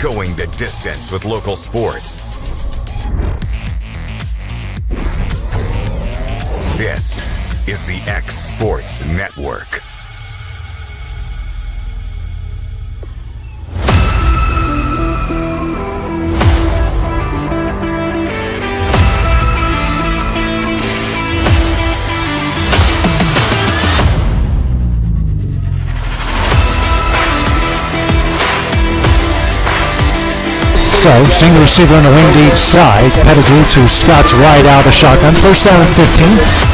Going the distance with local sports. This is the X Sports Network. So, single receiver on the wing deep side. Pettigrew to Scott's right out of the shotgun. First down and 15.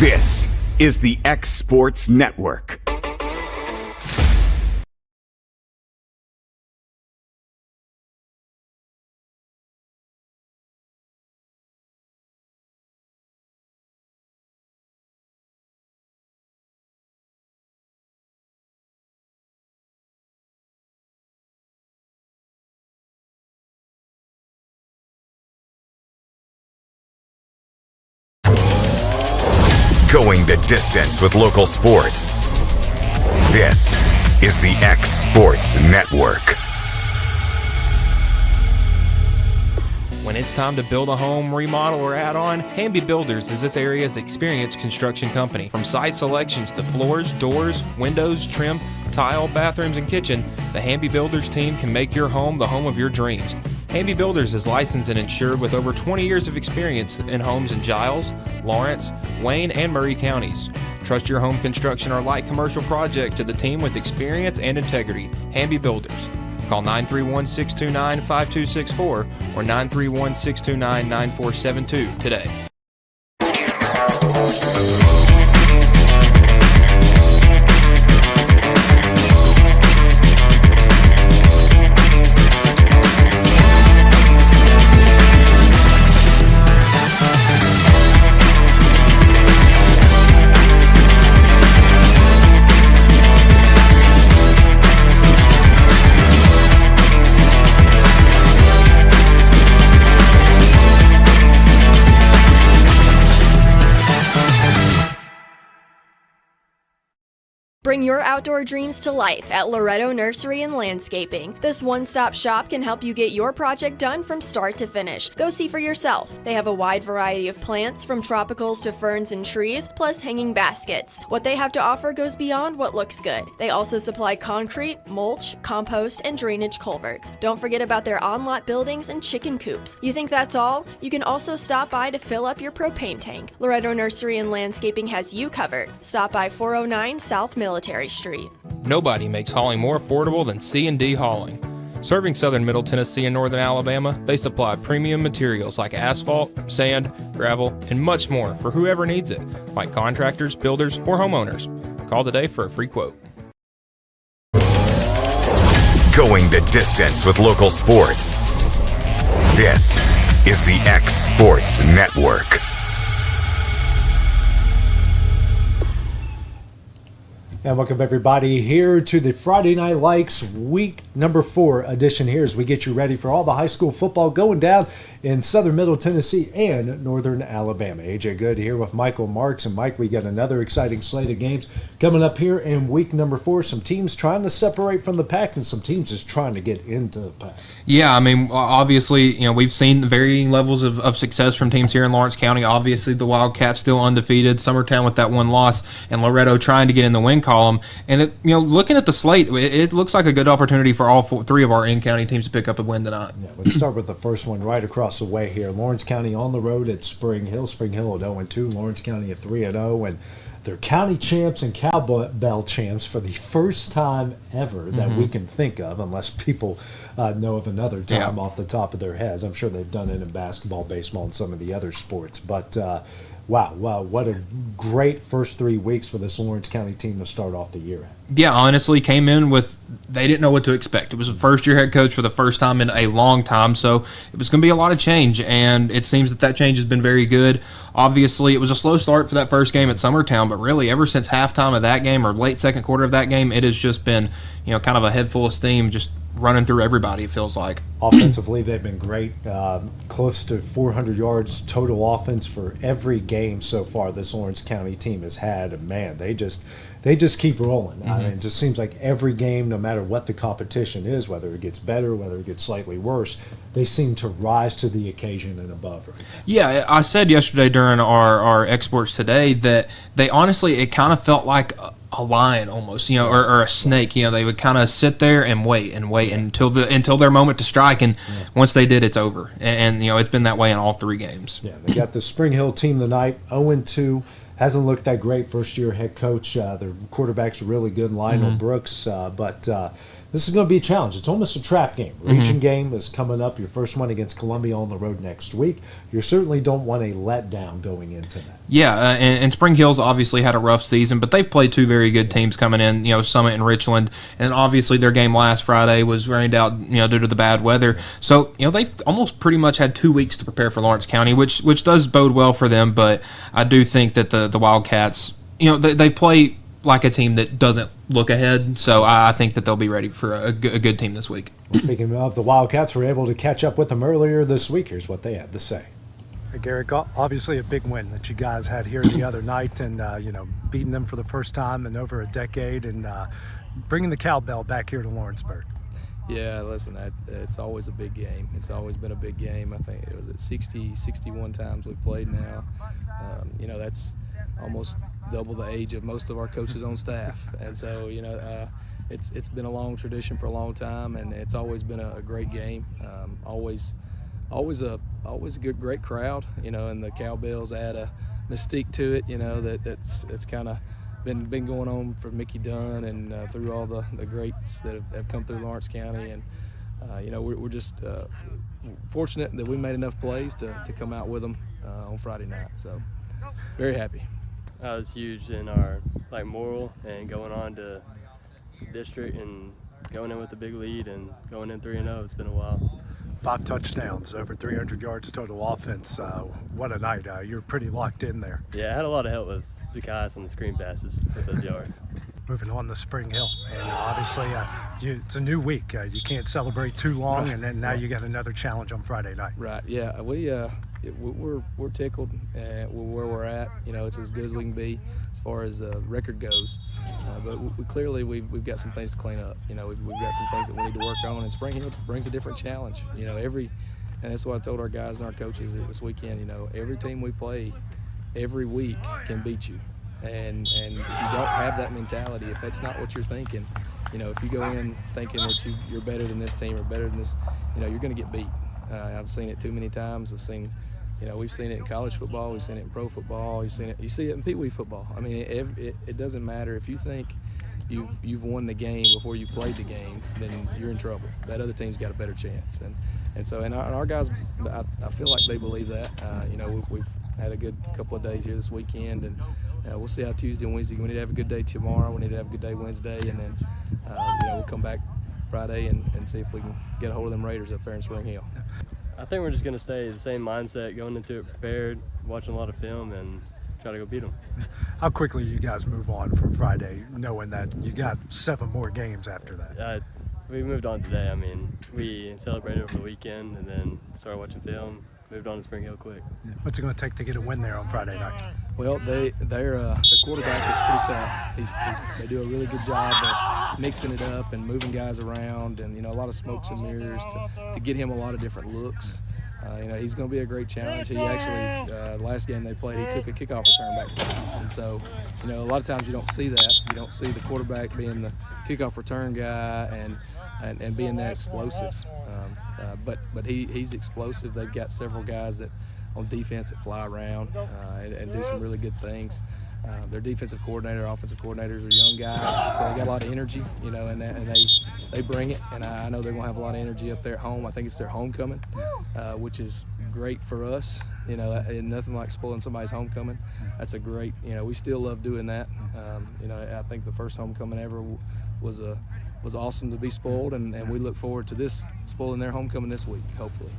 This is the X Sports Network. Going the distance with local sports. This is the X Sports Network. When it's time to build a home, remodel, or add on, Hamby Builders is this area's experienced construction company. From site selections to floors, doors, windows, trim, tile, bathrooms, and kitchen, the Hamby Builders team can make your home the home of your dreams. Hamby Builders is licensed and insured with over 20 years of experience in homes in Giles, Lawrence, Wayne, and Murray counties. Trust your home construction or light commercial project to the team with experience and integrity. Hamby Builders. Call 931-629-5264 or 931-629-9472 today. Bring your outdoor dreams to life at Loretto Nursery and Landscaping. This one-stop shop can help you get your project done from start to finish. Go see for yourself. They have a wide variety of plants, from tropicals to ferns and trees, plus hanging baskets. What they have to offer goes beyond what looks good. They also supply concrete, mulch, compost, and drainage culverts. Don't forget about their on-lot buildings and chicken coops. You think that's all? You can also stop by to fill up your propane tank. Loretto Nursery and Landscaping has you covered. Stop by 409 South Military Street. Nobody makes hauling more affordable than C&D Hauling. Serving southern Middle Tennessee and northern Alabama, they supply premium materials like asphalt, sand, gravel, and much more for whoever needs it, like contractors, builders, or homeowners. Call today for a free quote. Going the distance with local sports. This is the X Sports Network. And welcome everybody here to the Friday Night Likes week number 4 edition here as we get you ready for all the high school football going down in southern Middle Tennessee and northern Alabama. AJ Good here with Michael Marks. And Mike, we got another exciting slate of games coming up here in week number 4. Some teams trying to separate from the pack and some teams just trying to get into the pack. Yeah, I mean, obviously, we've seen varying levels of success from teams here in Lawrence County. Obviously, the Wildcats still undefeated, Summertown with that one loss, and Loretto trying to get in the win column. And looking at the slate, it looks like a good opportunity for all 3 of our in-county teams to pick up a win tonight. Yeah, let's start with the first one right across the way here. Lawrence County on the road at Spring Hill. Spring Hill at 0-2. Lawrence County at 3-0, and they're county champs and cowbell champs for the first time ever that we can think of, unless people know of another time off the top of their heads. I'm sure they've done it in basketball, baseball, and some of the other sports. But wow, what a great first 3 weeks for this Lawrence County team to start off the year at. Yeah, honestly, came in with they didn't know what to expect. It was a first-year head coach for the first time in a long time, so it was going to be a lot of change, and it seems that change has been very good. Obviously, it was a slow start for that first game at Summertown, but really ever since halftime of that game or late second quarter of that game, it has just been, kind of a head full of steam, just running through everybody, it feels like. Offensively, they've been great. Close to 400 yards total offense for every game so far this Lawrence County team has had. And man, they just keep rolling. I mean, it just seems like every game, no matter what the competition is, whether it gets better, whether it gets slightly worse, they seem to rise to the occasion and above. Right? Yeah, I said yesterday during our exports today that they honestly, it kind of felt like a lion almost, or a snake. They would kind of sit there and wait until their moment to strike, and once they did, it's over. And it's been that way in all 3 games. Yeah, they got the Spring Hill team tonight, 0-2. Hasn't looked that great. First-year head coach. Their quarterback's really good, Lionel Brooks. But this is going to be a challenge. It's almost a trap game. Region game is coming up. Your first one against Columbia on the road next week. You certainly don't want a letdown going into that. Yeah, and Spring Hill's obviously had a rough season, but they've played 2 very good teams coming in, Summit and Richland, and obviously their game last Friday was rained out, due to the bad weather. So, they've almost pretty much had 2 weeks to prepare for Lawrence County, which does bode well for them, but I do think that the Wildcats, they play like a team that doesn't look ahead, so I think that they'll be ready for a good team this week. Well, speaking of the Wildcats, we're able to catch up with them earlier this week. Here's what they had to say. Hey, Garrett, obviously a big win that you guys had here the other night, and beating them for the first time in over a decade, and bringing the cowbell back here to Lawrenceburg. Yeah, listen, it's always a big game. It's always been a big game. I think it was at 61 times we've played now. That's almost double the age of most of our coaches on staff, and so it's been a long tradition for a long time, and it's always been a great game. Always a great crowd, and the cowbells add a mystique to it, that's kind of been going on for Mickey Dunn and through all the greats that have come through Lawrence County, and we're just fortunate that we made enough plays to come out with them on Friday night. So very happy. That was huge in our moral, and going on to district and going in with a big lead and going in 3-0. It's been a while. 5 touchdowns, over 300 yards total offense. What a night. You're pretty locked in there. Yeah, I had a lot of help with Zacchaeus on the screen passes with those yards. Moving on to Spring Hill, and obviously it's a new week. You can't celebrate too long, and then now you got another challenge on Friday night. Right. Yeah. We're tickled with where we're at. It's as good as we can be as far as record goes. But we've got some things to clean up. We've got some things that we need to work on. And Spring Hill brings a different challenge. And that's what I told our guys and our coaches this weekend. Every team we play every week can beat you. And if you don't have that mentality, if that's not what you're thinking, if you go in thinking that you're better than this team or better than this, you're going to get beat. I've seen it too many times. We've seen it in college football. We've seen it in pro football. You see it in Pee Wee football. I mean, it doesn't matter if you think you've won the game before you played the game, then you're in trouble. That other team's got a better chance. And our guys, I feel like they believe that. We've had a good couple of days here this weekend, and we'll see how Tuesday and Wednesday. We need to have a good day tomorrow. We need to have a good day Wednesday, and then we'll come back Friday and see if we can get a hold of them Raiders up there in Spring Hill. I think we're just going to stay the same mindset, going into it prepared, watching a lot of film, and try to go beat them. How quickly you guys move on from Friday, knowing that you got 7 more games after that? We moved on today. I mean, we celebrated over the weekend and then started watching film, moved on to Spring Hill quick. What's it going to take to get a win there on Friday night? Well, their quarterback is pretty tough. They do a really good job of mixing it up and moving guys around, and a lot of smokes and mirrors to get him a lot of different looks. He's going to be a great challenge. He actually, last game they played, he took a kickoff return back to practice, and so a lot of times you don't see that. You don't see the quarterback being the kickoff return guy and being that explosive. But he's explosive. They've got several guys that on defense that fly around and do some really good things. Their defensive coordinator, offensive coordinators are young guys, so they got a lot of energy, and they bring it. And I know they're going to have a lot of energy up there at home. I think it's their homecoming, which is great for us. You know, and nothing like spoiling somebody's homecoming. That's a great, you know, we still love doing that. You know, I think the first homecoming ever was awesome to be spoiled, and we look forward to this spoiling their homecoming this week, hopefully.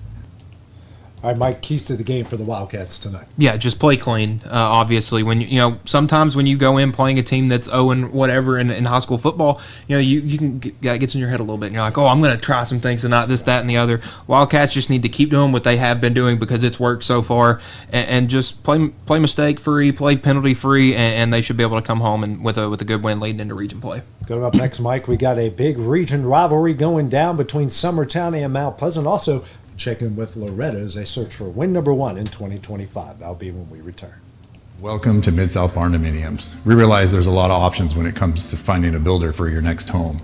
All right, Mike, keys to the game for the Wildcats tonight. Yeah, just play clean. Obviously, when you know, sometimes when you go in playing a team that's 0 and whatever in high school football, you know, you can gets in your head a little bit, and you're like, oh, I'm going to try some things tonight, this, that, and the other. Wildcats just need to keep doing what they have been doing because it's worked so far, and just play mistake free, play penalty free, and they should be able to come home and with a good win leading into region play. Coming up next, Mike, we got a big region rivalry going down between Summertown and Mount Pleasant. Also, check in with Loretto as they search for win number 1 in 2025. That'll be when we return. Welcome to Mid-South Barndominiums. We realize there's a lot of options when it comes to finding a builder for your next home.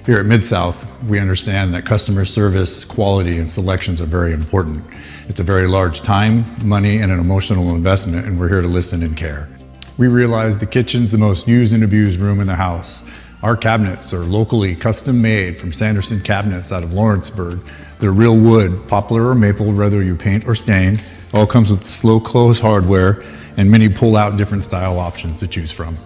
Here at Mid-South, we understand that customer service, quality, and selections are very important. It's a very large time, money, and an emotional investment, and we're here to listen and care. We realize the kitchen's the most used and abused room in the house. Our cabinets are locally custom made from Sanderson Cabinets out of Lawrenceburg. They're real wood, poplar or maple, whether you paint or stain. All comes with slow close hardware and many pull-out different style options to choose from.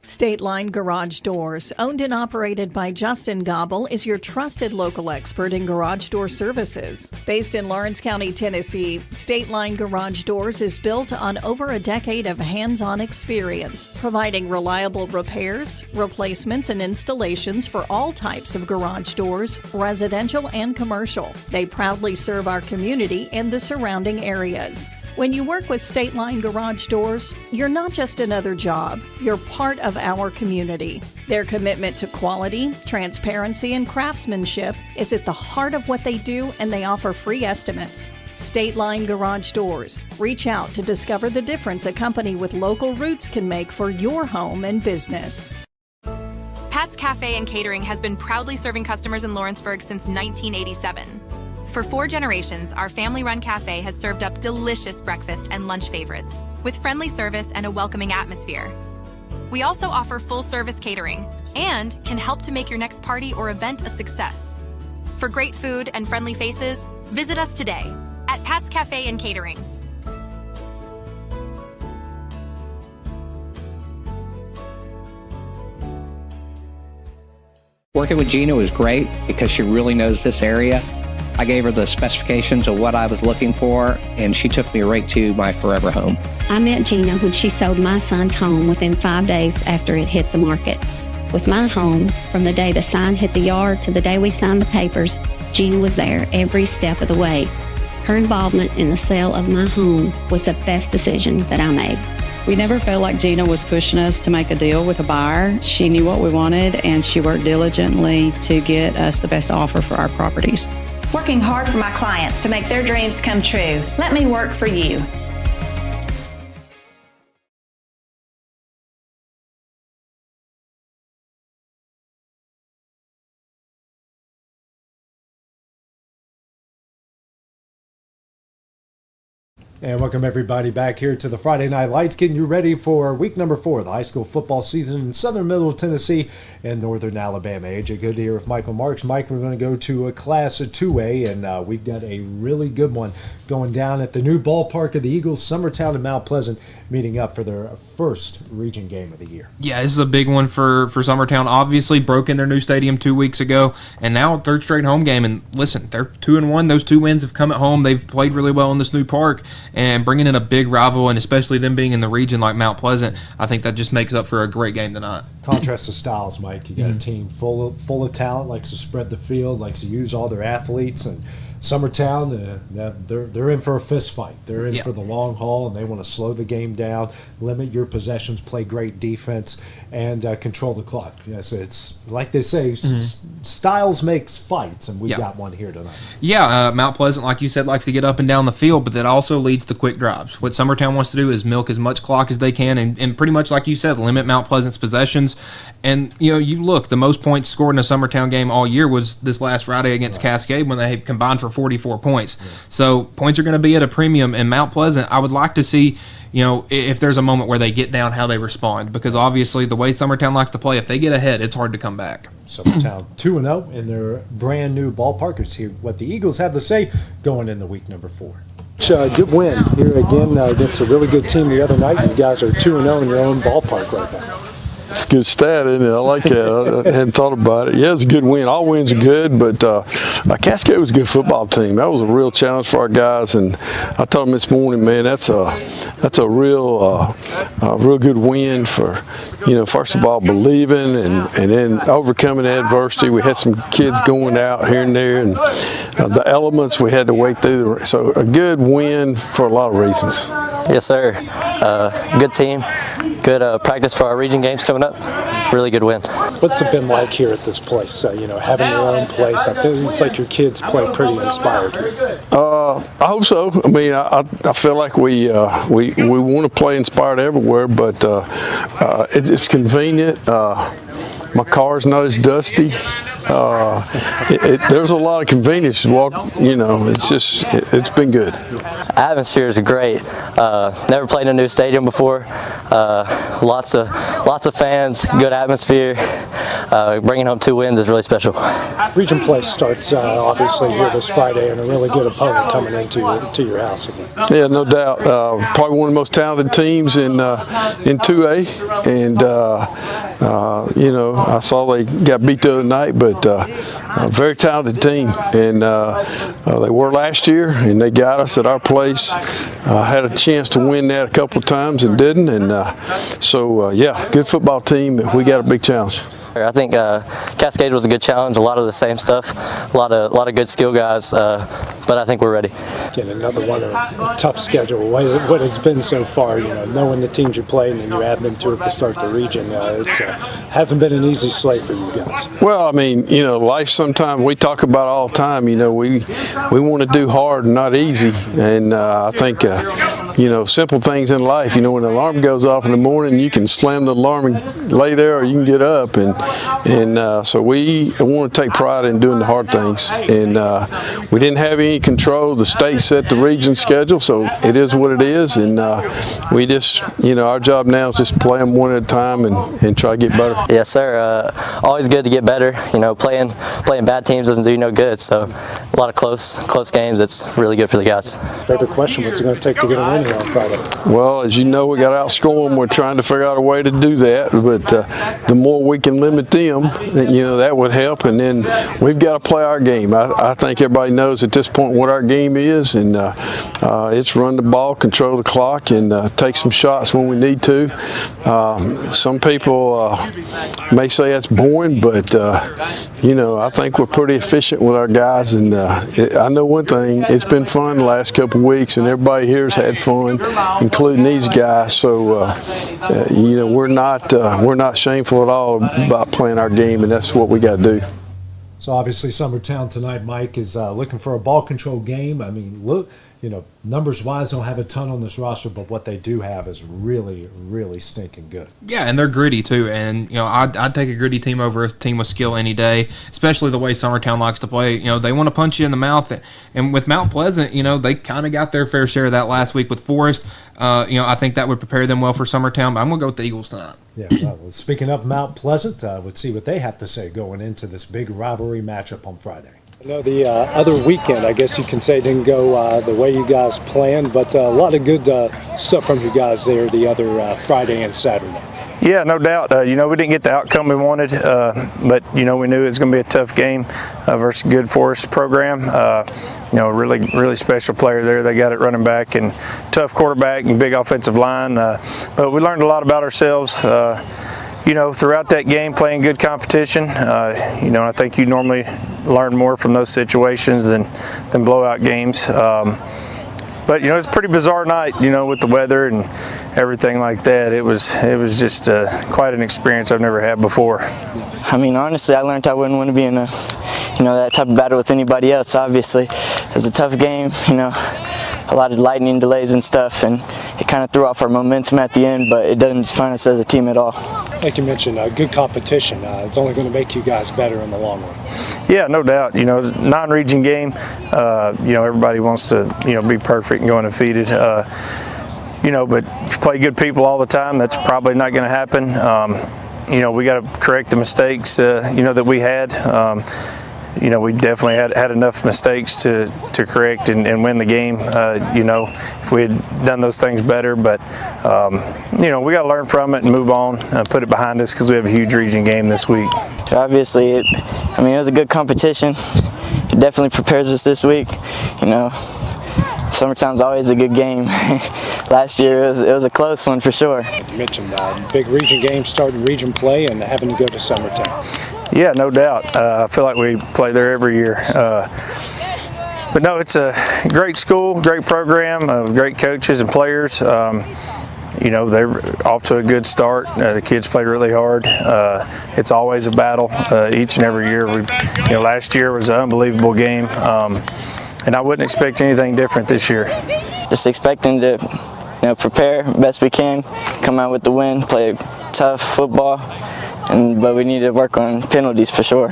State Line Garage Doors, owned and operated by Justin Gobble, is your trusted local expert in garage door services. Based in Lawrence County, Tennessee, State Line Garage Doors is built on over a decade of hands-on experience, providing reliable repairs, replacements, and installations for all types of garage doors, residential and commercial. They proudly serve our community and the surrounding areas. When you work with State Line Garage Doors, you're not just another job, you're part of our community. Their commitment to quality, transparency, and craftsmanship is at the heart of what they do, and they offer free estimates. State Line Garage Doors. Reach out to discover the difference a company with local roots can make for your home and business. Pat's Cafe and Catering has been proudly serving customers in Lawrenceburg since 1987. For 4 generations, our family-run cafe has served up delicious breakfast and lunch favorites, with friendly service and a welcoming atmosphere. We also offer full-service catering and can help to make your next party or event a success. For great food and friendly faces, visit us today at Pat's Cafe and Catering. Working with Gina was great because she really knows this area. I gave her the specifications of what I was looking for, and she took me right to my forever home. I met Gina when she sold my son's home within 5 days after it hit the market. With my home, from the day the sign hit the yard to the day we signed the papers, Gina was there every step of the way. Her involvement in the sale of my home was the best decision that I made. We never felt like Gina was pushing us to make a deal with a buyer. She knew what we wanted, and she worked diligently to get us the best offer for our properties. Working hard for my clients to make their dreams come true. Let me work for you. And welcome everybody back here to the Friday Night Lights, getting you ready for week number 4 of the high school football season in southern middle Tennessee and northern Alabama. AJ Good here with Michael Marks. Mike, we're going to go to a Class 2A, and we've got a really good one going down at the new ballpark of the Eagles. Summertown and Mount Pleasant meeting up for their first region game of the year. Yeah, this is a big one for Summertown. Obviously broke in their new stadium 2 weeks ago, and now 3rd straight home game. And listen, they're 2-1. Those 2 wins have come at home. They've played really well in this new park, and bringing in a big rival, and especially them being in the region like Mount Pleasant, I think that just makes up for a great game tonight. Contrast to styles, Mike. You got a team full of talent, likes to spread the field, likes to use all their athletes, and Summertown, they're in for a fist fight. They're in for the long haul, and they want to slow the game down, limit your possessions, play great defense, and control the clock. Yes, it's like they say, styles makes fights, and we've got one here tonight. Yeah, Mount Pleasant, like you said, likes to get up and down the field, but that also leads to quick drives. What Summertown wants to do is milk as much clock as they can, and pretty much like you said, limit Mount Pleasant's possessions. And you look, the most points scored in a Summertown game all year was this last Friday against Cascade when they combined for 44 points. So points are going to be at a premium. In Mount Pleasant, I would like to see if there's a moment where they get down, how they respond. Because obviously the way Summertown likes to play, if they get ahead, it's hard to come back. Summertown 2-0 in their brand new ballpark. Let's hear what the Eagles have to say going into week number 4. Good win here again against a really good team the other night. You guys are 2-0 in your own ballpark right now. It's a good stat, isn't it? I like that. I hadn't thought about it. Yeah, it's a good win. All wins are good, but Cascade was a good football team. That was a real challenge for our guys, and I told them this morning, man, that's a real good win for, first of all, believing and then overcoming adversity. We had some kids going out here and there, and the elements we had to wait through. So a good win for a lot of reasons. Yes, sir. Good team. Good practice for our region games coming up. Really good win. What's it been like here at this place? Having your own place. I think it's like your kids play pretty inspired here. I hope so. I mean, I feel like we want to play inspired everywhere, but it's convenient. My car's not as dusty. There's a lot of convenience to walk. It's been good. Atmosphere is great. Never played in a new stadium before. Lots of fans, good atmosphere. Bringing home 2 wins is really special. Region play starts obviously here this Friday, and a really good opponent coming into your house again. Yeah, no doubt. Probably one of the most talented teams in 2A, and I saw they got beat the other night, but a very talented team, and they were last year, and they got us at our place. Had a chance to win that a couple of times and didn't, and yeah, good football team. We got a big challenge. I think Cascade was a good challenge. A lot of the same stuff. A lot of good skill guys, but I think we're ready. Again, another one of a tough schedule. What it's been so far, knowing the teams you're playing and you add them to it to start the region, it hasn't been an easy slate for you guys. Well, I mean, life sometimes we talk about all the time. We want to do hard and not easy, and I think simple things in life. When the alarm goes off in the morning, you can slam the alarm and lay there, or you can get up, and so we want to take pride in doing the hard things, and we didn't have any control. The state set the region schedule, so it is what it is, and we just, our job now is just play them one at a time and try to get better. Yes, sir. Always good to get better. Playing bad teams doesn't do you no good, so a lot of close games. It's really good for the guys. Favorite question, what's it going to take to get a win here on Friday? Well, as you know, we got to outscore them. We're trying to figure out a way to do that, but the more we can limit them, that would help, and then we've got to play our game. I think everybody knows at this point what our game is, and it's run the ball, control the clock, and take some shots when we need to. Some people may say that's boring, but I think we're pretty efficient with our guys, and I know one thing, it's been fun the last couple of weeks, and everybody here has had fun, including these guys, so we're not shameful at all about playing our game, and that's what we got to do. So obviously Summertown tonight, Mike, is looking for a ball control game. I mean, look, numbers-wise, don't have a ton on this roster, but what they do have is really, really stinking good. Yeah, and they're gritty too. And I'd take a gritty team over a team with skill any day, especially the way Summertown likes to play. They want to punch you in the mouth. And with Mount Pleasant, they kind of got their fair share of that last week with Forest. I think that would prepare them well for Summertown. But I'm gonna go with the Eagles tonight. Yeah. Well, speaking of Mount Pleasant, let's see what they have to say going into this big rivalry matchup on Friday. The other weekend, I guess you can say, didn't go the way you guys planned, but a lot of good stuff from you guys there the other Friday and Saturday. Yeah, no doubt. We didn't get the outcome we wanted, but we knew it was going to be a tough game versus a good Forest program. Really special player there. They got it running back, and tough quarterback and big offensive line. But we learned a lot about ourselves. Throughout that game, playing good competition. I think you normally learn more from those situations than blowout games. But it's a pretty bizarre night, with the weather and everything like that. It was just quite an experience I've never had before. I mean, honestly, I learned I wouldn't want to be in that type of battle with anybody else. Obviously, it was a tough game. A lot of lightning delays and stuff, and it kind of threw off our momentum at the end, but it doesn't define us as a team at all. Like you mentioned, good competition. It's only going to make you guys better in the long run. Yeah, no doubt. Non-region game, everybody wants to, be perfect and go undefeated. but if you play good people all the time, that's probably not going to happen. We got to correct the mistakes, that we had. We definitely had enough mistakes to correct and win the game, if we had done those things better. But, we got to learn from it and move on, put it behind us because we have a huge region game this week. Obviously, it was a good competition. It definitely prepares us this week. Summertown's always a good game. Last year it was a close one for sure. You mentioned big region game, starting region play, and having to go to Summertown. Yeah, no doubt. I feel like we play there every year. But no, it's a great school, great program, great coaches and players. They're off to a good start. The kids play really hard. It's always a battle each and every year. Last year was an unbelievable game. And I wouldn't expect anything different this year. Just expecting to, prepare best we can, come out with the win, play tough football, but we need to work on penalties for sure.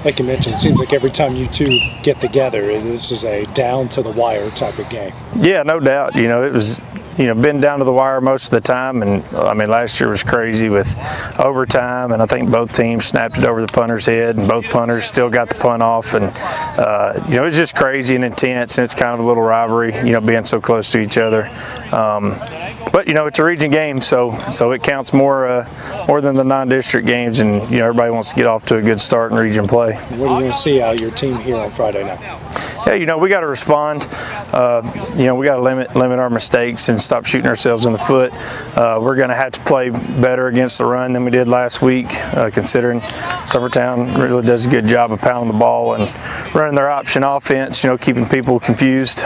Like you mentioned, it seems like every time you two get together, this is a down to the wire type of game. Yeah, no doubt. It was been down to the wire most of the time, and last year was crazy with overtime, and I think both teams snapped it over the punter's head, and both punters still got the punt off, and it was just crazy and intense, and it's kind of a little rivalry, being so close to each other. But it's a region game, so it counts more than the non-district games, and everybody wants to get off to a good start in region play. What are you going to see out of your team here on Friday night? Yeah, we got to respond. We got to limit our mistakes and stop shooting ourselves in the foot. We're going to have to play better against the run than we did last week, considering Summertown really does a good job of pounding the ball and running their option offense, keeping people confused.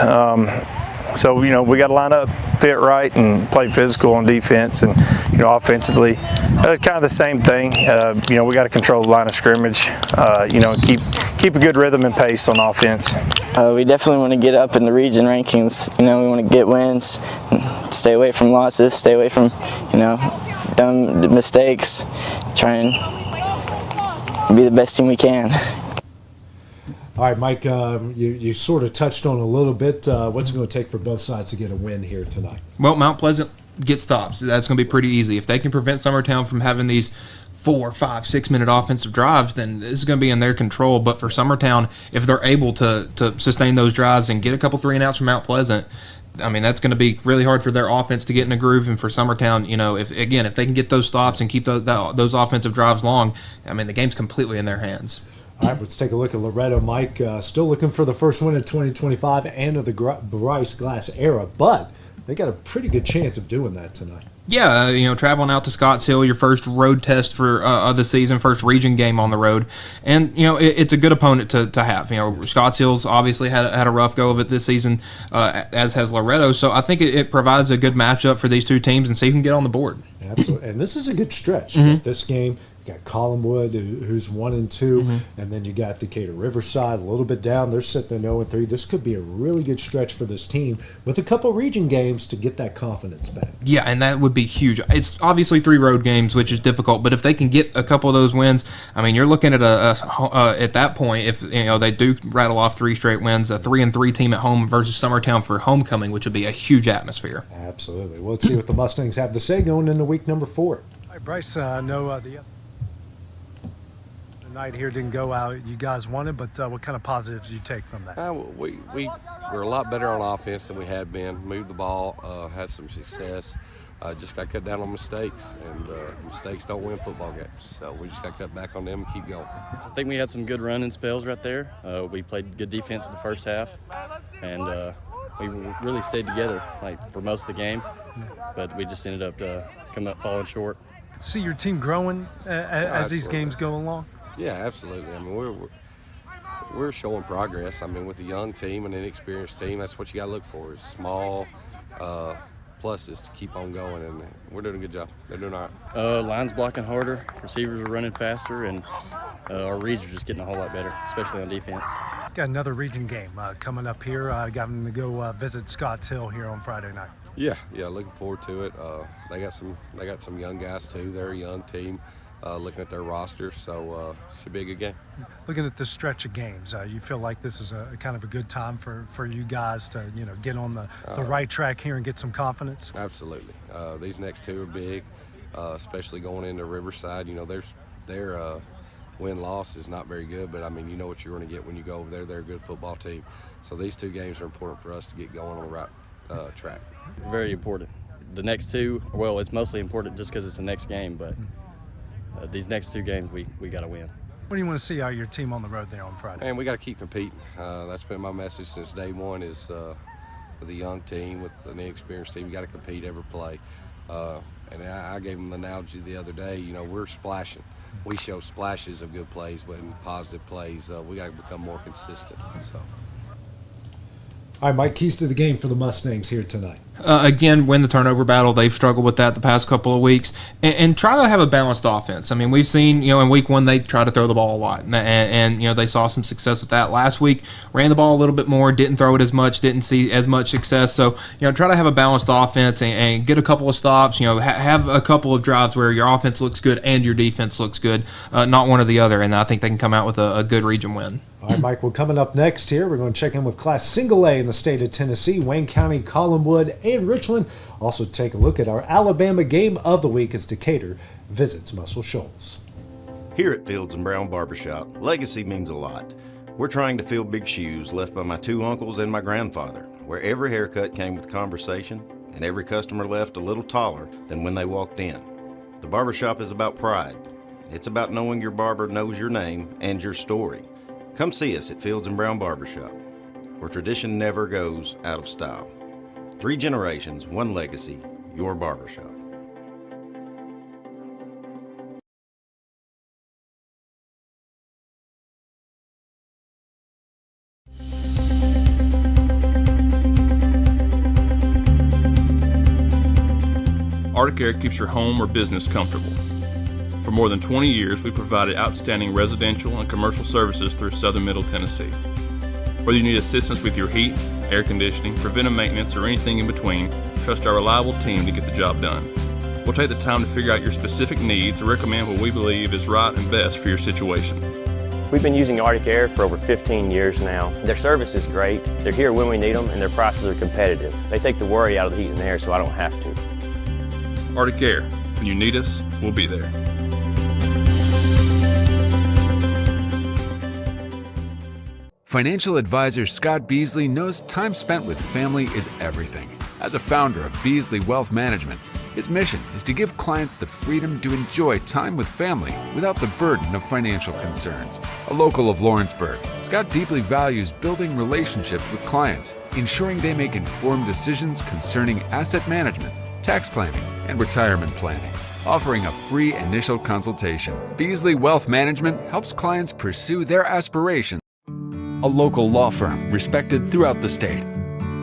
So, we got to line up, fit right, and play physical on defense. And, offensively, kind of the same thing. We got to control the line of scrimmage, and keep a good rhythm and pace on offense. We definitely want to get up in the region rankings. We want to get wins, stay away from losses, stay away from, dumb mistakes, try and be the best team we can. All right, Mike, you sort of touched on a little bit. What's it going to take for both sides to get a win here tonight? Well, Mount Pleasant gets stops. That's going to be pretty easy. If they can prevent Summertown from having these 4, 5, 6 minute offensive drives, then this is going to be in their control. But for Summertown, if they're able to sustain those drives and get a couple 3-and-outs from Mount Pleasant, that's going to be really hard for their offense to get in a groove. And for Summertown, if they can get those stops and keep those offensive drives long, the game's completely in their hands. All right, let's take a look at Loretto. Mike, still looking for the first win of 2025 and of the Bryce Glass era, but they got a pretty good chance of doing that tonight. Yeah, traveling out to Scotts Hill, your first road test for of the season, first region game on the road, and it's a good opponent to have. Scotts Hill's obviously had a rough go of it this season, as has Loretto. So I think it provides a good matchup for these two teams and see who can get on the board. Absolutely, and this is a good stretch. You got this game. You got Collinwood, who's 1-2, and then you got Decatur Riverside a little bit down. They're sitting at 0-3. This could be a really good stretch for this team with a couple region games to get that confidence back. Yeah, and that would be huge. It's obviously 3 road games, which is difficult, but if they can get a couple of those wins, you're looking at at that point, if they do rattle off 3 straight wins, a 3-3 team at home versus Summertown for homecoming, which would be a huge atmosphere. Absolutely. Well, let's see what the Mustangs have to say going into week number 4. All right, Bryce, the night here didn't go out you guys wanted, but what kind of positives do you take from that? We're a lot better on offense than we had been. Moved the ball, had some success. Just got cut down on mistakes, and mistakes don't win football games. So we just got cut back on them and keep going. I think we had some good running spells right there. We played good defense in the first half, and we really stayed together for most of the game, but we just ended up falling short. See your team growing as these games go along? Yeah, absolutely. We're showing progress. With a young team and an inexperienced team, that's what you got to look for. Is small pluses to keep on going, and we're doing a good job. They're doing all right. Line's blocking harder, receivers are running faster, and our reads are just getting a whole lot better, especially on defense. Got another region game coming up here. Got them to go visit Scotts Hill here on Friday night. Yeah, looking forward to it. They got some young guys too. They're a young team. looking at their roster. So should be a good game. Looking at this stretch of games, you feel like this is a kind of a good time for you guys to get on the right track here and get some confidence? Absolutely. These next two are big, especially going into Riverside. Their win-loss is not very good, but I mean, you know what you're going to get when you go over there. They're a good football team. So these two games are important for us to get going on the right track. Very important. The next two, well, it's mostly important just because it's the next game, but these next two games we got to win. What do you want to see out of your team on the road there on Friday? And we got to keep competing. That's been my message since day one is with a young team, with an inexperienced team, you got to compete every play. And I gave them the analogy the other day, we're splashing. We show splashes of good plays and positive plays. We got to become more consistent. So. All right, Mike, keys to the game for the Mustangs here tonight. Again, win the turnover battle. They've struggled with that the past couple of weeks. And try to have a balanced offense. I mean, we've seen, in week one, they try to throw the ball a lot. And they saw some success with that. Last week, ran the ball a little bit more, didn't throw it as much, didn't see as much success. So, try to have a balanced offense and get a couple of stops. Have a couple of drives where your offense looks good and your defense looks good, not one or the other. And I think they can come out with a good region win. All right, Mike, we're coming up next here. We're going to check in with Class Single A in the state of Tennessee, Wayne County, Collinwood, and Richland. Also take a look at our Alabama game of the week as Decatur visits Muscle Shoals. Here at Fields & Brown Barbershop, legacy means a lot. We're trying to fill big shoes left by my two uncles and my grandfather, where every haircut came with conversation and every customer left a little taller than when they walked in. The barbershop is about pride. It's about knowing your barber knows your name and your story. Come see us at Fields & Brown Barbershop, where tradition never goes out of style. 3 generations, 1 legacy, your barbershop. Arctic Air keeps your home or business comfortable. For more than 20 years, we've provided outstanding residential and commercial services through Southern Middle Tennessee. Whether you need assistance with your heat, air conditioning, preventive maintenance, or anything in between, trust our reliable team to get the job done. We'll take the time to figure out your specific needs and recommend what we believe is right and best for your situation. We've been using Arctic Air for over 15 years now. Their service is great, they're here when we need them, and their prices are competitive. They take the worry out of the heat and air so I don't have to. Arctic Air, when you need us, we'll be there. Financial advisor Scott Beasley knows time spent with family is everything. As a founder of Beasley Wealth Management, his mission is to give clients the freedom to enjoy time with family without the burden of financial concerns. A local of Lawrenceburg, Scott deeply values building relationships with clients, ensuring they make informed decisions concerning asset management, tax planning, and retirement planning. Offering a free initial consultation, Beasley Wealth Management helps clients pursue their aspirations. A local law firm respected throughout the state.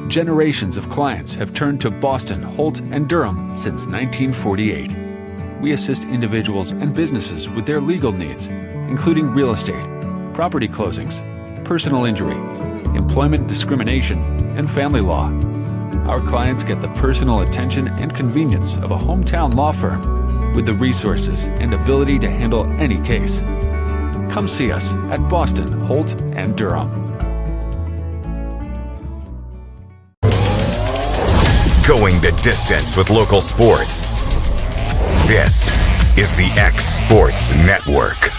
Generations of clients have turned to Boston, Holt, and Durham since 1948. We assist individuals and businesses with their legal needs, including real estate, property closings, personal injury, employment discrimination, and family law. Our clients get the personal attention and convenience of a hometown law firm with the resources and ability to handle any case. Come see us at Boston, Holt, and Durham. Going the distance with local sports. This is the X Sports Network.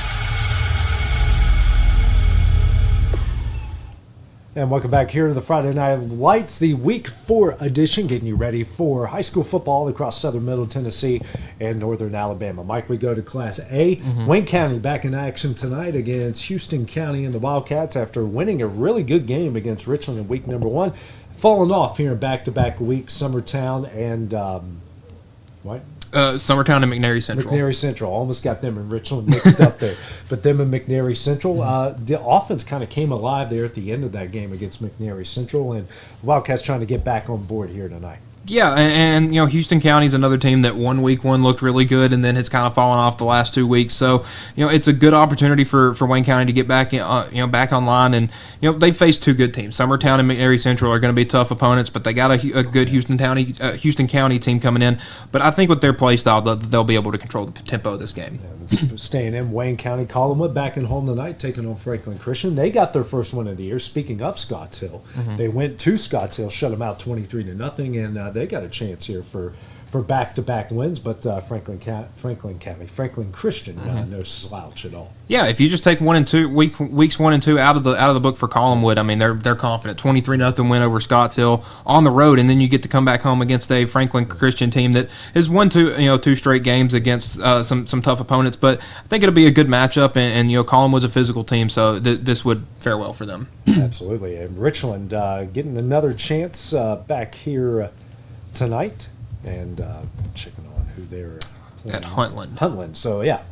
And welcome back here to the Friday Night Lights, the Week 4 edition, getting you ready for high school football across Southern Middle Tennessee and Northern Alabama. Mike, we go to Class A. Wayne County back in action tonight against Houston County and the Wildcats after winning a really good game against Richland in week number 1. Falling off here in back-to-back weeks, Summertown and what? Summertown and McNary Central. McNary Central. Almost got them and Richland mixed up there. But them and McNary Central. The offense kind of came alive there at the end of that game against McNary Central. And Wildcats trying to get back on board here tonight. Yeah, and Houston County's another team that week one looked really good and then has kind of fallen off the last 2 weeks. So it's a good opportunity for Wayne County to get back back online. And they faced two good teams. Summertown and McNairy Central are going to be tough opponents, but they got a good Houston County team coming in. But I think with their play style, they'll be able to control the tempo of this game. Staying in Wayne County, Collinwood back at home tonight, taking on Franklin Christian. They got their first win of the year. Speaking of Scotts Hill, they went to Scotts Hill, shut them out 23-0, and they got a chance here for back-to-back wins. But Franklin Christian, no slouch at all. Yeah, if you just take weeks 1 and 2 out of the book for Collinwood, I mean they're confident. 23-0 win over Scotts Hill on the road, and then you get to come back home against a Franklin Christian team that has won two straight games against some tough opponents. But I think it'll be a good matchup, and Collinwood's a physical team, so this would fare well for them. Absolutely, and Richland getting another chance back here tonight, and checking on who they're playing at Huntland. So yeah,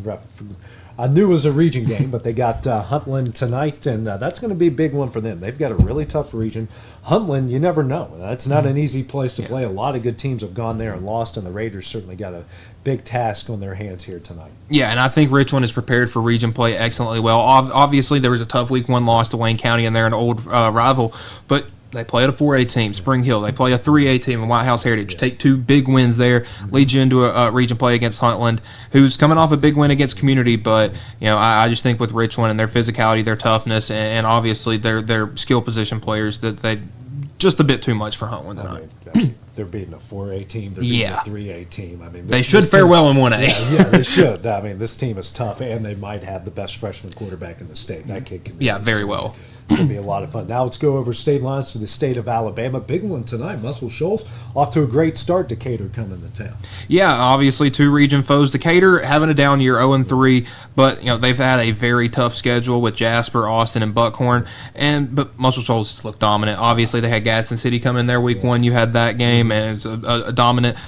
I knew it was a region game, but they got Huntland tonight, and that's going to be a big one for them. They've got a really tough region. Huntland, you never know. That's not an easy place to play. A lot of good teams have gone there and lost, and the Raiders certainly got a big task on their hands here tonight. Yeah, and I think Richland is prepared for region play excellently well. Obviously, there was a tough week 1 loss to Wayne County, and they're an old rival, but they play at a 4A team, Spring Hill. They play a 3A team in White House Heritage. Yeah. Take 2 big wins there, lead you into a region play against Huntland, who's coming off a big win against Community. But I just think with Richland and their physicality, their toughness, and obviously their skill position players, that they just a bit too much for Huntland tonight. They're beating a 4A team. They're beating a 3A team. I mean, they should fare well in 1A. Yeah, they should. I mean, this team is tough, and they might have the best freshman quarterback in the state. That kid can be very well. It's going to be a lot of fun. Now let's go over state lines to the state of Alabama. Big one tonight. Muscle Shoals off to a great start. Decatur coming to town. Yeah, obviously 2 region foes. Decatur having a down year, 0-3, but they've had a very tough schedule with Jasper, Austin, and Buckhorn. But Muscle Shoals just looked dominant. Obviously they had Gadsden City come in there week 1. You had that game, and it's a dominant.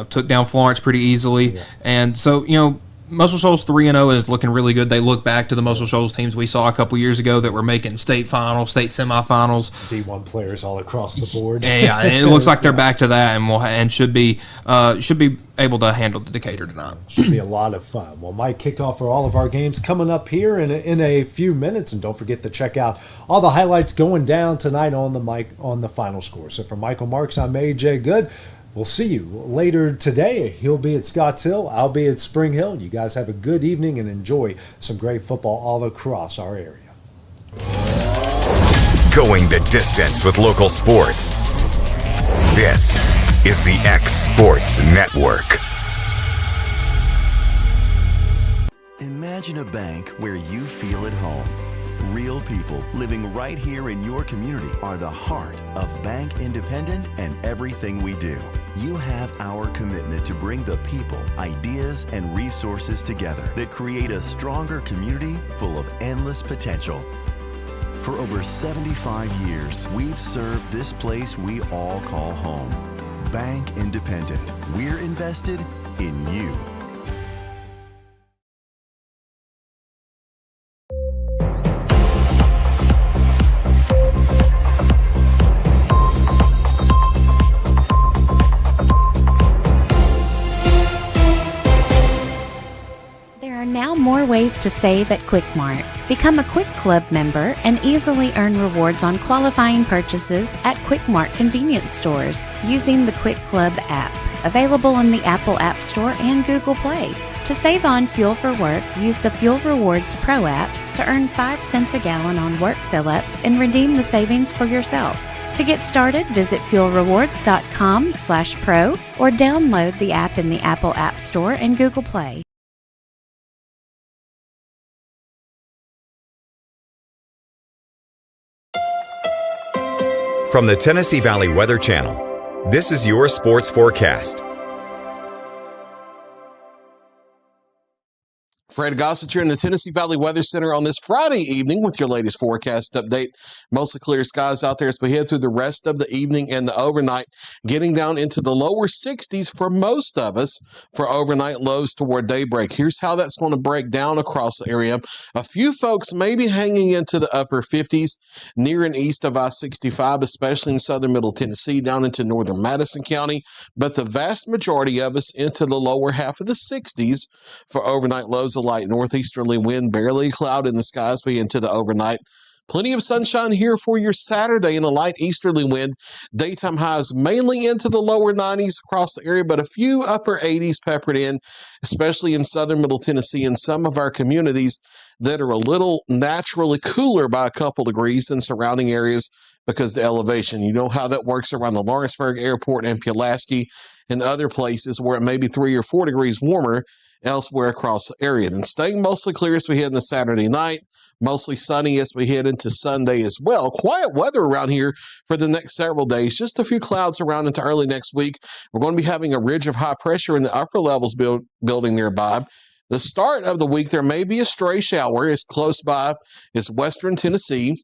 Took down Florence pretty easily, and so Muscle Shoals 3-0 is looking really good. They look back to the Muscle Shoals teams we saw a couple years ago that were making state finals, state semifinals. D1 players all across the board. Yeah, and it looks like they're back to that, and should be able to handle the Decatur tonight. Should be a lot of fun. Well, Mike, kickoff for all of our games coming up here in a few minutes, and don't forget to check out all the highlights going down tonight on the final score. So for Michael Marks, I'm AJ Good. We'll see you later today. He'll be at Scotts Hill. I'll be at Spring Hill. You guys have a good evening and enjoy some great football all across our area. Going the distance with local sports. This is the X Sports Network. Imagine a bank where you feel at home. Real people living right here in your community are the heart of Bank Independent and everything we do. You have our commitment to bring the people, ideas, and resources together that create a stronger community full of endless potential. For over 75 years, we've served this place we all call home. Bank Independent. We're invested in you. Now more ways to save at QuickMart. Become a Quick Club member and easily earn rewards on qualifying purchases at QuickMart convenience stores using the Quick Club app, available in the Apple App Store and Google Play. To save on fuel for work, use the Fuel Rewards Pro app to earn 5 cents a gallon on work fill-ups and redeem the savings for yourself. To get started, visit fuelrewards.com/pro or download the app in the Apple App Store and Google Play. From the Tennessee Valley Weather Channel, this is your sports forecast. Fred Gossett here in the Tennessee Valley Weather Center on this Friday evening with your latest forecast update. Mostly clear skies out there as we head through the rest of the evening and the overnight, getting down into the lower 60s for most of us for overnight lows toward daybreak. Here's how that's going to break down across the area. A few folks may be hanging into the upper 50s near and east of I-65, especially in southern middle Tennessee down into northern Madison County, but the vast majority of us into the lower half of the 60s for overnight lows. A light northeasterly wind, barely a cloud in the skies we into the overnight. Plenty of sunshine here for your Saturday and a light easterly wind. Daytime highs mainly into the lower 90s across the area, but a few upper 80s peppered in, especially in southern middle Tennessee and some of our communities that are a little naturally cooler by a couple degrees than surrounding areas because of the elevation. You know how that works around the Lawrenceburg Airport and Pulaski and other places where it may be 3 or 4 degrees warmer elsewhere across the area. And staying mostly clear as we head into Saturday night, mostly sunny as we head into Sunday as well. Quiet weather around here for the next several days. Just a few clouds around into early next week. We're going to be having a ridge of high pressure in the upper levels building nearby. The start of the week, there may be a stray shower. It's close by. It's western Tennessee,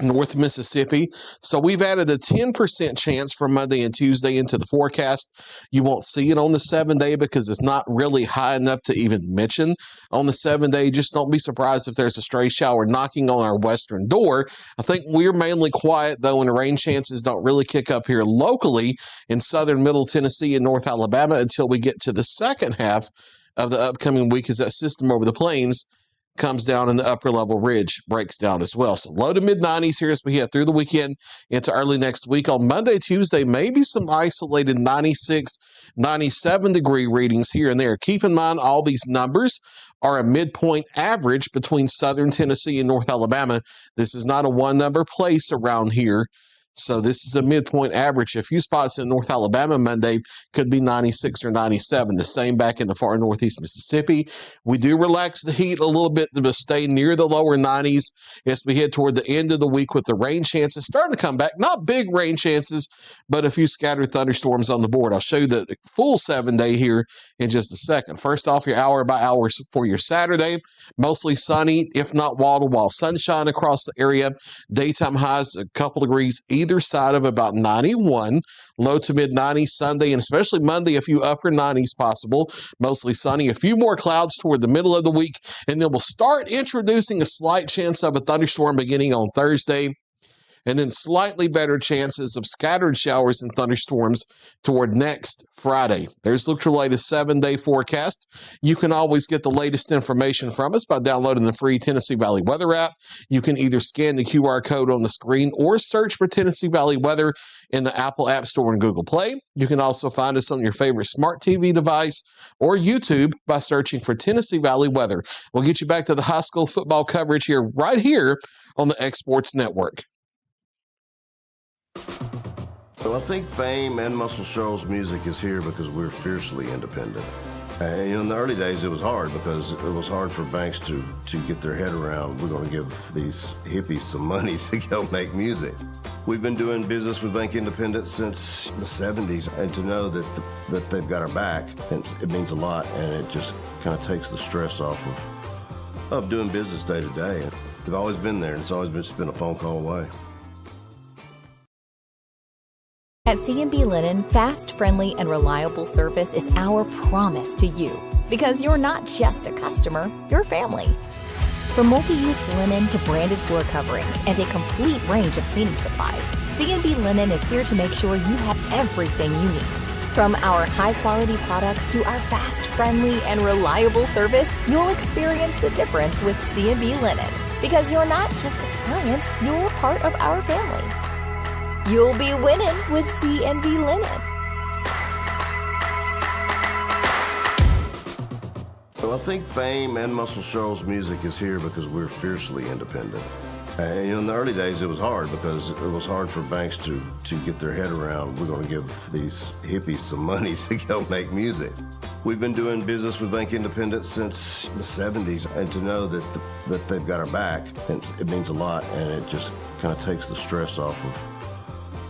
North Mississippi. So we've added a 10% chance for Monday and Tuesday into the forecast. You won't see it on the 7-day because it's not really high enough to even mention on the 7-day. Just don't be surprised if there's a stray shower knocking on our western door. I think we're mainly quiet though, and the rain chances don't really kick up here locally in southern middle Tennessee and North Alabama until we get to the second half of the upcoming week as that system over the plains comes down and the upper level ridge breaks down as well. So low to mid 90s here as we head through the weekend into early next week. On Monday, Tuesday, maybe some isolated 96, 97 degree readings here and there. Keep in mind all these numbers are a midpoint average between southern Tennessee and North Alabama. This is not a one number place around here. So this is a midpoint average. A few spots in North Alabama Monday could be 96 or 97. The same back in the far northeast Mississippi. We do relax the heat a little bit to stay near the lower 90s as we head toward the end of the week with the rain chances starting to come back. Not big rain chances, but a few scattered thunderstorms on the board. I'll show you the full 7-day here in just a second. First off, your hour by hour for your Saturday. Mostly sunny, if not wall-to-wall sunshine across the area. Daytime highs a couple degrees either side of about 91, low to mid 90s Sunday, and especially Monday, a few upper 90s possible. Mostly sunny, a few more clouds toward the middle of the week, and then we'll start introducing a slight chance of a thunderstorm beginning on Thursday. And then slightly better chances of scattered showers and thunderstorms toward next Friday. There's Look your latest 7-day forecast. You can always get the latest information from us by downloading the free Tennessee Valley Weather app. You can either scan the QR code on the screen or search for Tennessee Valley Weather in the Apple App Store and Google Play. You can also find us on your favorite smart TV device or YouTube by searching for Tennessee Valley Weather. We'll get you back to the high school football coverage right here on the X Sports Network. Well, I think Fame and Muscle Shoals music is here because we're fiercely independent. In the early days, it was hard because it was hard for banks to get their head around, we're going to give these hippies some money to go make music. We've been doing business with Bank Independent since the 70s, and to know that they've got our back, it means a lot, and it just kind of takes the stress off of doing business day to day. They've always been there, and it's always been a phone call away. At C&B Linen, fast, friendly, and reliable service is our promise to you. Because you're not just a customer, you're family. From multi-use linen to branded floor coverings and a complete range of cleaning supplies, C&B Linen is here to make sure you have everything you need. From our high-quality products to our fast, friendly, and reliable service, you'll experience the difference with C&B Linen. Because you're not just a client, you're part of our family. You'll be winning with C&B Linen. Well, I think Fame and Muscle Shoals music is here because we're fiercely independent. In the early days, it was hard because it was hard for banks to get their head around, we're going to give these hippies some money to go make music. We've been doing business with Bank Independent since the 70s, and to know that they've got our back, it means a lot, and it just kind of takes the stress off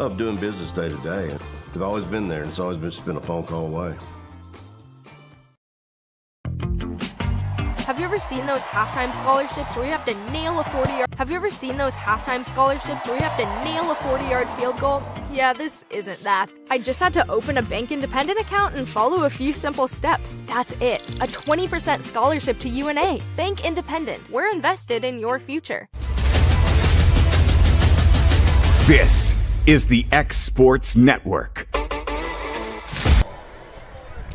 of doing business day to day. They've always been there, and it's always been a phone call away. Have you ever seen those halftime scholarships where you have to nail a 40-yard? Have you ever seen those halftime scholarships where you have to nail a 40-yard field goal? Yeah, this isn't that. I just had to open a Bank Independent account and follow a few simple steps. That's it. A 20% scholarship to UNA. Bank Independent. We're invested in your future. This is the X Sports Network.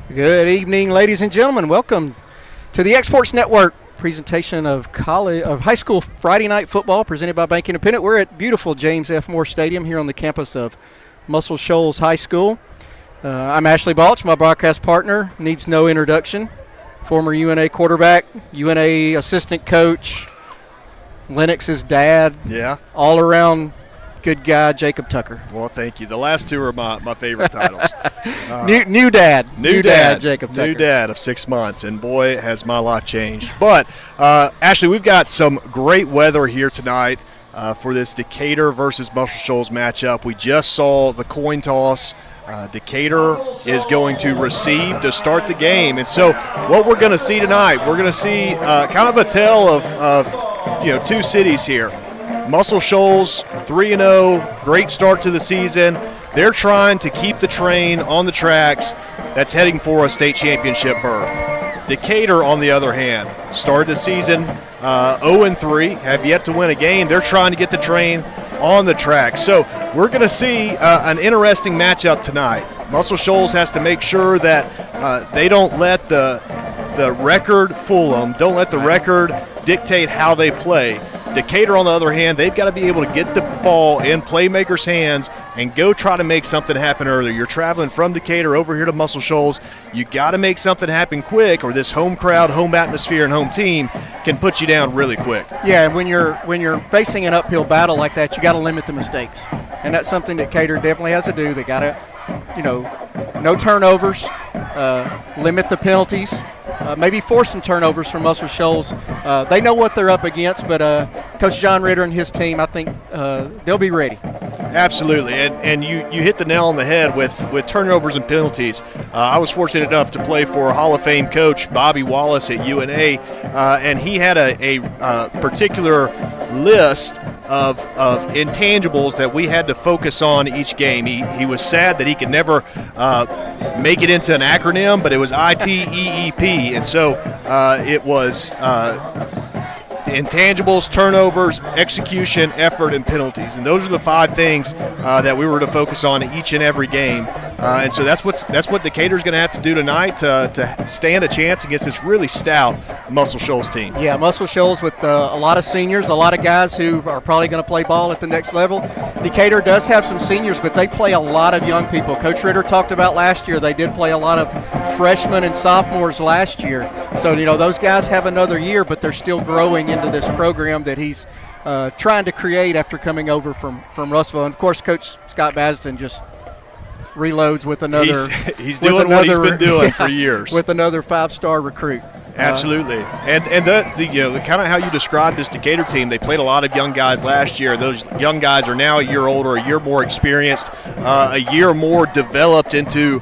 Good evening, ladies and gentlemen. Welcome to the X Sports Network presentation of high school Friday night football presented by Bank Independent. We're at beautiful James F. Moore Stadium here on the campus of Muscle Shoals High School. I'm Ashley Balch. My broadcast partner needs no introduction. Former UNA quarterback, UNA assistant coach, Lennox's dad. Yeah. All around good guy, Jacob Tucker. Well, thank you. The last two are my favorite titles. New dad, Jacob Tucker. New dad of 6 months, and boy, has my life changed. But, Ashley, we've got some great weather here tonight for this Decatur versus Muscle Shoals matchup. We just saw the coin toss. Decatur is going to receive to start the game. And so what we're going to see tonight, we're going to see kind of a tale of two cities here. Muscle Shoals, 3-0, great start to the season. They're trying to keep the train on the tracks that's heading for a state championship berth. Decatur, on the other hand, started the season 0-3, have yet to win a game. They're trying to get the train on the track. So we're going to see an interesting matchup tonight. Muscle Shoals has to make sure that they don't let the record fool them, don't let the record dictate how they play. Decatur, on the other hand, they've got to be able to get the ball in playmakers' hands and go try to make something happen early. You're traveling from Decatur over here to Muscle Shoals. You got to make something happen quick, or this home crowd, home atmosphere, and home team can put you down really quick. Yeah, and when you're facing an uphill battle like that, you got to limit the mistakes, and that's something that Decatur definitely has to do. They got to, no turnovers, limit the penalties. Maybe force some turnovers from Muscle Shoals. They know what they're up against, but Coach John Ritter and his team, I think they'll be ready. Absolutely, and you hit the nail on the head with turnovers and penalties. I was fortunate enough to play for Hall of Fame coach Bobby Wallace at UNA, and he had a particular list of intangibles that we had to focus on each game. He was sad that he could never make it into an acronym, but it was ITEEP, and so it was intangibles, turnovers, execution, effort, and penalties. And those are the 5 things that we were to focus on each and every game. And so that's what Decatur's going to have to do tonight to stand a chance against this really stout Muscle Shoals team. Yeah, Muscle Shoals with a lot of seniors, a lot of guys who are probably going to play ball at the next level. Decatur does have some seniors, but they play a lot of young people. Coach Ritter talked about last year. They did play a lot of freshmen and sophomores last year. So, those guys have another year, but they're still growing into this program that he's trying to create after coming over from Russellville. And, of course, Coach Scott Basden just reloads with another. He's doing what he's been doing for years. With another 5-star recruit. Absolutely, and the kind of how you described this Decatur team, they played a lot of young guys last year. Those young guys are now a year older, a year more experienced, a year more developed into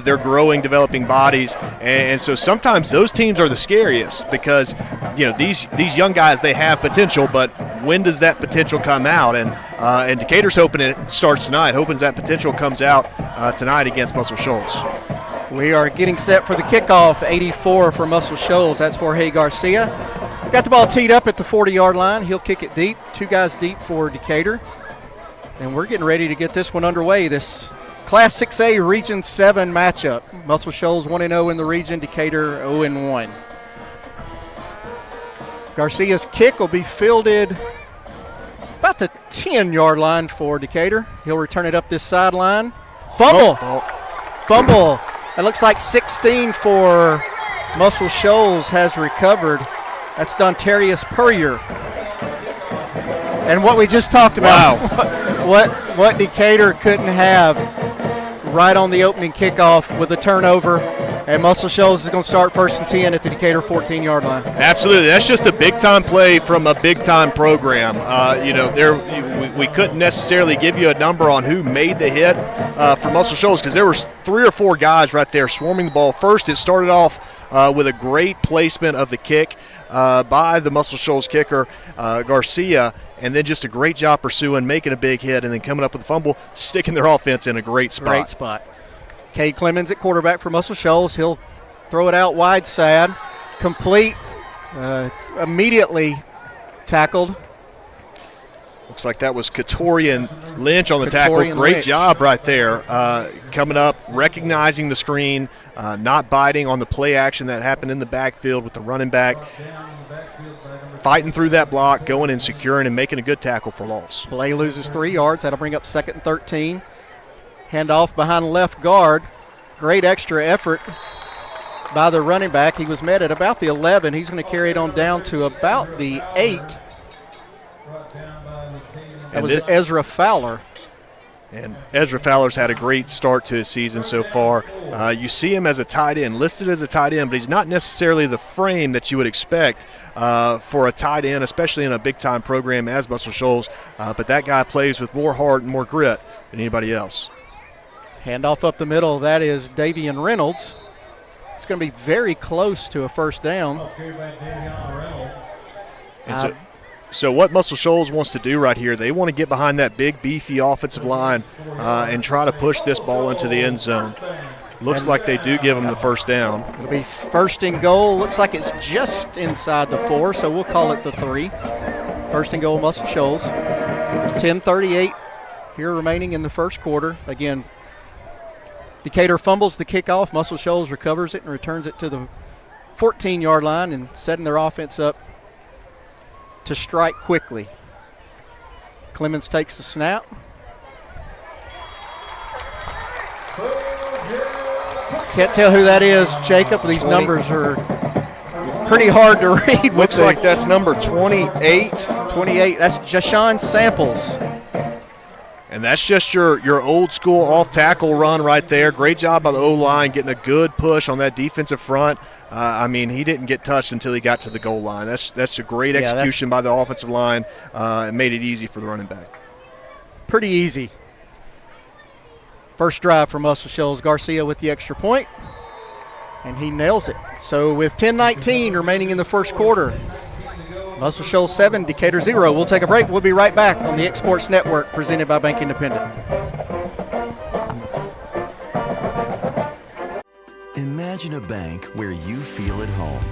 their developing bodies, and so sometimes those teams are the scariest because these young guys, they have potential, but when does that potential come out? And Decatur's hoping it starts tonight, hoping that potential comes out tonight against Muscle Shoals. We are getting set for the kickoff. 84 for Muscle Shoals. That's Jorge Garcia. Got the ball teed up at the 40-yard line. He'll kick it deep. 2 guys deep for Decatur. And we're getting ready to get this one underway. This Class 6A Region 7 matchup. Muscle Shoals 1-0 in the region. Decatur 0-1. Garcia's kick will be fielded about the 10-yard line for Decatur. He'll return it up this sideline. Fumble. It looks like 16 for Muscle Shoals has recovered. That's Dontarius Purrier. And what we just talked about, what Decatur couldn't have right on the opening kickoff with a turnover, and Muscle Shoals is going to start 1st and 10 at the Decatur 14-yard line. Absolutely. That's just a big-time play from a big-time program. We couldn't necessarily give you a number on who made the hit for Muscle Shoals because there were 3 or 4 guys right there swarming the ball. First, it started off with a great placement of the kick by the Muscle Shoals kicker, Garcia, and then just a great job pursuing, making a big hit, and then coming up with a fumble, sticking their offense in a great spot. Great spot. Cade Clemens at quarterback for Muscle Shoals. He'll throw it out wide side. Complete. Immediately tackled. Looks like that was Katorian Lynch on the tackle. Great job right there. Coming up, recognizing the screen, not biting on the play action that happened in the backfield with the running back. Fighting through that block, going and securing and making a good tackle for loss. Play loses 3 yards. That'll bring up 2nd and 13. Handoff behind left guard. Great extra effort by the running back. He was met at about the 11. He's going to carry it on down to about the 8. That was Ezra Fowler. And Ezra Fowler's had a great start to his season so far. You see him as a tight end, listed as a tight end, but he's not necessarily the frame that you would expect for a tight end, especially in a big-time program as Muscle Shoals. But that guy plays with more heart and more grit than anybody else. Handoff up the middle. That is Davian Reynolds. It's going to be very close to a first down. And so what Muscle Shoals wants to do right here, they want to get behind that big, beefy offensive line and try to push this ball into the end zone. Looks like they do give them the first down. It'll be 1st and goal. Looks like it's just inside the 4, so we'll call it the 3. 1st and goal, Muscle Shoals. 10:38 here remaining in the first quarter. Again, Decatur fumbles the kickoff. Muscle Shoals recovers it and returns it to the 14-yard line and setting their offense up to strike quickly. Clemens takes the snap. Can't tell who that is, Jacob. These numbers are pretty hard to read. Looks like that's number 28. 28, that's Jashawn Samples. And that's just your old school off tackle run right there. Great job by the O-line getting a good push on that defensive front. He didn't get touched until he got to the goal line. That's a great execution by the offensive line. It made it easy for the running back. Pretty easy. First drive for Muscle Shoals. Garcia with the extra point, and he nails it. So with 10:19 remaining in the first quarter, Muscle Shoals 7, Decatur 0. We'll take a break. We'll be right back on the X Sports Network presented by Bank Independent. Imagine a bank where you feel at home.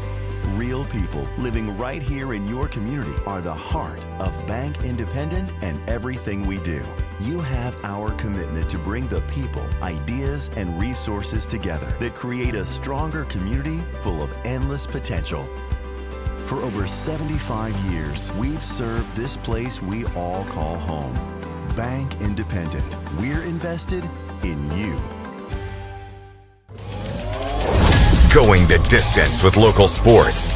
Real people living right here in your community are the heart of Bank Independent and everything we do. You have our commitment to bring the people, ideas, and resources together that create a stronger community full of endless potential. For over 75 years, we've served this place we all call home. Bank Independent. We're invested in you. Going the distance with local sports.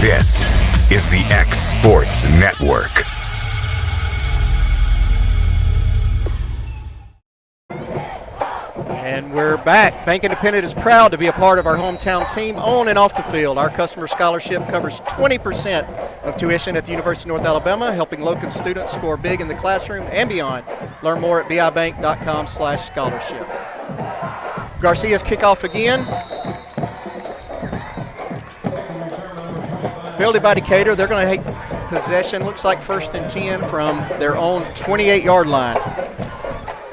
This is the X Sports Network. And we're back. Bank Independent is proud to be a part of our hometown team on and off the field. Our customer scholarship covers 20% of tuition at the University of North Alabama, helping local students score big in the classroom and beyond. Learn more at bibank.com/scholarship. Garcia's kickoff again. Fielded by Decatur. They're going to take possession. Looks like 1st and 10 from their own 28-yard line.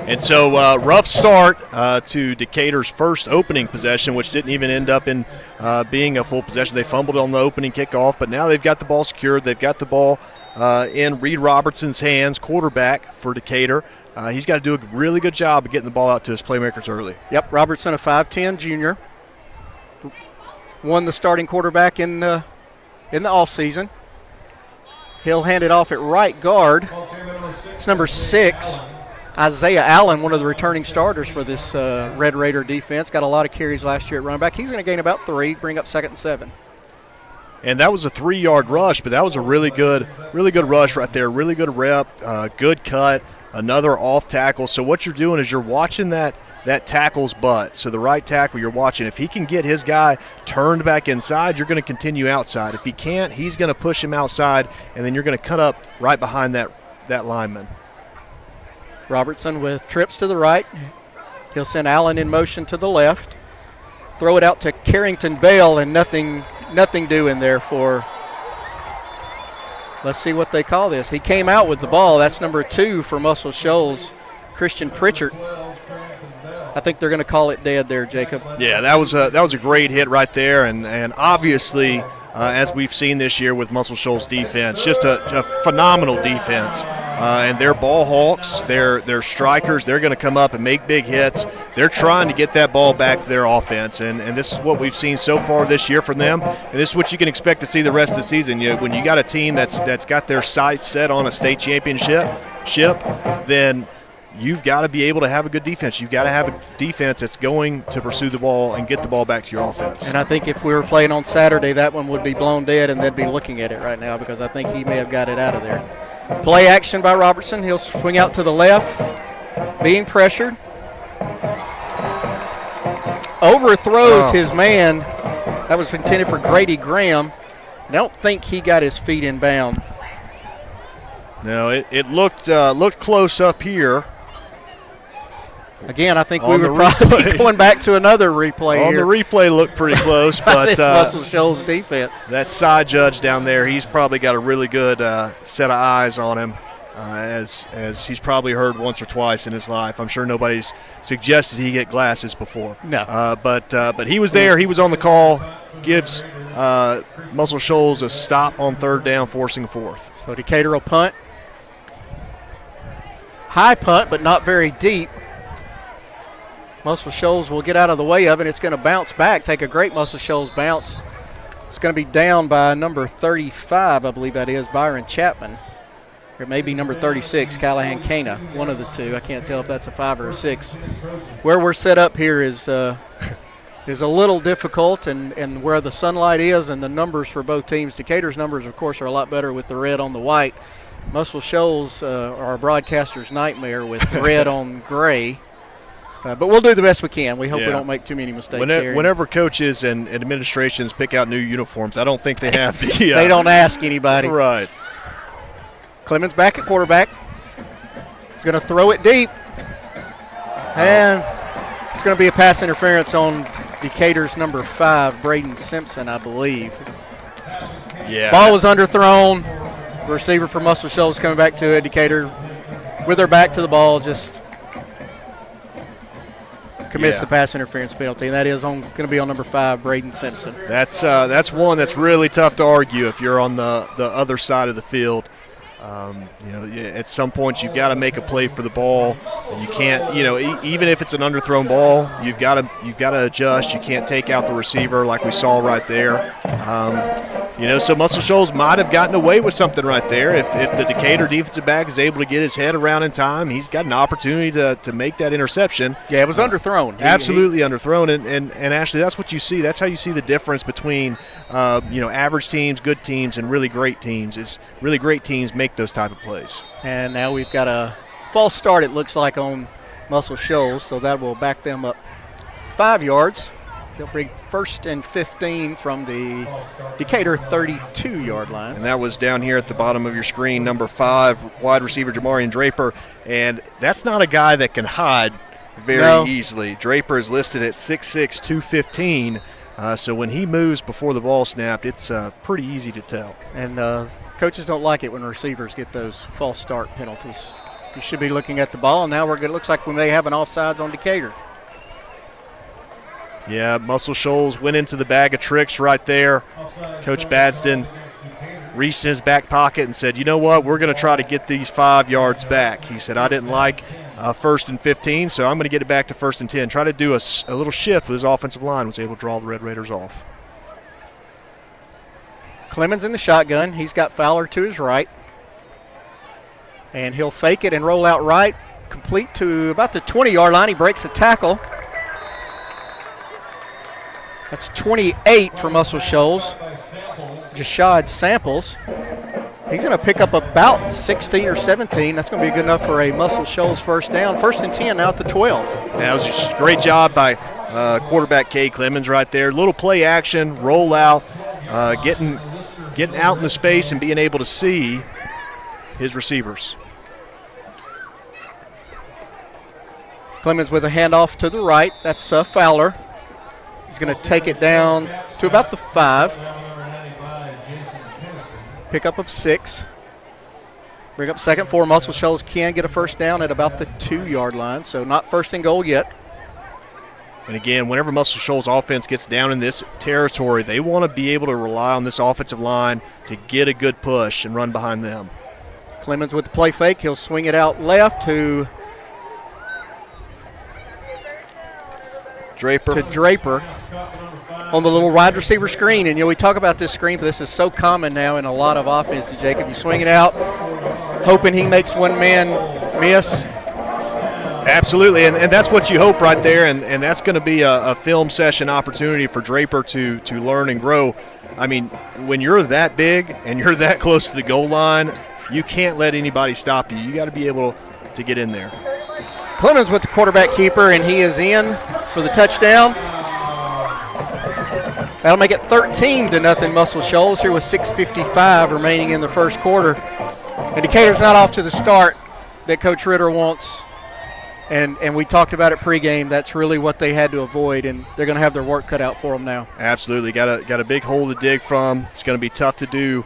And so rough start to Decatur's first opening possession, which didn't even end up in being a full possession. They fumbled on the opening kickoff, but now they've got the ball secured. They've got the ball in Reed Robertson's hands, quarterback for Decatur. He's got to do a really good job of getting the ball out to his playmakers early. Yep, Robertson, a 5'10 junior. Won the starting quarterback in the offseason. He'll hand it off at right guard. It's number 6, Isaiah Allen, one of the returning starters for this Red Raider defense. Got a lot of carries last year at running back. He's going to gain about 3, bring up 2nd and 7. And that was a 3-yard rush, but that was a really good rush right there. Really good rep, good cut, another off tackle. So what you're doing is you're watching that tackle's butt. So the right tackle you're watching, if he can get his guy turned back inside, you're going to continue outside. If he can't, he's going to push him outside, and then you're going to cut up right behind that lineman. Robertson with trips to the right. He'll send Allen in motion to the left. throw it out to Carrington Bell, and nothing doing there for, let's see what they call this. He came out with the ball. That's number 2 for Muscle Shoals, Christian Pritchard. I think they're going to call it dead there, Jacob. Yeah, that was a great hit right there, and obviously, as we've seen this year with Muscle Shoals defense, just a phenomenal defense. And they're ball hawks, they're strikers. They're going to come up and make big hits. They're trying to get that ball back to their offense, and this is what we've seen so far this year from them. And this is what you can expect to see the rest of the season. When you got a team that's got their sights set on a state championship, then you've got to be able to have a good defense. You've got to have a defense that's going to pursue the ball and get the ball back to your offense. And I think if we were playing on Saturday, that one would be blown dead, and they'd be looking at it right now because I think he may have got it out of there. Play action by Robertson. He'll swing out to the left, being pressured. Overthrows his man. That was intended for Grady Graham. I don't think he got his feet in bound. No, it looked close up here. Again, I think we would probably be going back to another replay here. On the replay looked pretty close, but this Muscle Shoals defense. That side judge down there, he's probably got a really good set of eyes on him, as he's probably heard once or twice in his life. I'm sure nobody's suggested he get glasses before. No. But he was there. He was on the call. Gives Muscle Shoals a stop on 3rd down, forcing 4th. So Decatur will punt. High punt, but not very deep. Muscle Shoals will get out of the way of it. It's going to bounce back, take a great Muscle Shoals bounce. It's going to be down by number 35, I believe that is, Byron Chapman. Or maybe number 36, Callahan Cana, one of the two. I can't tell if that's a 5 or a 6. Where we're set up here is a little difficult, and where the sunlight is and the numbers for both teams. Decatur's numbers, of course, are a lot better with the red on the white. Muscle Shoals are a broadcaster's nightmare with red on gray. But we'll do the best we can. We hope we don't make too many mistakes here. Whenever coaches and administrations pick out new uniforms, I don't think they have the they don't ask anybody. Right. Clemens back at quarterback. He's going to throw it deep. And it's going to be a pass interference on Decatur's number 5, Braden Simpson, I believe. Yeah. Ball was underthrown. Receiver for Muscle Shoals coming back to it. Decatur with their back to the ball just commits the pass interference penalty, and that is going to be on number 5, Braden Simpson. That's one that's really tough to argue if you're on the other side of the field. At some point you've got to make a play for the ball. You can't, even if it's an underthrown ball, you've got to adjust. You can't take out the receiver like we saw right there. So Muscle Shoals might have gotten away with something right there. If the Decatur defensive back is able to get his head around in time, he's got an opportunity to make that interception. Yeah, it was underthrown. Absolutely underthrown. And Ashley, that's what you see. That's how you see the difference between average teams, good teams, and really great teams. Is really great teams make those type of plays. And now we've got a false start, it looks like, on Muscle Shoals, so that will back them up 5 yards. They'll bring 1st and 15 from the Decatur 32-yard line. And that was down here at the bottom of your screen, number 5, wide receiver Jamarian Draper. And that's not a guy that can hide very easily. Draper is listed at 6'6", 215. So when he moves before the ball snapped, it's pretty easy to tell. And coaches don't like it when receivers get those false start penalties. You should be looking at the ball, and now it looks like we may have an offsides on Decatur. Yeah, Muscle Shoals went into the bag of tricks right there. Coach Badsden reached in his back pocket and said, you know what, we're going to try to get these 5 yards back. He said, I didn't like 1st and 15, so I'm going to get it back to 1st and 10. Try to do a little shift with his offensive line, was able to draw the Red Raiders off. Clemens in the shotgun. He's got Fowler to his right. And he'll fake it and roll out right, complete to about the 20-yard line. He breaks a tackle. That's 28 for Muscle Shoals. Jashad Samples. He's going to pick up about 16 or 17. That's going to be good enough for a Muscle Shoals 1st down. 1st and 10 now at the 12. Yeah, that was just a great job by quarterback Kay Clemens right there. Little play action, roll out, getting out in the space and being able to see his receivers. Clemens with a handoff to the right. That's Fowler. He's going to take it down to about the 5. Pickup of 6. Bring up second for Muscle Shoals can get a first down at about the 2-yard line, so not first and goal yet. And again, whenever Muscle Shoals offense gets down in this territory, they want to be able to rely on this offensive line to get a good push and run behind them. Clemens with the play fake. He'll swing it out left to Draper on the little wide receiver screen. And, we talk about this screen, but this is so common now in a lot of offenses, Jacob. You swing it out, hoping he makes one man miss. Absolutely, and that's what you hope right there, and that's going to be a film session opportunity for Draper to learn and grow. I mean, when you're that big and you're that close to the goal line, you can't let anybody stop you. You got to be able to get in there. Clemens with the quarterback keeper, and he is in for the touchdown. That'll make it 13-0 Muscle Shoals here with 6:55 remaining in the first quarter. And Decatur's not off to the start that Coach Ritter wants. And we talked about it pregame. That's really what they had to avoid, and they're going to have their work cut out for them now. Absolutely. Got a big hole to dig from. It's going to be tough to do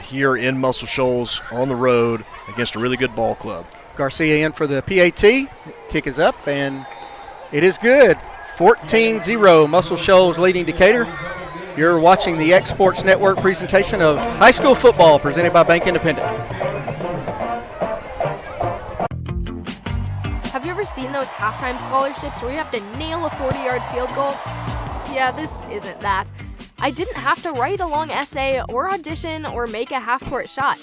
here in Muscle Shoals on the road against a really good ball club. Garcia in for the PAT. Kick is up, and it is good. 14-0, Muscle Shoals leading Decatur. You're watching the X Sports Network presentation of high school football presented by Bank Independent. Have you ever seen those halftime scholarships where you have to nail a 40-yard field goal? Yeah, this isn't that. I didn't have to write a long essay or audition or make a half-court shot.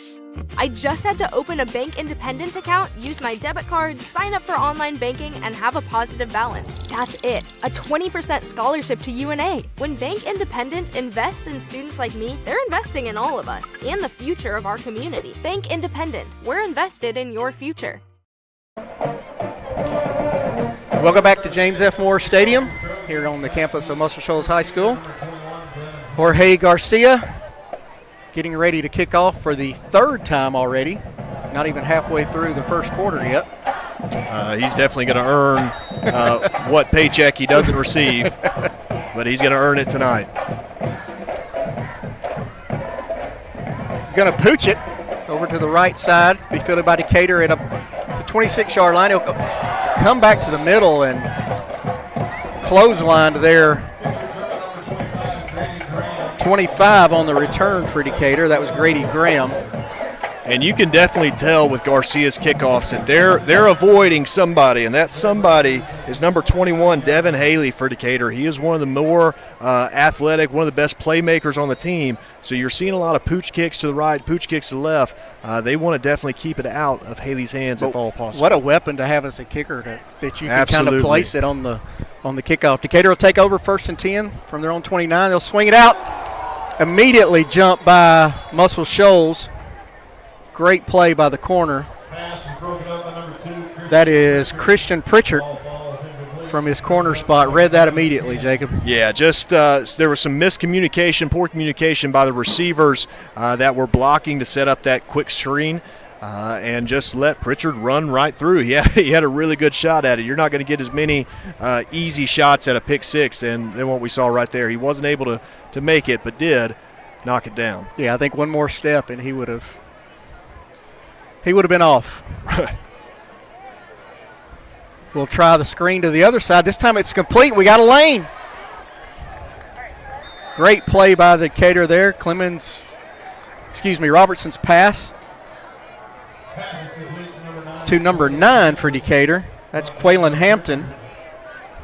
I just had to open a Bank Independent account, use my debit card, sign up for online banking, and have a positive balance. That's it. A 20% scholarship to UNA. When Bank Independent invests in students like me, they're investing in all of us and the future of our community. Bank Independent. We're invested in your future. Welcome back to James F. Moore Stadium here on the campus of Muscle Shoals High School. Jorge Garcia getting ready to kick off for the 3rd time already. Not even halfway through the first quarter yet. He's definitely going to earn what paycheck he doesn't receive, but he's going to earn it tonight. He's going to pooch it over to the right side. Be fielded by Decatur at the 26-yard line. He'll come back to the middle and clothesline there. 25 on the return for Decatur. That was Grady Graham. And you can definitely tell with Garcia's kickoffs that they're avoiding somebody, and that somebody is number 21, Devin Haley for Decatur. He is one of the more athletic, one of the best playmakers on the team. So you're seeing a lot of pooch kicks to the right, pooch kicks to the left. They want to definitely keep it out of Haley's hands if all possible. What a weapon to have as a kicker that you can kind of place it on the kickoff. Decatur will take over 1st and 10 from their own 29. They'll swing it out. Immediately jumped by Muscle Shoals. Great play by the corner. That is Christian Pritchard from his corner spot. Read that immediately, Jacob. Yeah, just there was some miscommunication, poor communication by the receivers that were blocking to set up that quick screen and just let Pritchard run right through. He had a really good shot at it. You're not going to get as many easy shots at a pick six than what we saw right there. He wasn't able to make it, but did knock it down. Yeah, I think one more step and he would have been off. We'll try the screen to the other side. This time it's complete. We got a lane. Great play by the Decatur there. Robertson's pass to number 9 for Decatur. That's Quaylen Hampton.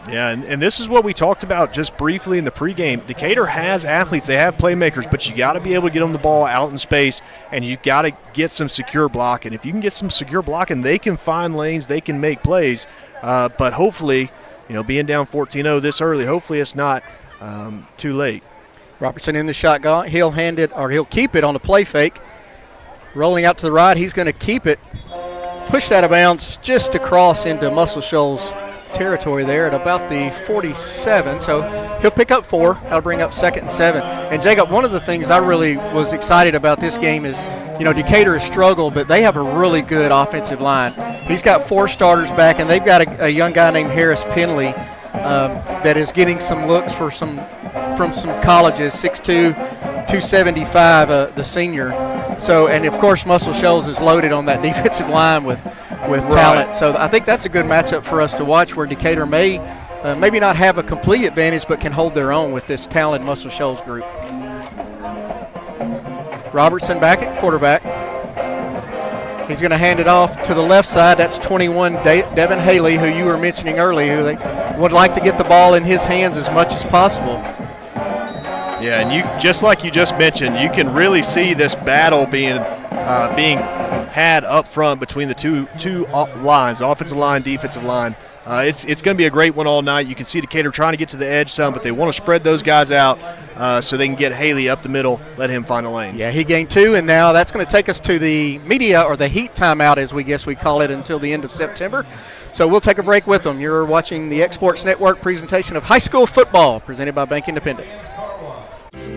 Yeah, and this is what we talked about just briefly in the pregame. Decatur has athletes. They have playmakers, but you got to be able to get them the ball out in space, and you got to get some secure blocking. If you can get some secure blocking, they can find lanes. They can make plays. But hopefully, being down 14-0 this early, hopefully it's not too late. Robertson in the shotgun. He'll keep it on the play fake. Rolling out to the right. He's going to keep it. Push that out of bounds just to cross into Muscle Shoals territory there at about the 47. So he'll pick up 4. That'll bring up 2nd and 7. And Jacob, one of the things I really was excited about this game is, Decatur has struggled, but they have a really good offensive line. He's got 4 starters back, and they've got a young guy named Harris Penley that is getting some looks from some colleges, 6'2", 275, the senior. So, and of course, Muscle Shoals is loaded on that defensive line with talent. So I think that's a good matchup for us to watch, where Decatur may maybe not have a complete advantage, but can hold their own with this talented Muscle Shoals group. Robertson back at quarterback. He's going to hand it off to the left side. That's 21, Devin Haley, who you were mentioning earlier, who they would like to get the ball in his hands as much as possible. Yeah, and you just like you just mentioned, you can really see this battle being had up front between the two lines, offensive line, defensive line. It's going to be a great one all night. You can see Decatur trying to get to the edge some, but they want to spread those guys out so they can get Haley up the middle, let him find a lane. Yeah, he gained 2, and now that's going to take us to the media, or the heat timeout, as we call it, until the end of September. So we'll take a break with them. You're watching the Exports Network presentation of high school football, presented by Bank Independent.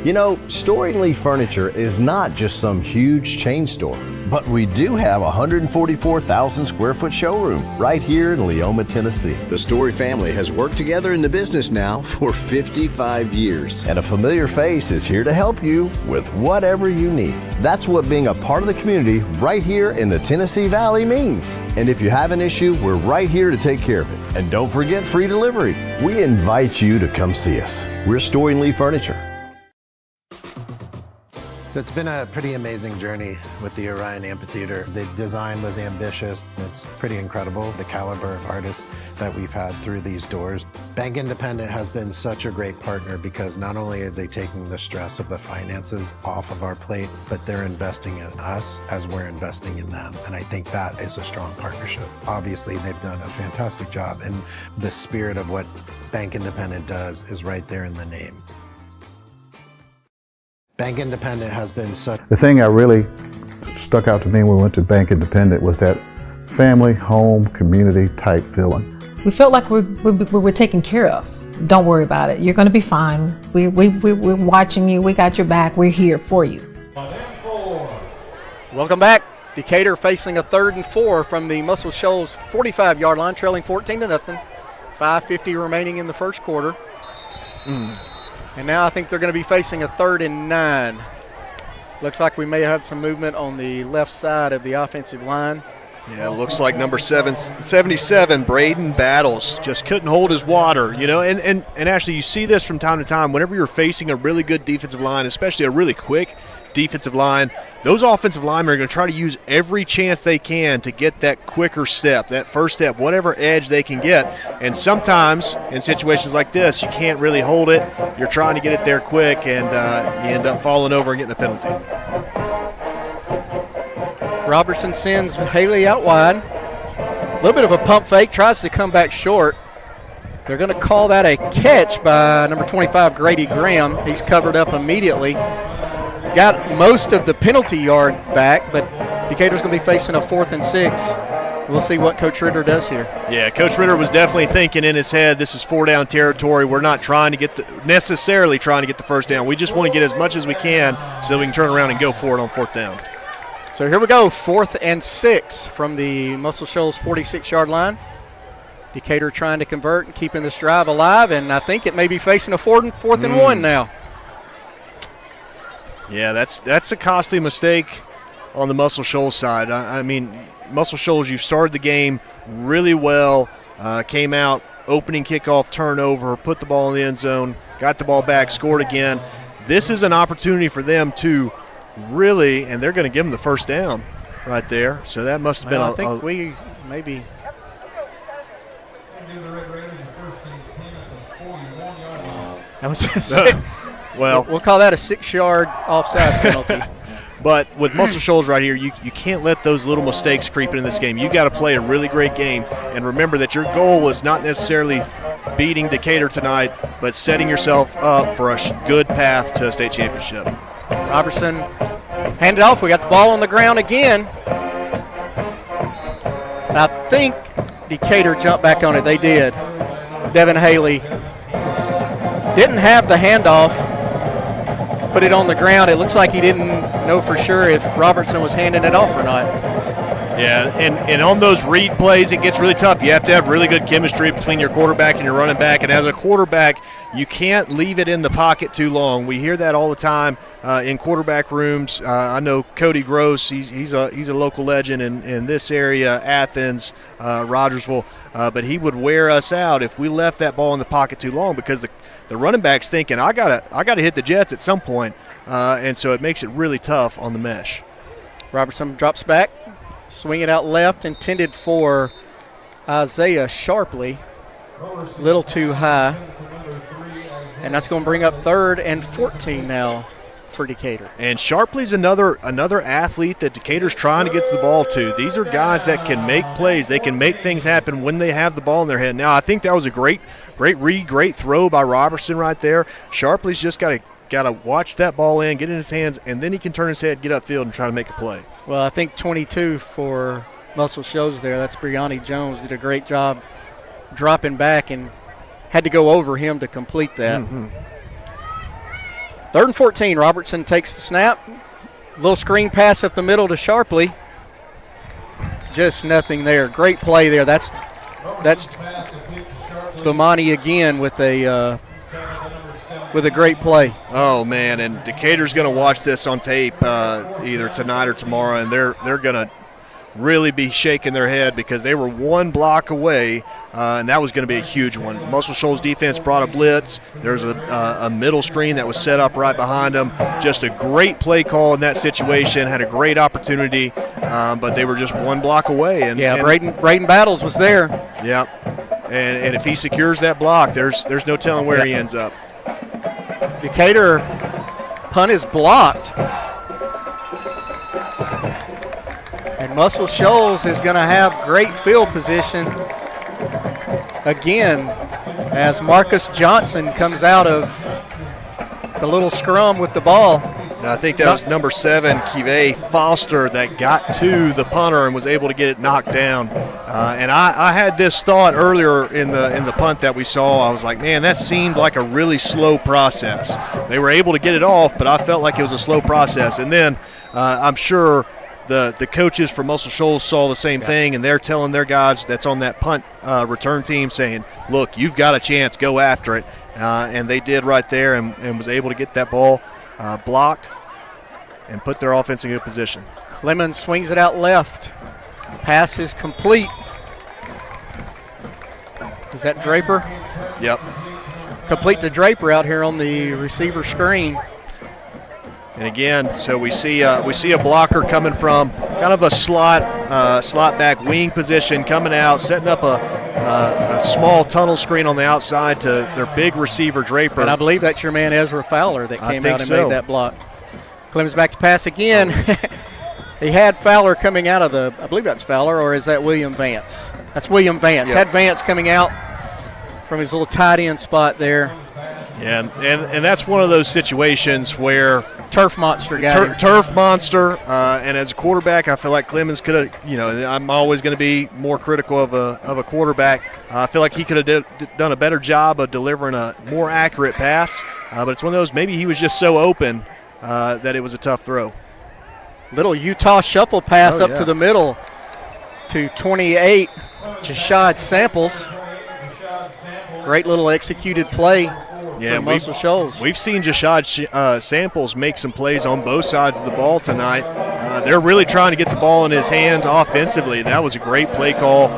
You know, Storing Lee Furniture is not just some huge chain store, but we do have a 144,000 square foot showroom right here in Leoma, Tennessee. The Story family has worked together in the business now for 55 years. And a familiar face is here to help you with whatever you need. That's what being a part of the community right here in the Tennessee Valley means. And if you have an issue, we're right here to take care of it. And don't forget free delivery. We invite you to come see us. We're Storing Lee Furniture. So it's been a pretty amazing journey with the Orion Amphitheater. The design was ambitious. It's pretty incredible, the caliber of artists that we've had through these doors. Bank Independent has been such a great partner, because not only are they taking the stress of the finances off of our plate, but they're investing in us as we're investing in them. And I think that is a strong partnership. Obviously, they've done a fantastic job, and the spirit of what Bank Independent does is right there in the name. Bank Independent has been such... The thing that really stuck out to me when we went to Bank Independent was that family, home, community type feeling. We felt like we were taken care of. Don't worry about it. You're going to be fine. We're watching you. We got your back. We're here for you. Welcome back. Decatur facing a 3rd and 4 from the Muscle Shoals 45-yard line, trailing 14-0. 5:50 remaining in the first quarter. And now I think they're going to be facing a 3rd and 9. Looks like we may have some movement on the left side of the offensive line. Yeah, it looks like number 77, Braden Battles, just couldn't hold his water, you know. And actually, you see this from time to time. Whenever you're facing a really good defensive line, especially a really quick defensive line, those offensive linemen are going to try to use every chance they can to get that quicker step, that first step, whatever edge they can get. And sometimes in situations like this, you can't really hold it. You're trying to get it there quick, and you end up falling over and getting a penalty. Robertson sends Haley out wide. A little bit of a pump fake, tries to come back short. They're going to call that a catch by number 25, Grady Graham. He's covered up immediately. Got most of the penalty yard back, but Decatur's going to be facing a 4th and 6. We'll see what Coach Ritter does here. Yeah, Coach Ritter was definitely thinking in his head, this is 4-down territory. We're not trying to get necessarily trying to get the first down. We just want to get as much as we can so that we can turn around and go for it on 4th down. So here we go, 4th and 6 from the Muscle Shoals 46-yard line. Decatur trying to convert and keeping this drive alive, and I think it may be facing a 4th and 1 now. Yeah, that's a costly mistake on the Muscle Shoals side. I mean, Muscle Shoals, you've started the game really well, came out, opening kickoff turnover, put the ball in the end zone, got the ball back, scored again. This is an opportunity for them to really, and they're going to give them the first down right there. So that must have been I think we maybe. That was well, we'll call that a 6-yard offside penalty. But with Muscle Shoals right here, you can't let those little mistakes creep in this game. You got to play a really great game, and remember that your goal is not necessarily beating Decatur tonight, but setting yourself up for a good path to a state championship. Robertson handed off. We got the ball on the ground again. And I think Decatur jumped back on it. They did. Devin Haley didn't have the handoff. Put it on the ground. It looks like he didn't know for sure if Robertson was handing it off or not. Yeah, and on those read plays, it gets really tough. You have to have really good chemistry between your quarterback and your running back. And as a quarterback, you can't leave it in the pocket too long. We hear that all the time in quarterback rooms. I know Cody Gross, he's a local legend in this area, Athens, Rogersville, but he would wear us out if we left that ball in the pocket too long because the running back's thinking, I gotta hit the Jets at some point, and so it makes it really tough on the mesh. Robertson drops back, swing it out left, intended for Isaiah Sharpley, a little too high. And that's going to bring up 3rd and 14 now for Decatur. And Sharpley's another athlete that Decatur's trying to get the ball to. These are guys that can make plays. They can make things happen when they have the ball in their head. Now, I think that was a great read, great throw by Robertson right there. Sharpley's just got to watch that ball in, get in his hands, and then he can turn his head, get upfield, and try to make a play. Well, I think 22 for Muscle Shoals there. That's Brianni Jones. Did a great job dropping back and had to go over him to complete that. 3rd and 14. Robertson takes the snap. Little screen pass up the middle to Sharpley. Just nothing there. Great play there. That's Bomani again with a great play. Oh man, and Decatur's going to watch this on tape either tonight or tomorrow, and they're going to really be shaking their head because they were one block away, and that was going to be a huge one. Muscle Shoals defense brought a blitz. There's a middle screen that was set up right behind them. Just a great play call in that situation. Had a great opportunity, but they were just one block away. And Braden Battles was there. Yeah, and if he secures that block, there's no telling where he ends up. Decatur punt is blocked. And Muscle Shoals is going to have great field position again as Marcus Johnson comes out of the little scrum with the ball. And I think that was number 7, Kive Foster, that got to the punter and was able to get it knocked down. And I had this thought earlier in the punt that we saw. I was like, man, that seemed like a really slow process. They were able to get it off, but I felt like it was a slow process. And then I'm sure the coaches for Muscle Shoals saw the same thing, and they're telling their guys that's on that punt return team saying, look, you've got a chance, go after it. And they did right there and was able to get that ball blocked and put their offense in good position. Clemens swings it out left. Pass is complete. Is that Draper? Yep. Complete to Draper out here on the receiver screen. And again, so we see a blocker coming from kind of a slot back wing position, coming out, setting up a small tunnel screen on the outside to their big receiver Draper. And I believe that's your man Ezra Fowler that came out and made that block. Clemens back to pass again. He had Fowler coming out of I believe that's Fowler, or is that William Vance? That's William Vance. Yep. Had Vance coming out from his little tight end spot there. Yeah, and that's one of those situations where turf monster guy. Turf monster, and as a quarterback, I feel like Clemens could have. I'm always going to be more critical of a quarterback. I feel like he could have done a better job of delivering a more accurate pass, but it's one of those. Maybe he was just so open that it was a tough throw. Little Utah shuffle pass up to the middle to 28, Jashad Samples. Great little executed play. Yeah, Muscle Shoals. We've seen Jashad Samples make some plays on both sides of the ball tonight. They're really trying to get the ball in his hands offensively. That was a great play call,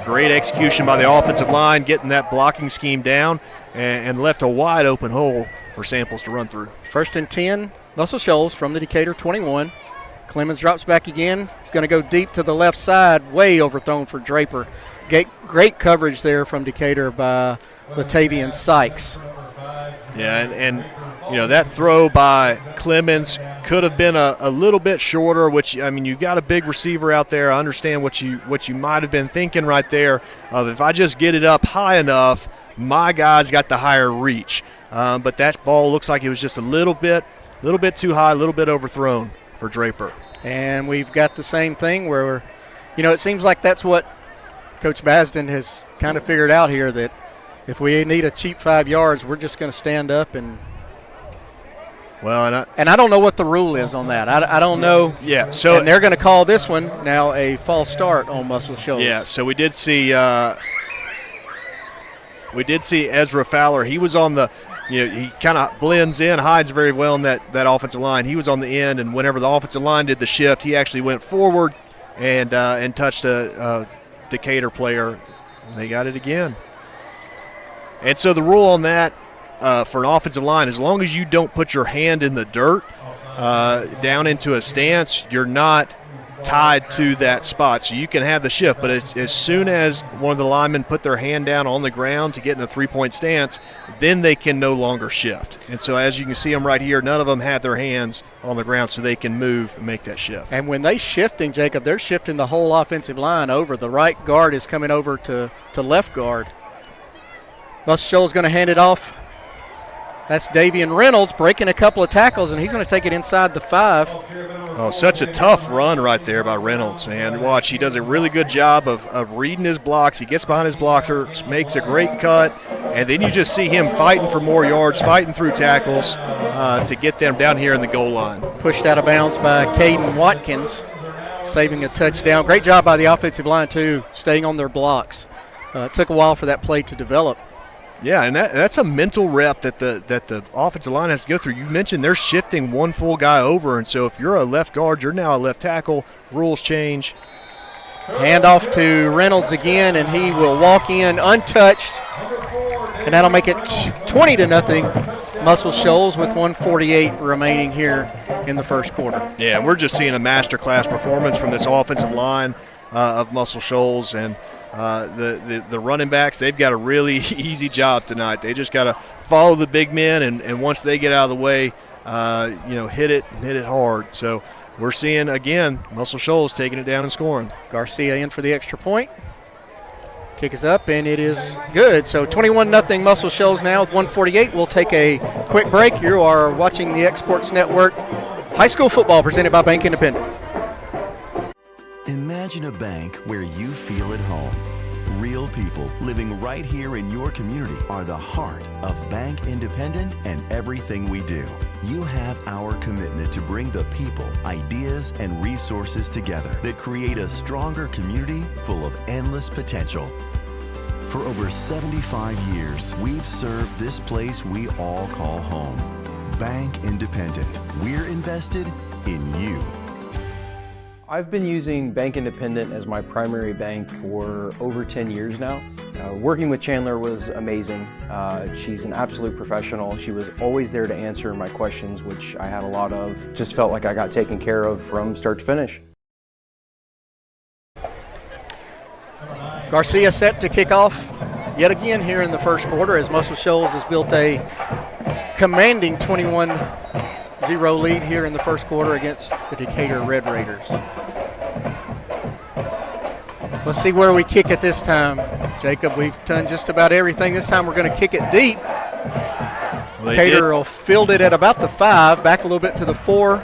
great execution by the offensive line, getting that blocking scheme down and left a wide open hole for Samples to run through. 1st and 10, Muscle Shoals from the Decatur 21. Clemens drops back again. He's going to go deep to the left side, way overthrown for Draper. Great coverage there from Decatur by Latavian Sykes. Yeah, and that throw by Clemens could have been a little bit shorter, which, I mean, you've got a big receiver out there. I understand what you might have been thinking right there of if I just get it up high enough, my guy's got the higher reach. But that ball looks like it was just a little bit too high, a little bit overthrown for Draper. And we've got the same thing where, it seems like that's what Coach Basden has kind of figured out here, that if we need a cheap 5 yards, we're just going to stand up and Well, and I don't know what the rule is on that. I don't know. Yeah, so and they're going to call this one now a false start on Muscle Shoals. Yeah, so we did see Ezra Fowler. He was on the, he kind of blends in, hides very well in that offensive line. He was on the end, and whenever the offensive line did the shift, he actually went forward and touched a Decatur player. And they got it again. And so the rule on that, for an offensive line, as long as you don't put your hand in the dirt down into a stance, you're not tied to that spot. So you can have the shift, but as soon as one of the linemen put their hand down on the ground to get in the three-point stance, then they can no longer shift. And so as you can see them right here, none of them have their hands on the ground so they can move and make that shift. And when they shifting, Jacob, they're shifting the whole offensive line over. The right guard is coming over to left guard. Muscle Shoals going to hand it off. That's Davian Reynolds breaking a couple of tackles, and he's going to take it inside the 5. Oh, such a tough run right there by Reynolds, man. Watch, he does a really good job of reading his blocks. He gets behind his blocker, makes a great cut, and then you just see him fighting for more yards, fighting through tackles to get them down here in the goal line. Pushed out of bounds by Caden Watkins, saving a touchdown. Great job by the offensive line, too, staying on their blocks. It took a while for that play to develop. Yeah, and that's a mental rep that the offensive line has to go through. You mentioned they're shifting one full guy over, and so if you're a left guard, you're now a left tackle. Rules change. Hand off to Reynolds again, and he will walk in untouched, and that'll make it 20-0. Muscle Shoals with 1:48 remaining here in the first quarter. Yeah, we're just seeing a masterclass performance from this offensive line of Muscle Shoals, and the running backs, they've got a really easy job tonight. They just got to follow the big men, and once they get out of the way, hit it hard. So we're seeing, again, Muscle Shoals taking it down and scoring. Garcia in for the extra point. Kick is up, and it is good. So 21-0 Muscle Shoals now with 1:48. We'll take a quick break. You are watching the Exports Network. High school football presented by Bank Independent. Imagine a bank where you feel at home. Real people living right here in your community are the heart of Bank Independent and everything we do. You have our commitment to bring the people, ideas, and resources together that create a stronger community full of endless potential. For over 75 years, we've served this place we all call home. Bank Independent. We're invested in you. I've been using Bank Independent as my primary bank for over 10 years now. Working with Chandler was amazing. She's an absolute professional. She was always there to answer my questions, which I had a lot of. Just felt like I got taken care of from start to finish. Garcia set to kick off yet again here in the first quarter as Muscle Shoals has built a commanding 21-0 lead here in the first quarter against the Decatur Red Raiders. Let's see where we kick it this time. Jacob, we've done just about everything. This time we're going to kick it deep. Decatur will field it at about the 5, back a little bit to the 4.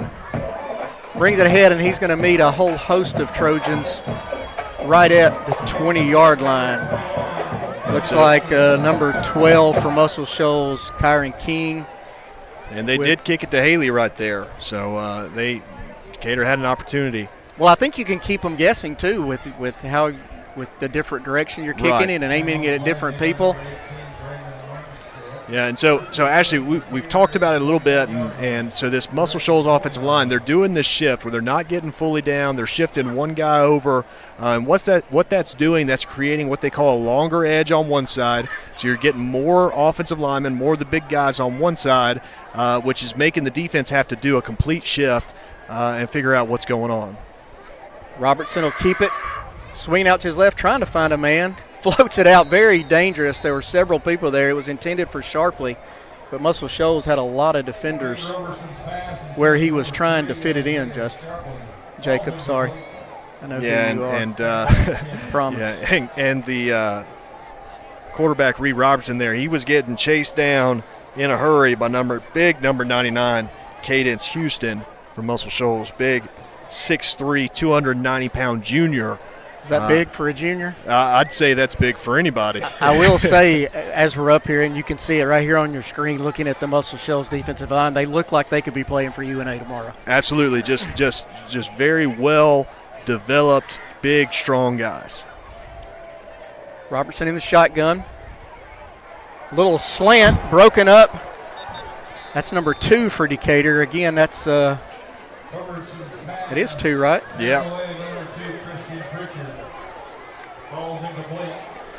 Brings it ahead, and he's going to meet a whole host of Trojans right at the 20-yard line. Looks like number 12 for Muscle Shoals, Kyron King. And they did kick it to Haley right there. So Decatur had an opportunity. Well, I think you can keep them guessing too with the different direction you're kicking it and aiming it at different people. Yeah, and so Ashley, we've talked about it a little bit, and so this Muscle Shoals offensive line, they're doing this shift where they're not getting fully down, they're shifting one guy over. And what that's doing, that's creating what they call a longer edge on one side. So you're getting more offensive linemen, more of the big guys on one side, which is making the defense have to do a complete shift and figure out what's going on. Robertson will keep it, swing out to his left, trying to find a man. Floats it out, very dangerous. There were several people there. It was intended for Sharpley, but Muscle Shoals had a lot of defenders where he was trying to fit it in, Jacob, sorry. I know who you are. Promise. Yeah, and the quarterback, Reed Robertson there, he was getting chased down in a hurry by big number 99, Cadence Houston from Muscle Shoals, big 6'3", 290-pound junior. Is that big for a junior? I'd say that's big for anybody. I will say, as we're up here, and you can see it right here on your screen, looking at the Muscle Shoals defensive line, they look like they could be playing for UNA tomorrow. Absolutely, just very well developed, big, strong guys. Robertson in the shotgun. Little slant, broken up. That's number 2 for Decatur. Again, that's it is 2, right? Yeah.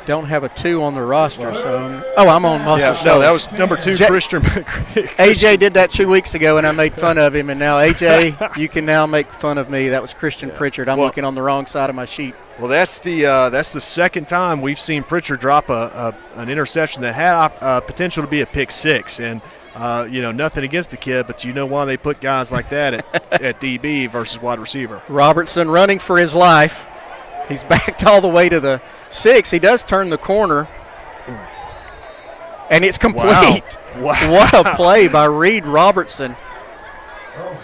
Don't have a 2 on the roster, so I'm on Muscle Shoals. No, that was number 2, Christian. AJ did that 2 weeks ago, and I made fun of him. And now, AJ, you can now make fun of me. That was Christian Pritchard. I'm looking on the wrong side of my sheet. Well, that's the second time we've seen Pritchard drop an interception that had potential to be a pick 6, and nothing against the kid, but you know why they put guys like that at DB versus wide receiver. Robertson running for his life. He's backed all the way to the 6. He does turn the corner, and it's complete. Wow. What a play by Reed Robertson.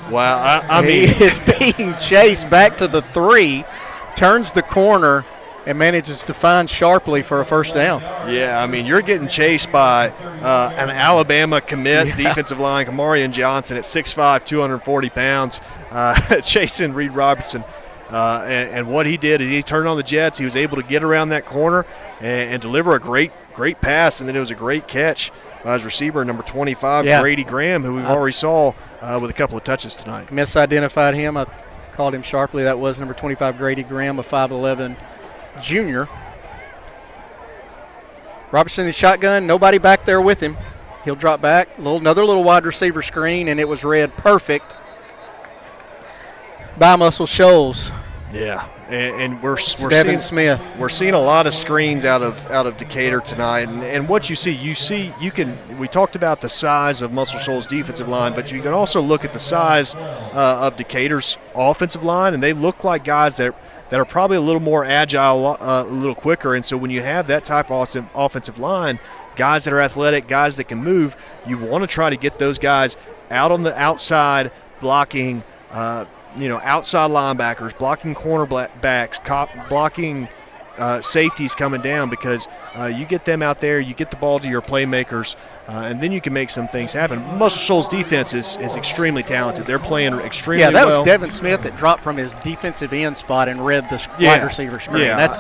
Wow, He is being chased back to the 3, turns the corner, and manages to find Sharpley for a first down. Yeah, I mean, you're getting chased by an Alabama commit defensive line, Kamarian Johnson at 6'5", 240 pounds, chasing Reed Robertson. And what he did is he turned on the jets. He was able to get around that corner and deliver a great pass, and then it was a great catch by his receiver, number 25, Grady Graham, who we already saw with a couple of touches tonight. Misidentified him. I called him sharply. That was number 25, Grady Graham, a 5'11" junior. Robertson in the shotgun. Nobody back there with him. He'll drop back. Another little wide receiver screen, and it was read perfect by Muscle Shoals. Yeah, and we're Devin Smith. We're seeing a lot of screens out of Decatur tonight, and what you can. We talked about the size of Muscle Shoals' defensive line, but you can also look at the size of Decatur's offensive line, and they look like guys that are probably a little more agile, a little quicker. And so when you have that type of offensive line, guys that are athletic, guys that can move, you want to try to get those guys out on the outside blocking. Outside linebackers, blocking cornerbacks, blocking safeties coming down, because you get them out there, you get the ball to your playmakers, and then you can make some things happen. Muscle Shoals' defense is extremely talented. They're playing extremely well. Yeah, that was Devin Smith that dropped from his defensive end spot and read the wide receiver screen. Yeah.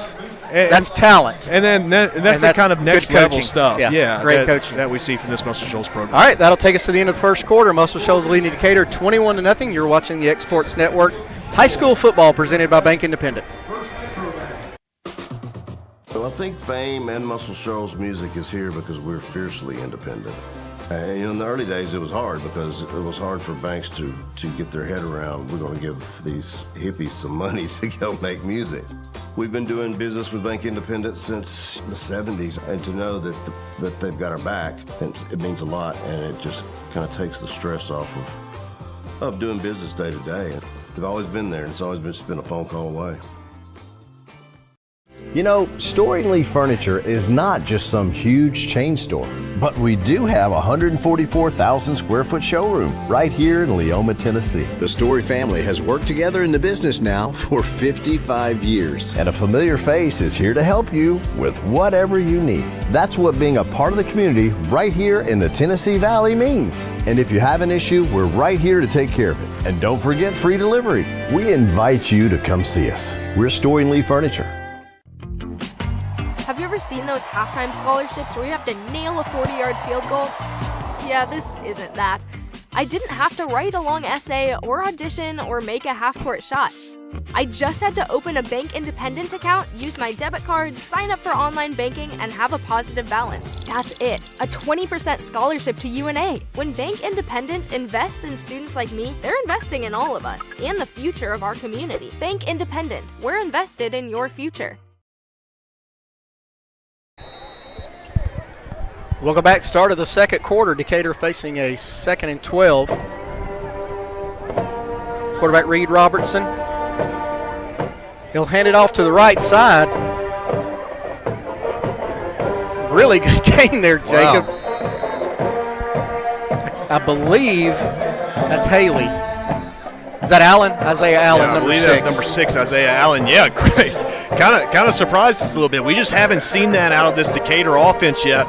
That's talent. And then that's the kind of next level stuff. Great coaching that we see from this Muscle Shoals program. All right, that'll take us to the end of the first quarter. Muscle Shoals leading Decatur 21-0. You're watching the Exports Network. High school football presented by Bank Independent. Well, I think fame and Muscle Shoals music is here because we're fiercely independent. In the early days, it was hard because it was hard for banks to get their head around, we're going to give these hippies some money to go make music. We've been doing business with Bank Independent since the 70s, and to know that they've got our back, it means a lot, and it just kind of takes the stress off of doing business day to day. They've always been there, and it's always been a phone call away. You know, Storing Lee Furniture is not just some huge chain store, but we do have a 144,000 square foot showroom right here in Leoma, Tennessee. The Story family has worked together in the business now for 55 years. And a familiar face is here to help you with whatever you need. That's what being a part of the community right here in the Tennessee Valley means. And if you have an issue, we're right here to take care of it. And don't forget free delivery. We invite you to come see us. We're Storing Lee Furniture. Have you ever seen those halftime scholarships where you have to nail a 40-yard field goal? Yeah, this isn't that. I didn't have to write a long essay or audition or make a half-court shot. I just had to open a Bank Independent account, use my debit card, sign up for online banking, and have a positive balance. That's it. A 20% scholarship to UNA. When Bank Independent invests in students like me, they're investing in all of us and the future of our community. Bank Independent. We're invested in your future. Welcome back. Start of the second quarter. Decatur facing a 2nd and 12. Quarterback Reed Robertson. He'll hand it off to the right side. Really good gain there, Jacob. Wow. I believe that's Haley. Is that Allen? Isaiah Allen, I number believe 6. That's number 6, Isaiah Allen. Yeah, great. kind of surprised us a little bit. We just haven't seen that out of this Decatur offense yet.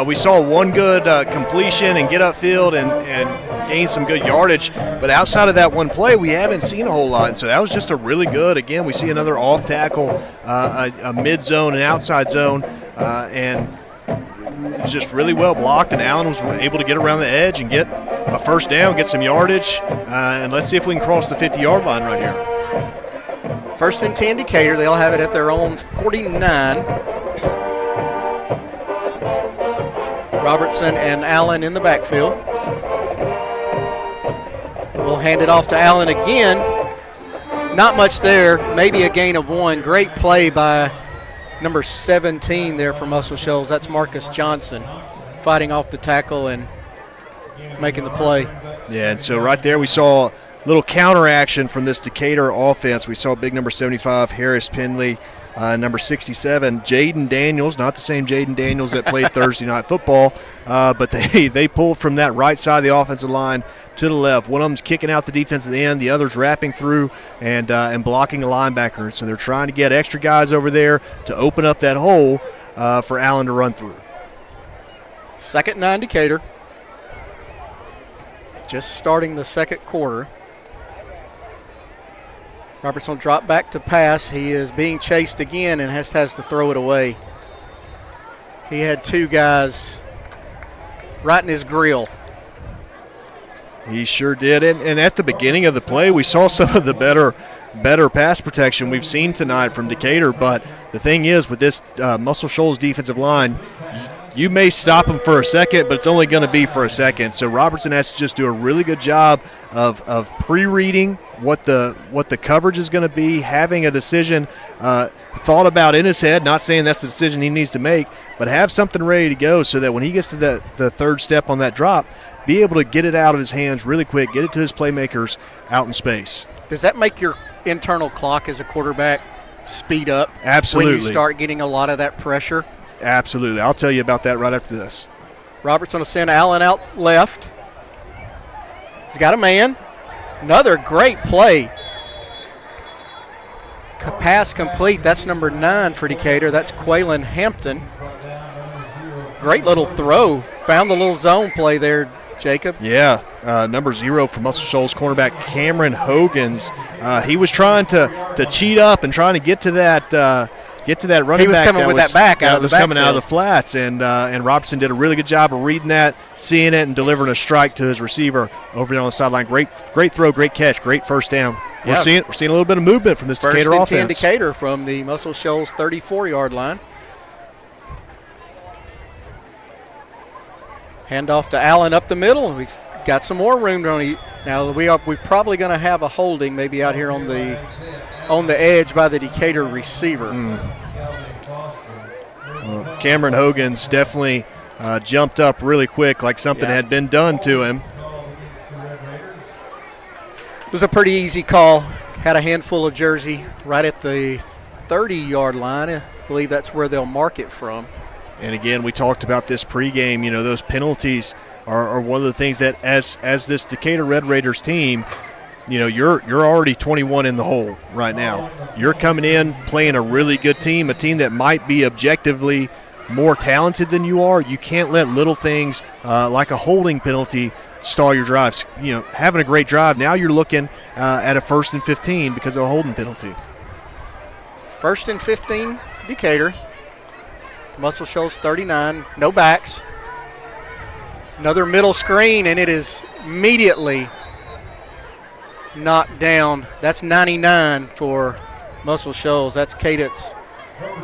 We saw one good completion and get upfield and gain some good yardage, but outside of that one play, we haven't seen a whole lot. And so that was just a really good. Again, we see another off tackle, a mid zone, an outside zone, and it was just really well blocked. And Allen was able to get around the edge and get a first down, get some yardage, and let's see if we can cross the 50-yard line right here. 1st and 10 Decatur. They'll have it at their own 49. Robertson and Allen in the backfield. We'll hand it off to Allen again. Not much there, maybe a gain of 1. Great play by number 17 there for Muscle Shoals. That's Marcus Johnson fighting off the tackle and making the play. Yeah, and so right there we saw little counter action from this Decatur offense. We saw big number 75, Harris Penley, number 67, Jaden Daniels, not the same Jaden Daniels that played Thursday Night Football, but they pulled from that right side of the offensive line to the left. One of them's kicking out the defensive end, the other's wrapping through and blocking a linebacker. So they're trying to get extra guys over there to open up that hole for Allen to run through. 2nd and 9 Decatur. Just starting the second quarter. Robertson drop back to pass. He is being chased again and has to throw it away. He had 2 guys right in his grill. He sure did. And at the beginning of the play, we saw some of the better pass protection we've seen tonight from Decatur. But the thing is, with this Muscle Shoals defensive line, you may stop them for a second, but it's only going to be for a second. So Robertson has to just do a really good job of pre-reading what the coverage is going to be, having a decision thought about in his head, not saying that's the decision he needs to make, but have something ready to go so that when he gets to the third step on that drop, be able to get it out of his hands really quick, get it to his playmakers out in space. Does that make your internal clock as a quarterback speed up? Absolutely. When you start getting a lot of that pressure? Absolutely. I'll tell you about that right after this. Robertson will send Allen out left. He's got a man. Another great play. Pass complete. That's number 9 for Decatur. That's Quaylen Hampton. Great little throw. Found the little zone play there, Jacob. Yeah, number 0 for Muscle Shoals cornerback Cameron Hogans. He was trying to cheat up and trying to get to that running back. He was coming with that back out of the backfield. Coming out of the flats, and Robertson did a really good job of reading that, seeing it, and delivering a strike to his receiver over there on the sideline. Great throw, great catch, great first down. We're seeing a little bit of movement from this Decatur offense. 1st and 10 Decatur from the Muscle Shoals 34-yard line. Hand off to Allen up the middle. We've got some more room on it. Now we're probably going to have a holding maybe out here on the edge by the Decatur receiver. Well, Cameron Hogan's definitely jumped up really quick, like something had been done to him. It was a pretty easy call. Had a handful of jersey right at the 30-yard line. I believe that's where they'll mark it from. And again, we talked about this pregame. You know, those penalties are one of the things that, as this Decatur Red Raiders team, you know, you're already 21 in the hole right now. You're coming in playing a really good team, a team that might be objectively more talented than you are. You can't let little things like a holding penalty stall your drives. You know, having a great drive, now you're looking at a 1st and 15 because of a holding penalty. 1st and 15, Decatur. Muscle Shoals 39, no backs. Another middle screen, and it is immediately knocked down. That's 99 for Muscle Shoals. That's Cadence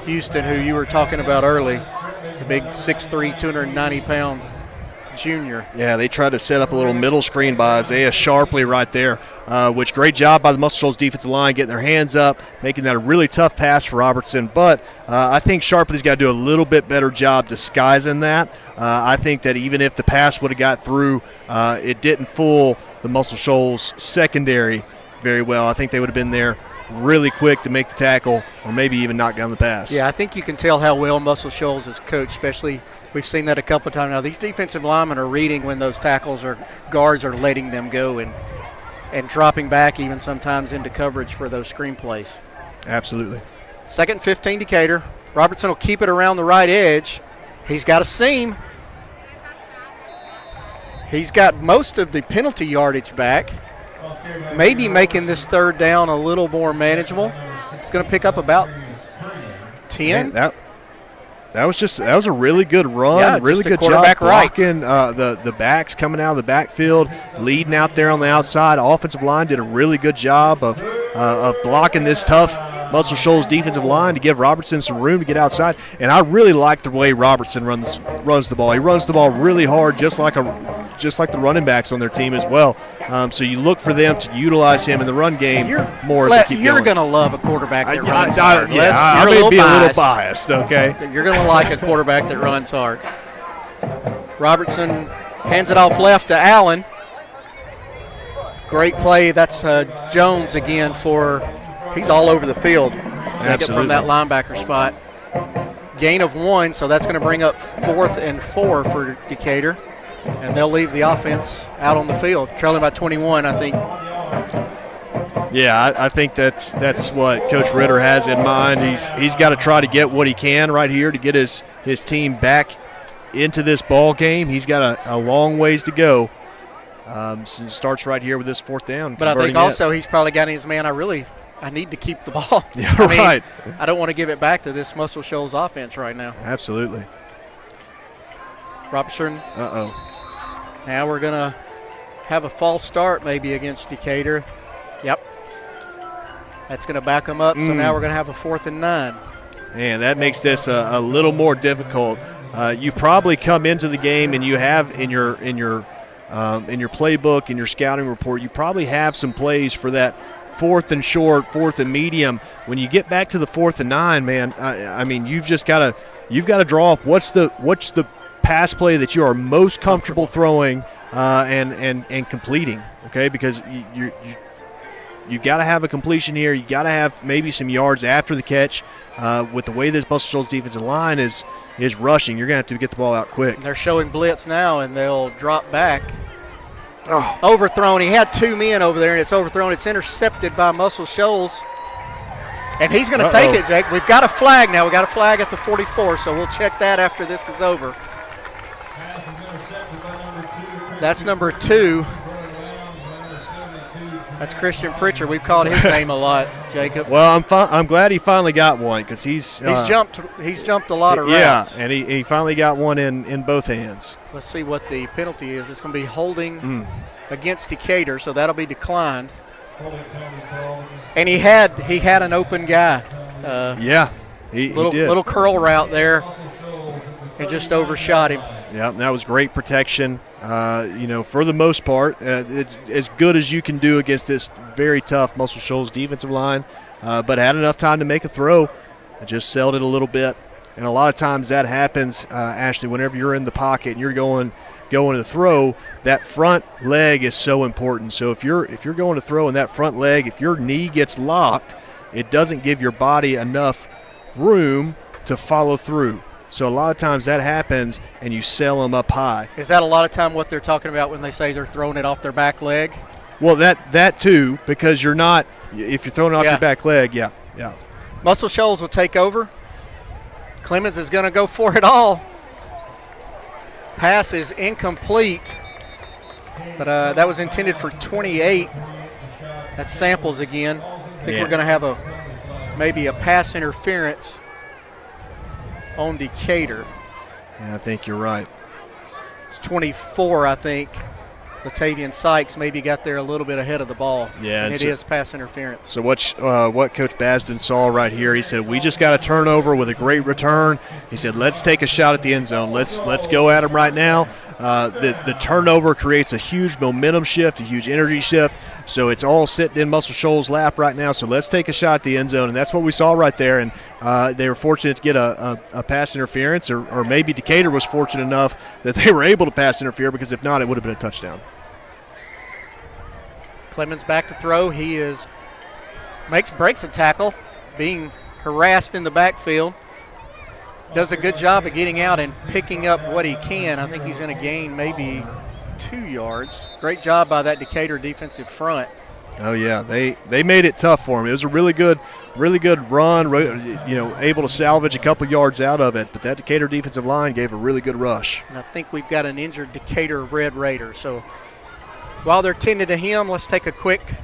Houston, who you were talking about early, the big 6'3", 290-pound junior. Yeah, they tried to set up a little middle screen by Isaiah Sharpley right there, which great job by the Muscle Shoals defensive line, getting their hands up, making that a really tough pass for Robertson. But I think Sharpley's got to do a little bit better job disguising that. I think that even if the pass would have got through, it didn't fool the Muscle Shoals secondary very well. I think they would have been there really quick to make the tackle or maybe even knock down the pass. Yeah, I think you can tell how well Muscle Shoals is coached, especially we've seen that a couple of times now. These defensive linemen are reading when those tackles or guards are letting them go and dropping back even sometimes into coverage for those screen plays. Absolutely. 2nd and 15, Decatur. Robertson will keep it around the right edge. He's got a seam. He's got most of the penalty yardage back. Maybe making this 3rd down a little more manageable. It's going to pick up about 10. Man, that was a really good run. Yeah, really just a good job quarterback right. blocking the backs coming out of the backfield, leading out there on the outside. Offensive line did a really good job of blocking this tough Muscle Shoals defensive line to give Robertson some room to get outside. And I really like the way Robertson runs the ball. He runs the ball really hard, just like the running backs on their team as well. So you look for them to utilize him in the run game more. You're going to love a quarterback that runs hard. I may be a little biased, okay? You're going to like a quarterback that runs hard. Robertson hands it off left to Allen. Great play. That's Jones again he's all over the field. Take it from that linebacker spot. Gain of 1, so that's going to bring up 4th and 4 for Decatur. And they'll leave the offense out on the field, trailing by 21, I think. Yeah, I think that's what Coach Ritter has in mind. He's got to try to get what he can right here to get his team back into this ball game. He's got a long ways to go. So it starts right here with this 4th down. But I think also he's probably got in his man, I need to keep the ball. Yeah, right. I don't want to give it back to this Muscle Shoals offense right now. Absolutely. Robertson. Uh-oh. Now we're going to have a false start maybe against Decatur. Yep. That's going to back them up, so now we're going to have a 4th and 9. Man, that makes this a little more difficult. You probably come into the game and you have in your playbook, in your scouting report, you probably have some plays for that 4th and short, 4th and medium. When you get back to the 4th and 9, man, I mean, you've got to draw up what's the pass play that you are most comfortable throwing and completing. Okay, because you got to have a completion here. You got to have maybe some yards after the catch. With the way this Muscle Shoals defensive line is rushing, you're going to have to get the ball out quick. They're showing blitz now, and they'll drop back. Oh. Overthrown. He had 2 men over there, and it's overthrown. It's intercepted by Muscle Shoals. And he's going to take it, Jake. We've got a flag now. We've got a flag at the 44, so we'll check that after this is over. That's number 2. That's Christian Pritchard. We've called his name a lot, Jacob. Well, I'm glad he finally got one because he's jumped a lot of routes. Yeah, and he finally got one in both hands. Let's see what the penalty is. It's going to be holding against Decatur, so that'll be declined. And he had an open guy. He did. Little curl route there, and just overshot him. Yeah, that was great protection. For the most part, it's as good as you can do against this very tough Muscle Shoals defensive line, but had enough time to make a throw. I just sailed it a little bit. And a lot of times that happens, Ashley, whenever you're in the pocket and you're going to throw, that front leg is so important. So if you're going to throw in that front leg, if your knee gets locked, it doesn't give your body enough room to follow through. So a lot of times that happens, and you sail them up high. Is that a lot of time what they're talking about when they say they're throwing it off their back leg? Well, that too, because you're not – if you're throwing it off your back leg, yeah. Muscle Shoals will take over. Clemens is going to go for it all. Pass is incomplete, but that was intended for 28. That's Samples again. I think we're going to have maybe a pass interference on Decatur. Yeah, I think you're right. It's 24, I think. Latavian Sykes maybe got there a little bit ahead of the ball. Yeah, and it is pass interference. So what Coach Basden saw right here, he said, we just got a turnover with a great return. He said, let's take a shot at the end zone. Let's go at him right now. The turnover creates a huge momentum shift, a huge energy shift. So it's all sitting in Muscle Shoals' lap right now. So let's take a shot at the end zone. And that's what we saw right there. And they were fortunate to get a pass interference, or maybe Decatur was fortunate enough that they were able to pass interfere, because if not, it would have been a touchdown. Clemens back to throw. He breaks a tackle, being harassed in the backfield. Does a good job of getting out and picking up what he can. I think he's going to gain maybe 2 yards. Great job by that Decatur defensive front. Oh yeah, they made it tough for him. It was a really good run. Able to salvage a couple yards out of it. But that Decatur defensive line gave a really good rush. And I think we've got an injured Decatur Red Raider. So while they're tending to him, let's take a quick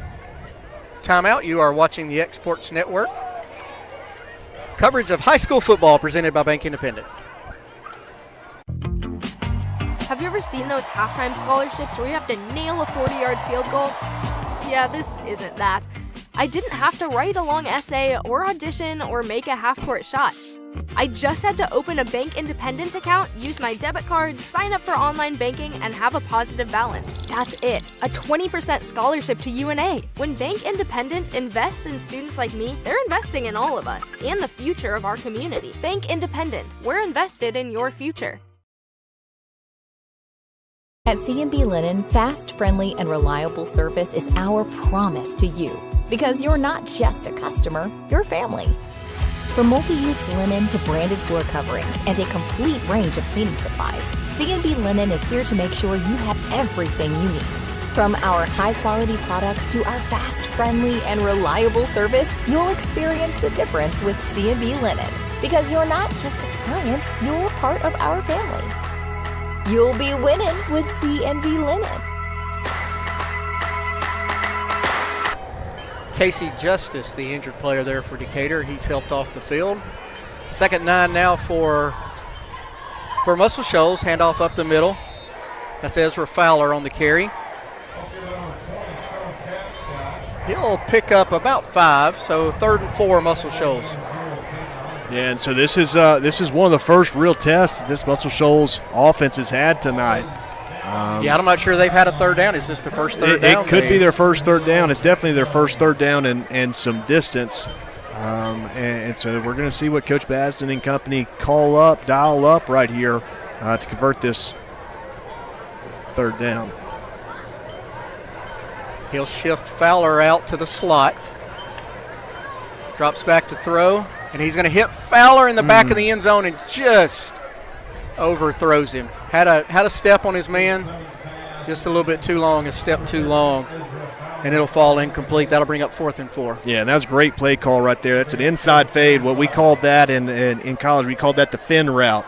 timeout. You are watching the X Sports Network. Coverage of high school football presented by Bank Independent. Have you ever seen those halftime scholarships where you have to nail a 40-yard field goal? Yeah, this isn't that. I didn't have to write a long essay or audition or make a half-court shot. I just had to open a Bank Independent account, use my debit card, sign up for online banking, and have a positive balance. That's it. A 20% scholarship to UNA. When Bank Independent invests in students like me, they're investing in all of us and the future of our community. Bank Independent. We're invested in your future. At C&B Linen, fast, friendly, and reliable service is our promise to you. Because you're not just a customer, you're family. From multi-use linen to branded floor coverings and a complete range of cleaning supplies, C&B Linen is here to make sure you have everything you need. From our high-quality products to our fast, friendly, and reliable service, you'll experience the difference with C&B Linen. Because you're not just a client, you're part of our family. You'll be winning with C&B Linen. Casey Justice, the injured player there for Decatur, he's helped off the field. 2nd and 9 now for Muscle Shoals. Handoff up the middle. That's Ezra Fowler on the carry. He'll pick up about 5, so 3rd and 4 Muscle Shoals. Yeah, and so this is one of the first real tests that this Muscle Shoals offense has had tonight. I'm not sure they've had a 3rd down. Is this the first 3rd down? It could be their first 3rd down. It's definitely their first 3rd down and some distance. And so we're going to see what Coach Basden and company dial up right here to convert this 3rd down. He'll shift Fowler out to the slot. Drops back to throw. And he's going to hit Fowler in the back of the end zone and just overthrows him. Had a step on his man, just a little bit too long, a step too long, and it'll fall incomplete. That'll bring up 4th and 4. Yeah, and that was a great play call right there. That's an inside fade. What we called that in college, we called that the fin route,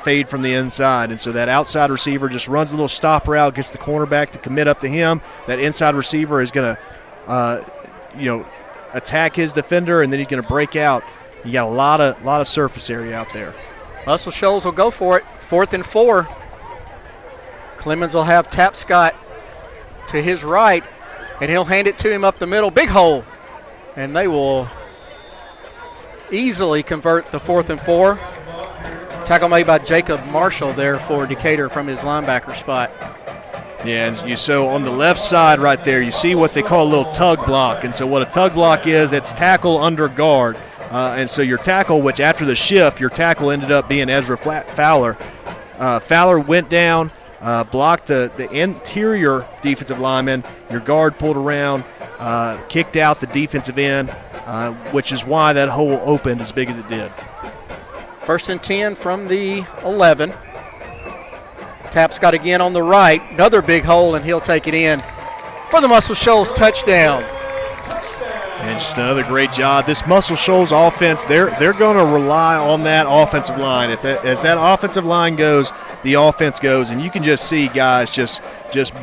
fade from the inside. And so that outside receiver just runs a little stop route, gets the cornerback to commit up to him. That inside receiver is going to, attack his defender, and then he's going to break out. You got a lot of surface area out there. Muscle Shoals will go for it. 4th and 4. Clemens will have Tapscott to his right, and he'll hand it to him up the middle. Big hole. And they will easily convert the 4th and 4. Tackle made by Jacob Marshall there for Decatur from his linebacker spot. Yeah, and so on the left side right there, you see what they call a little tug block. And so what a tug block is, it's tackle under guard. And so your tackle, which after the shift, your tackle ended up being Ezra Fowler. Fowler went down, blocked the interior defensive lineman. Your guard pulled around, kicked out the defensive end, which is why that hole opened as big as it did. 1st and 10 from the 11. Tapscott again on the right. Another big hole, and he'll take it in for the Muscle Shoals touchdown. And just another great job. This Muscle Shoals offense, they're going to rely on that offensive line. As that offensive line goes, the offense goes. And you can just see guys just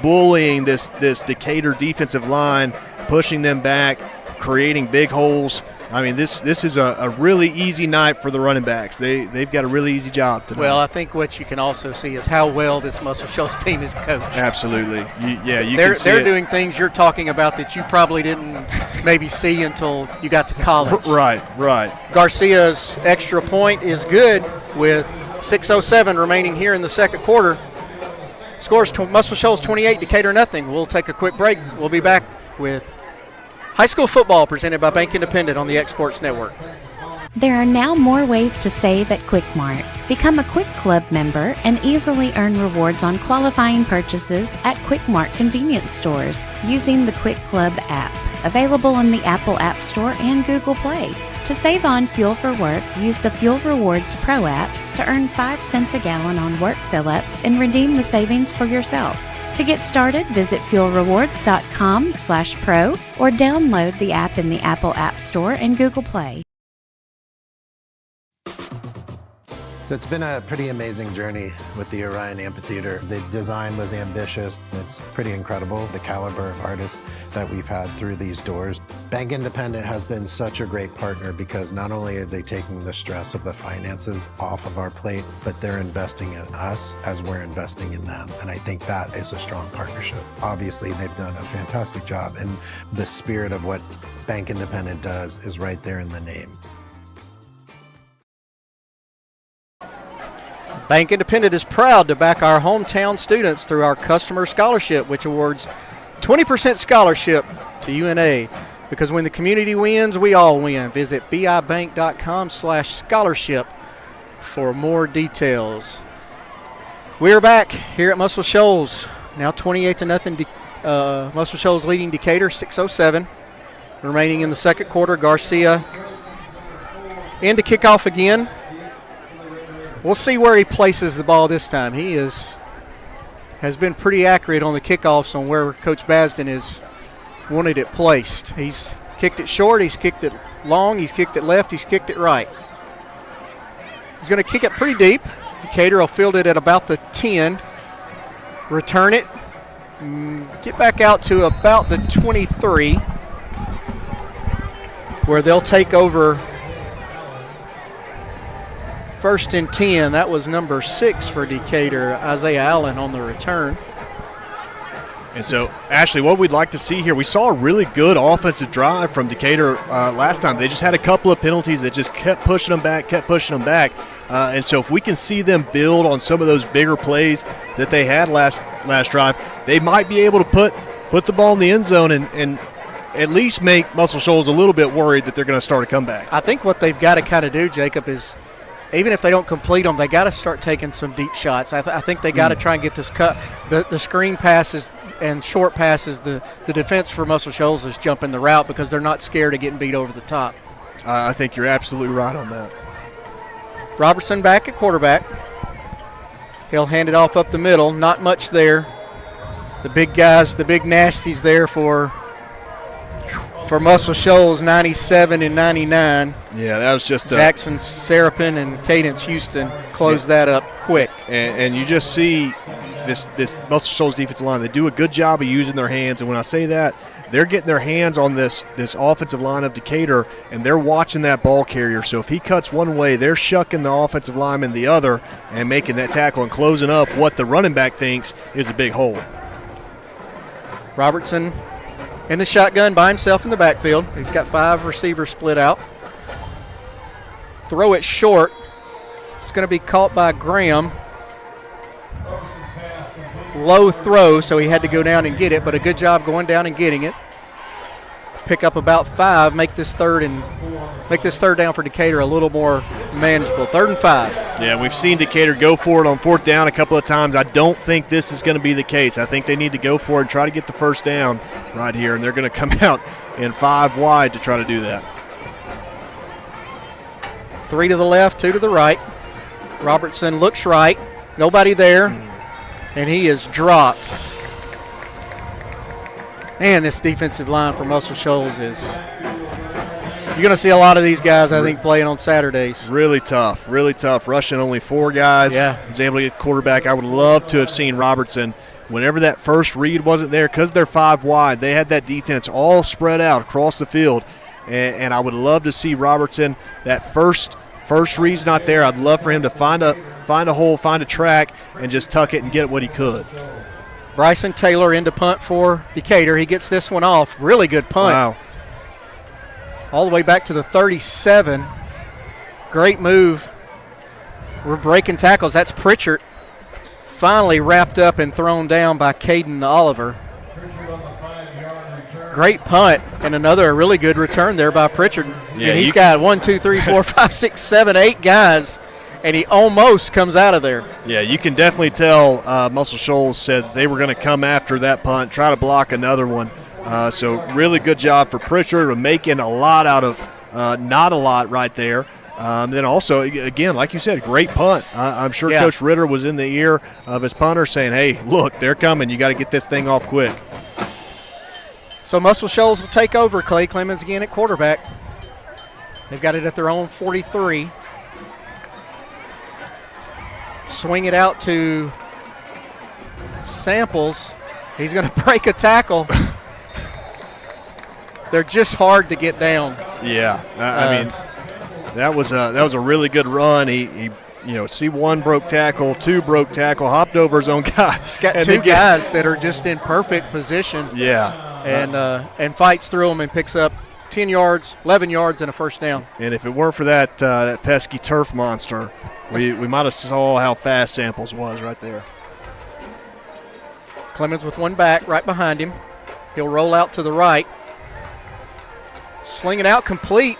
bullying this Decatur defensive line, pushing them back, creating big holes. I mean, this is a really easy night for the running backs. They've got a really easy job tonight. Well, I think what you can also see is how well this Muscle Shoals team is coached. Absolutely. They're doing things you're talking about that you probably didn't maybe see until you got to college. Right. Garcia's extra point is good with 6:07 remaining here in the 2nd quarter. Scores Muscle Shoals 28, Decatur nothing. We'll take a quick break. We'll be back with high school football presented by Bank Independent on the X Sports Network. There are now more ways to save at Quick Mart. Become a Quick Club member and easily earn rewards on qualifying purchases at Quick Mart convenience stores using the Quick Club app, available on the Apple App Store and Google Play. To save on fuel for work, use the Fuel Rewards Pro app to earn 5 cents a gallon on work fill-ups and redeem the savings for yourself. To get started, visit fuelrewards.com/pro or download the app in the Apple App Store and Google Play. So it's been a pretty amazing journey with the Orion Amphitheater. The design was ambitious. It's pretty incredible, the caliber of artists that we've had through these doors. Bank Independent has been such a great partner because not only are they taking the stress of the finances off of our plate, but they're investing in us as we're investing in them. And I think that is a strong partnership. Obviously, they've done a fantastic job, and the spirit of what Bank Independent does is right there in the name. Bank Independent is proud to back our hometown students through our customer scholarship, which awards 20% scholarship to UNA. Because when the community wins, we all win. Visit bibank.com/scholarship for more details. We're back here at Muscle Shoals. Now 28-0. Muscle Shoals leading Decatur 6:07. Remaining in the second quarter, Garcia in to kick off again. We'll see where he places the ball this time. He has been pretty accurate on the kickoffs on where Coach Basden has wanted it placed. He's kicked it short, he's kicked it long, he's kicked it left, he's kicked it right. He's going to kick it pretty deep. Decatur will field it at about the 10. Return it. Get back out to about the 23, where they'll take over first and 10. That was number 6 for Decatur, Isaiah Allen, on the return. And so, Ashley, what we'd like to see here, we saw a really good offensive drive from Decatur last time. They just had a couple of penalties that just kept pushing them back. And so if we can see them build on some of those bigger plays that they had last drive, they might be able to put the ball in the end zone and at least make Muscle Shoals a little bit worried that they're going to start a comeback. I think what they've got to kind of do, Jacob, is even if they don't complete them, they got to start taking some deep shots. I think they got to try and get this cut. The screen passes and short passes, the defense for Muscle Shoals is jumping the route because they're not scared of getting beat over the top. I think you're absolutely right on that. Robertson back at quarterback. He'll hand it off up the middle. Not much there. The big guys, the big nasties there for Muscle Shoals, 97 and 99. Yeah, that was just Jackson Serapin and Cadence Houston closed that up quick. And you just see this Muscle Shoals defensive line. They do a good job of using their hands, and when I say that, they're getting their hands on this offensive line of Decatur, and they're watching that ball carrier. So if he cuts one way, they're shucking the offensive lineman the other and making that tackle and closing up what the running back thinks is a big hole. Robertson in the shotgun by himself in the backfield. He's got 5 receivers split out. Throw it short. It's going to be caught by Graham. Low throw, so he had to go down and get it, but a good job going down and getting it. Pick up about 5, make this third down for Decatur a little more manageable. 3rd and 5. Yeah, we've seen Decatur go for it on 4th down a couple of times. I don't think this is going to be the case. I think they need to go for it and try to get the first down right here, and they're going to come out in 5 wide to try to do that. 3 to the left, 2 to the right. Robertson looks right. Nobody there, and he is dropped. And this defensive line for Muscle Shoals is – you're going to see a lot of these guys, I think, playing on Saturdays. Really tough. Rushing only 4 guys. Yeah. Was able to get the quarterback. I would love to have seen Robertson whenever that first read wasn't there, because they're 5 wide. They had that defense all spread out across the field, and I would love to see Robertson. That first read's not there. I'd love for him to find a hole, find a track, and just tuck it and get what he could. Bryson Taylor into punt for Decatur. He gets this one off. Really good punt. Wow. All the way back to the 37. Great move. We're breaking tackles. That's Pritchard. Finally wrapped up and thrown down by Caden Oliver. Great punt, and another really good return there by Pritchard. Yeah, and he's got 1, 2, 3, 4, 5, 6, 7, 8 guys, and he almost comes out of there. Yeah, you can definitely tell Muscle Shoals said they were going to come after that punt, try to block another one. So really good job for Pritchard of making a lot out of not a lot right there. Then also, again, like you said, great punt. I'm sure Coach Ritter was in the ear of his punter saying, hey, look, they're coming. You got to get this thing off quick. So Muscle Shoals will take over. Clay Clemens again at quarterback. They've got it at their own 43. Swing it out to Samples. He's going to break a tackle. They're just hard to get down. Yeah, I mean, that was a really good run. He see one broke tackle, two broke tackle, hopped over his own guy. He's got two guys that are just in perfect position. Yeah. And fights through them and picks up 10 yards, 11 yards, and a first down. And if it weren't for that pesky turf monster, we might have saw how fast Samples was right there. Clemens with one back right behind him. He'll roll out to the right. Sling it out complete.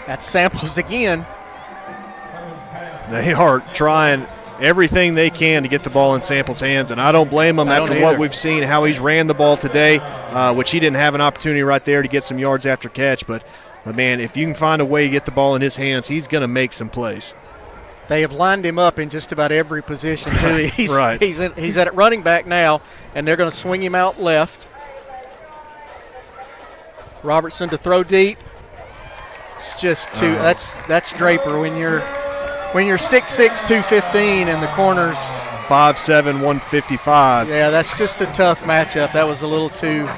That's Samples again. They are trying everything they can to get the ball in Samples' hands, and I don't blame them after what we've seen, how he's ran the ball today, which he didn't have an opportunity right there to get some yards after catch. But man, if you can find a way to get the ball in his hands, he's going to make some plays. They have lined him up in just about every position, too. Right. He's at running back now, and they're going to swing him out left. Robertson to throw deep. It's just too. That's Draper when you're 6'6", 215, and the corners 5'7", 155. Yeah, that's just a tough matchup. That was a little too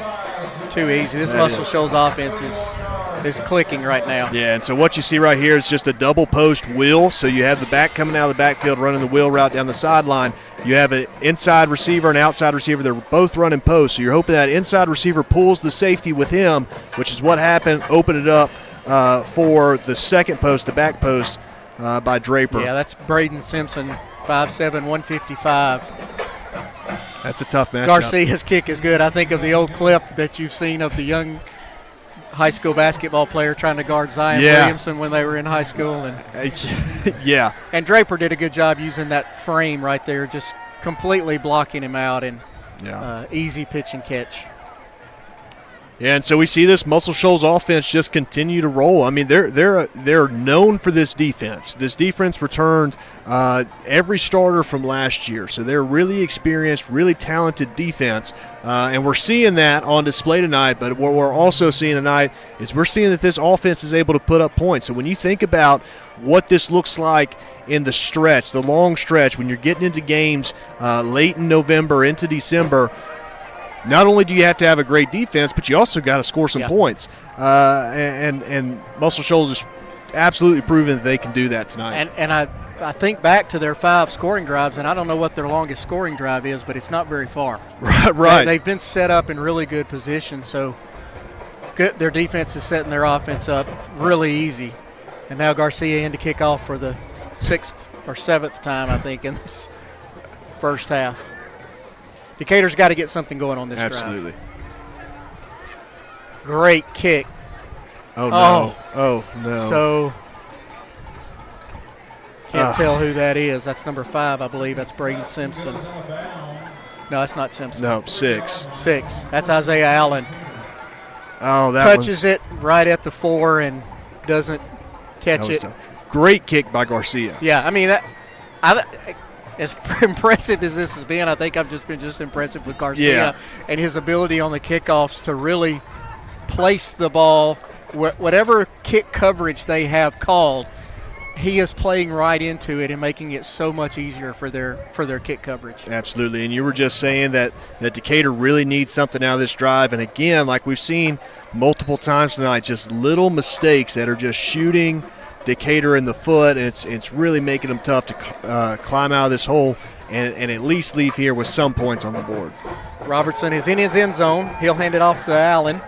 easy. This Muscle Shoals offense is clicking right now. Yeah, and so what you see right here is just a double post wheel. So you have the back coming out of the backfield running the wheel route down the sideline. You have an inside receiver and outside receiver. They're both running post. So you're hoping that inside receiver pulls the safety with him, which is what happened. Open it up for the second post, the back post by Draper. Yeah, that's Braden Simpson, 5'7", 155. That's a tough matchup. Garcia's kick is good. I think of the old clip that you've seen of the young high school basketball player trying to guard Zion Williamson when they were in high school. And yeah. And Draper did a good job using that frame right there, just completely blocking him out and easy pitch and catch. Yeah, and so we see this Muscle Shoals offense just continue to roll. I mean, they're known for this defense. This defense returned every starter from last year, so they're really experienced, really talented defense, and we're seeing that on display tonight. But what we're also seeing tonight is we're seeing that this offense is able to put up points. So when you think about what this looks like in the stretch, the long stretch, when you're getting into games late in November into December, not only do you have to have a great defense, but you also got to score some points. And Muscle Shoals is absolutely proven that they can do that tonight. And I think back to their 5 scoring drives, and I don't know what their longest scoring drive is, but it's not very far. Right. They've been set up in really good position, so good. Their defense is setting their offense up really easy. And now Garcia in to kick off for the 6th or 7th time, I think, in this first half. Decatur's got to get something going on this drive. Absolutely. Great kick. Oh, no. Oh, no. So can't tell who that is. That's number 5, I believe. That's Braden Simpson. No, that's not Simpson. No, 6. 6. That's Isaiah Allen. Oh, that touches it right at the 4 and doesn't catch it. Great kick by Garcia. Yeah, I mean, as impressive as this has been, I think I've just been impressive with Garcia and his ability on the kickoffs to really place the ball, whatever kick coverage they have called, he is playing right into it and making it so much easier for their kick coverage. Absolutely, and you were just saying that Decatur really needs something out of this drive, and again, like we've seen multiple times tonight, just little mistakes that are just shooting Decatur in the foot, and it's really making them tough to climb out of this hole and at least leave here with some points on the board. Robertson is in his end zone. He'll hand it off to Allen.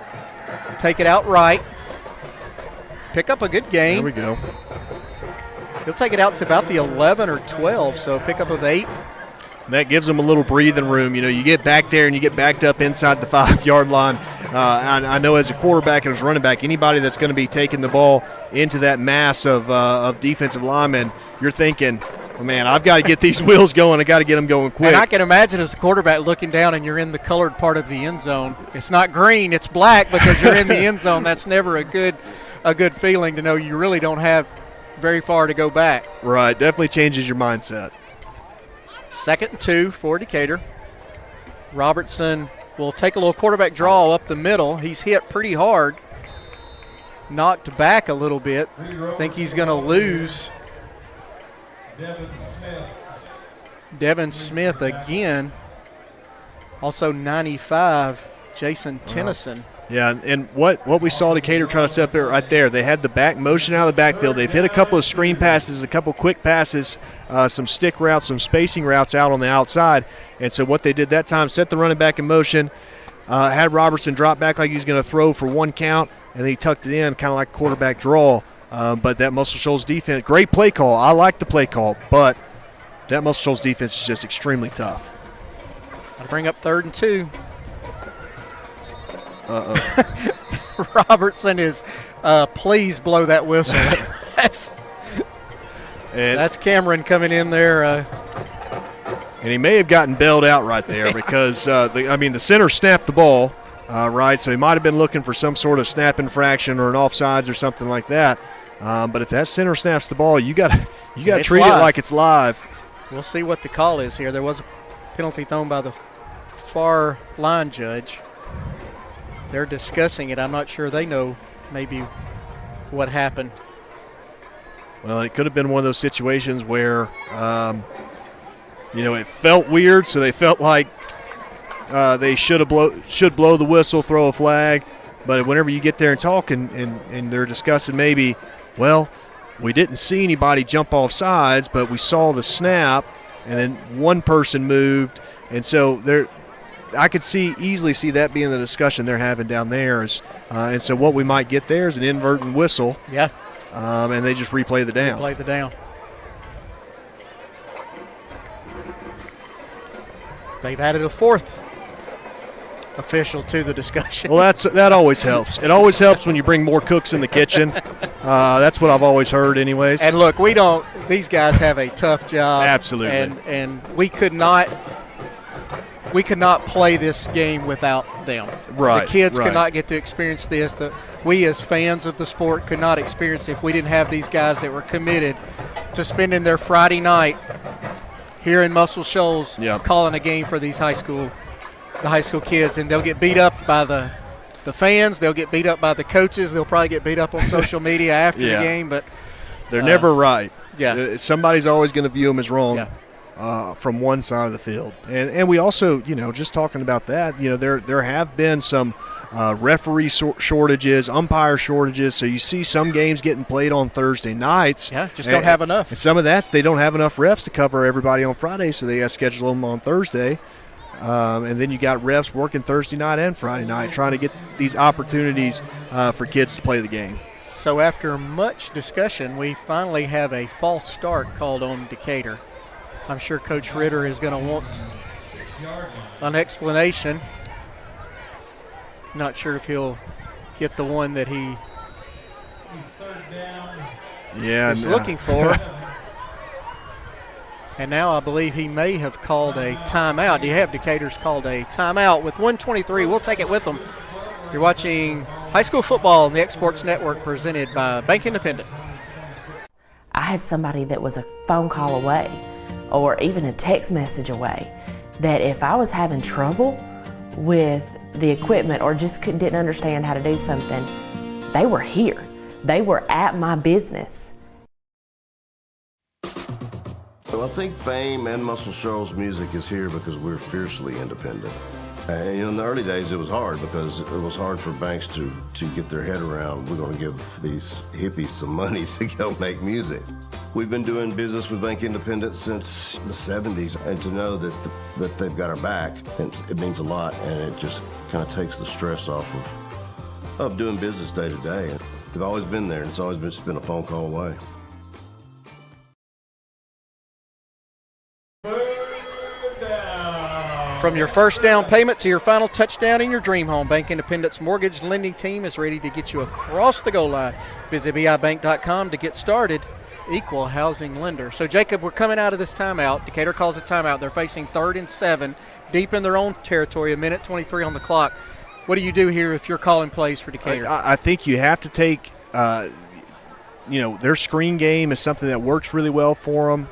Take it out right. Pick up a good gain. There we go. He'll take it out to about the 11 or 12, so pickup of 8. That gives them a little breathing room. You know, you get back there and you get backed up inside the 5-yard line. I know as a quarterback and as a running back, anybody that's going to be taking the ball into that mass of defensive linemen, you're thinking, oh, man, I've got to get these wheels going. I got to get them going quick. And I can imagine as a quarterback looking down and you're in the colored part of the end zone. It's not green, it's black because you're in the end zone. That's never a good a good feeling to know you really don't have very far to go back. Right, definitely changes your mindset. 2nd and 2 for Decatur. Robertson will take a little quarterback draw up the middle. He's hit pretty hard. Knocked back a little bit. I think he's going to lose. Devin Smith again. Also 95, Jason Tennyson. Yeah, and what we saw Decatur trying to set up there right there, they had the back motion out of the backfield. They've hit a couple of screen passes, a couple quick passes, some stick routes, some spacing routes out on the outside. And so what they did that time, set the running back in motion, had Robertson drop back like he was going to throw for 1 count, and then he tucked it in kind of like a quarterback draw. But that Muscle Shoals defense, great play call. I like the play call, but that Muscle Shoals defense is just extremely tough. I'll bring up 3rd and 2. Uh-oh. Robertson is, please blow that whistle. That's Cameron coming in there. And he may have gotten bailed out right there because, the center snapped the ball, right? So he might have been looking for some sort of snap infraction or an offsides or something like that. But if that center snaps the ball, you got to treat it like it's live. We'll see what the call is here. There was a penalty thrown by the far line judge. They're discussing it. I'm not sure they know maybe what happened. Well, it could have been one of those situations where, it felt weird, so they felt like they should blow the whistle, throw a flag. But whenever you get there and talk and they're discussing maybe, well, we didn't see anybody jump off sides, but we saw the snap, and then one person moved. And so I could easily see that being the discussion they're having down there. And so what we might get there is an inadvertent whistle. Yeah. And they just replay the down. Replay the down. They've added a 4th official to the discussion. Well, that always helps. It always helps when you bring more cooks in the kitchen. That's what I've always heard anyways. And look, these guys have a tough job. Absolutely. And we could not play this game without them. Right. The kids right. could not get to experience this. We as fans of the sport could not experience it if we didn't have these guys that were committed to spending their Friday night here in Muscle Shoals calling a game for these high school kids. And they'll get beat up by the fans. They'll get beat up by the coaches. They'll probably get beat up on social media after the game. But they're never right. Yeah. Somebody's always going to view them as wrong. From one side of the field. And we also, just talking about that, there have been some referee shortages, umpire shortages. So you see some games getting played on Thursday nights. Yeah, just don't have enough. And some of that's they don't have enough refs to cover everybody on Friday, so they got to schedule them on Thursday. And then you got refs working Thursday night and Friday night trying to get these opportunities for kids to play the game. So after much discussion, we finally have a false start called on Decatur. I'm sure Coach Ritter is going to want an explanation. Not sure if he'll get the one that he is looking for. And now I believe he may have called a timeout. Do you have Decatur's called a timeout with 1:23? We'll take it with them. You're watching high school football on the X-Sports Network presented by Bank Independent. I had somebody that was a phone call away or even a text message away, that if I was having trouble with the equipment or just didn't understand how to do something, they were here. They were at my business. Well, I think Fame and Muscle Shoals music is here because we're fiercely independent. And in the early days, it was hard because it was hard for banks to get their head around, we're going to give these hippies some money to go make music. We've been doing business with Bank Independent since the 70s, and to know that they've got our back, it means a lot, and it just kind of takes the stress off of doing business day to day. They've always been there, and it's always just been a phone call away. From your first down payment to your final touchdown in your dream home, Bank Independent's mortgage lending team is ready to get you across the goal line. Visit bibank.com to get started. Equal housing lender. So, Jacob, we're coming out of this timeout. Decatur calls a timeout. They're facing 3rd and 7, deep in their own territory, a minute 23 on the clock. What do you do here if you're calling plays for Decatur? I think you have to take their screen game is something that works really well for them.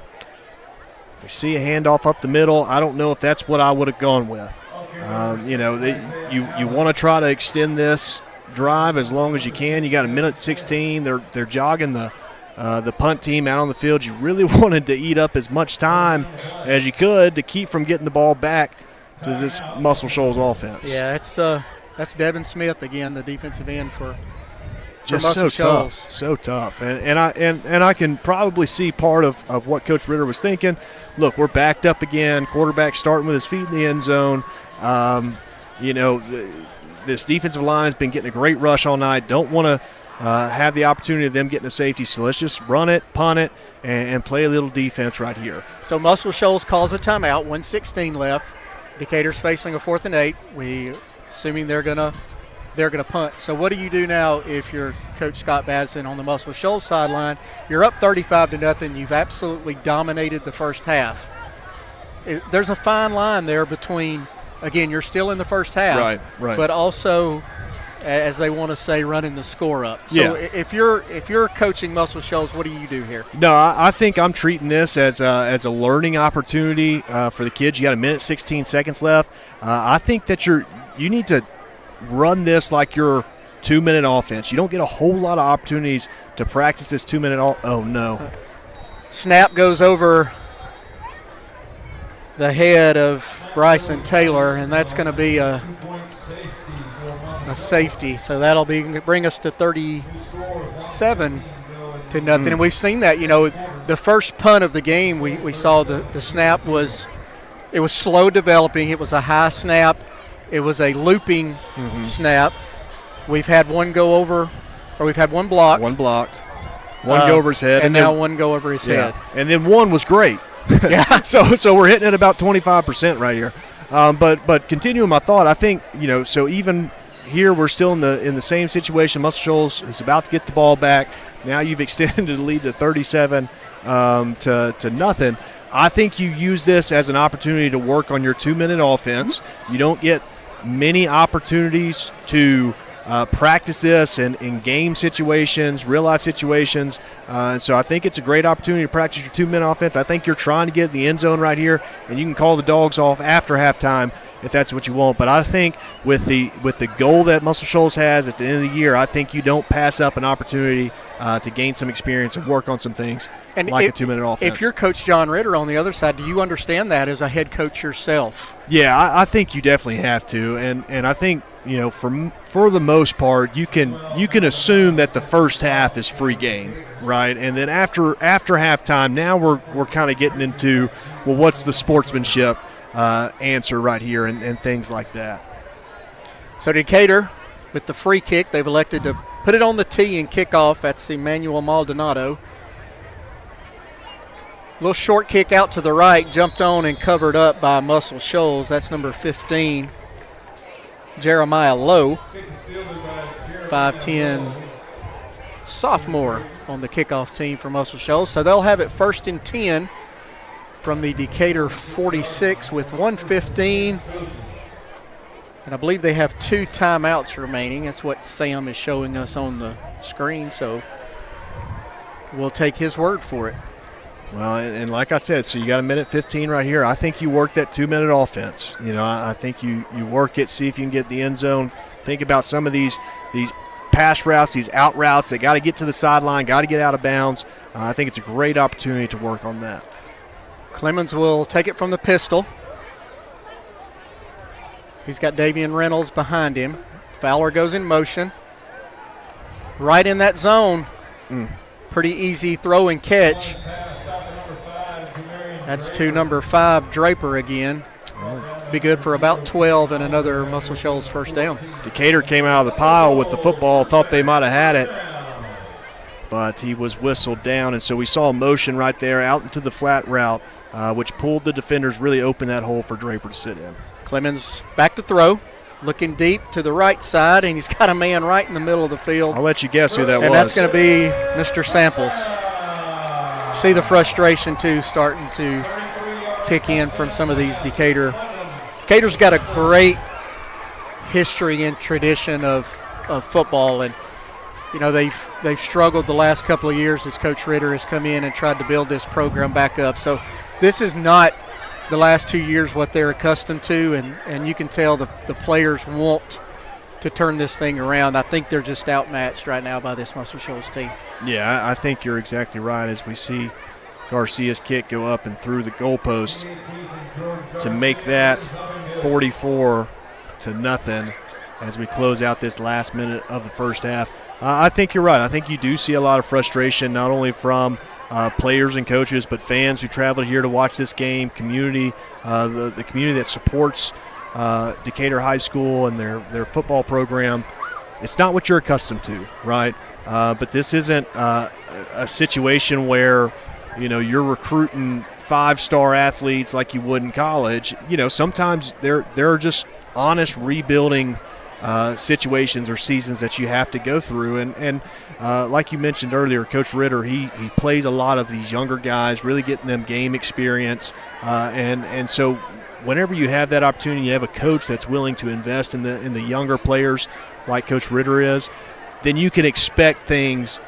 We see a handoff up the middle. I don't know if that's what I would have gone with. You want to try to extend this drive as long as you can. You got a minute 16. They're jogging the punt team out on the field. You really wanted to eat up as much time as you could to keep from getting the ball back to this Muscle Shoals offense. Yeah, that's Devin Smith again, the defensive end for just so tough, and I can probably see part of what Coach Ritter was thinking. Look, we're backed up again. Quarterback starting with his feet in the end zone. This defensive line has been getting a great rush all night. Don't want to have the opportunity of them getting a safety, so let's just run it, punt it, and play a little defense right here. So Muscle Shoals calls a timeout, 1:16 left. Decatur's facing a 4th and 8. We assuming they're gonna punt. So what do you do now if you're Coach Scott Bazin on the Muscle Shoals sideline? You're up 35-0. You've absolutely dominated the first half. There's a fine line there between, again, you're still in the first half, right, but also, as they want to say, running the score up. So if you're coaching Muscle Shoals, what do you do here? No, I think I'm treating this as a learning opportunity for the kids. You got a minute 16 seconds left. I think that you need to run this like your 2-minute offense. You don't get a whole lot of opportunities to practice this 2-minute. Oh no! Snap goes over the head of Bryson Taylor, and that's going to be a safety. So that'll bring us to 37-0. And we've seen that. The first punt of the game, we saw the snap was slow developing. It was a high snap. It was a looping snap. We've had one go over, or we've had one blocked. One blocked. One go over his head. And now one go over his head. And then one was great. Yeah. So we're hitting at about 25% right here. But continuing my thought, I think, so even here we're still in the same situation. Muscle Shoals is about to get the ball back. Now you've extended the lead to 37 to nothing. I think you use this as an opportunity to work on your 2-minute offense. You don't get many opportunities to practice this in game situations, real-life situations. So I think it's a great opportunity to practice your 2-minute offense. I think you're trying to get in the end zone right here, and you can call the dogs off after halftime if that's what you want. But I think with the goal that Muscle Shoals has at the end of the year, I think you don't pass up an opportunity to gain some experience and work on some things and like a 2-minute offense. If you're Coach John Ritter on the other side, do you understand that as a head coach yourself? Yeah, I think you definitely have to. And I think, for the most part, you can assume that the first half is free game, right? And then after halftime, now we're kind of getting into, well, what's the sportsmanship answer right here and things like that. So Decatur, with the free kick, they've elected to put it on the tee and kick off. That's Emmanuel Maldonado. Little short kick out to the right, jumped on and covered up by Muscle Shoals. That's number 15, Jeremiah Lowe, 5'10", sophomore on the kickoff team for Muscle Shoals. So they'll have it 1st and 10 from the Decatur 46 with 1:15. And I believe they have 2 timeouts remaining. That's what Sam is showing us on the screen. So we'll take his word for it. Well, and like I said, so you got a minute 15 right here. I think you work that 2-minute offense. I think you work it, see if you can get the end zone. Think about some of these pass routes, these out routes. They got to get to the sideline, got to get out of bounds. I think it's a great opportunity to work on that. Clemens will take it from the pistol. He's got Davian Reynolds behind him. Fowler goes in motion. Right in that zone. Pretty easy throw and catch. That's to number 5, Draper again. Be good for about 12 and another Muscle Shoals first down. Decatur came out of the pile with the football, thought they might have had it, but he was whistled down, and so we saw a motion right there out into the flat route, which pulled the defenders, really opened that hole for Draper to sit in. Clemens back to throw, looking deep to the right side, and he's got a man right in the middle of the field. I'll let you guess who that was. And that's going to be Mr. Samples. See the frustration, too, starting to kick in from some of these Decatur. Decatur's got a great history and tradition of football, and You know, they've struggled the last couple of years as Coach Ritter has come in and tried to build this program back up. So this is not the last 2 years what they're accustomed to, and you can tell the players want to turn this thing around. I think they're just outmatched right now by this Muscle Shoals team. Yeah, I think you're exactly right. As we see Garcia's kick go up and through the goalpost to make that 44-0 as we close out this last minute of the first half. I think you're right. I think you do see a lot of frustration, not only from players and coaches, but fans who traveled here to watch this game, community, the community that supports Decatur High School and their football program. It's not what you're accustomed to, right? But this isn't a situation where, you know, you're recruiting 5-star athletes like you would in college. You know, sometimes there are just honest rebuilding situations or seasons that you have to go through. And like you mentioned earlier, Coach Ritter, he plays a lot of these younger guys, really getting them game experience. And so whenever you have that opportunity, you have a coach that's willing to invest in the younger players like Coach Ritter is, then you can expect things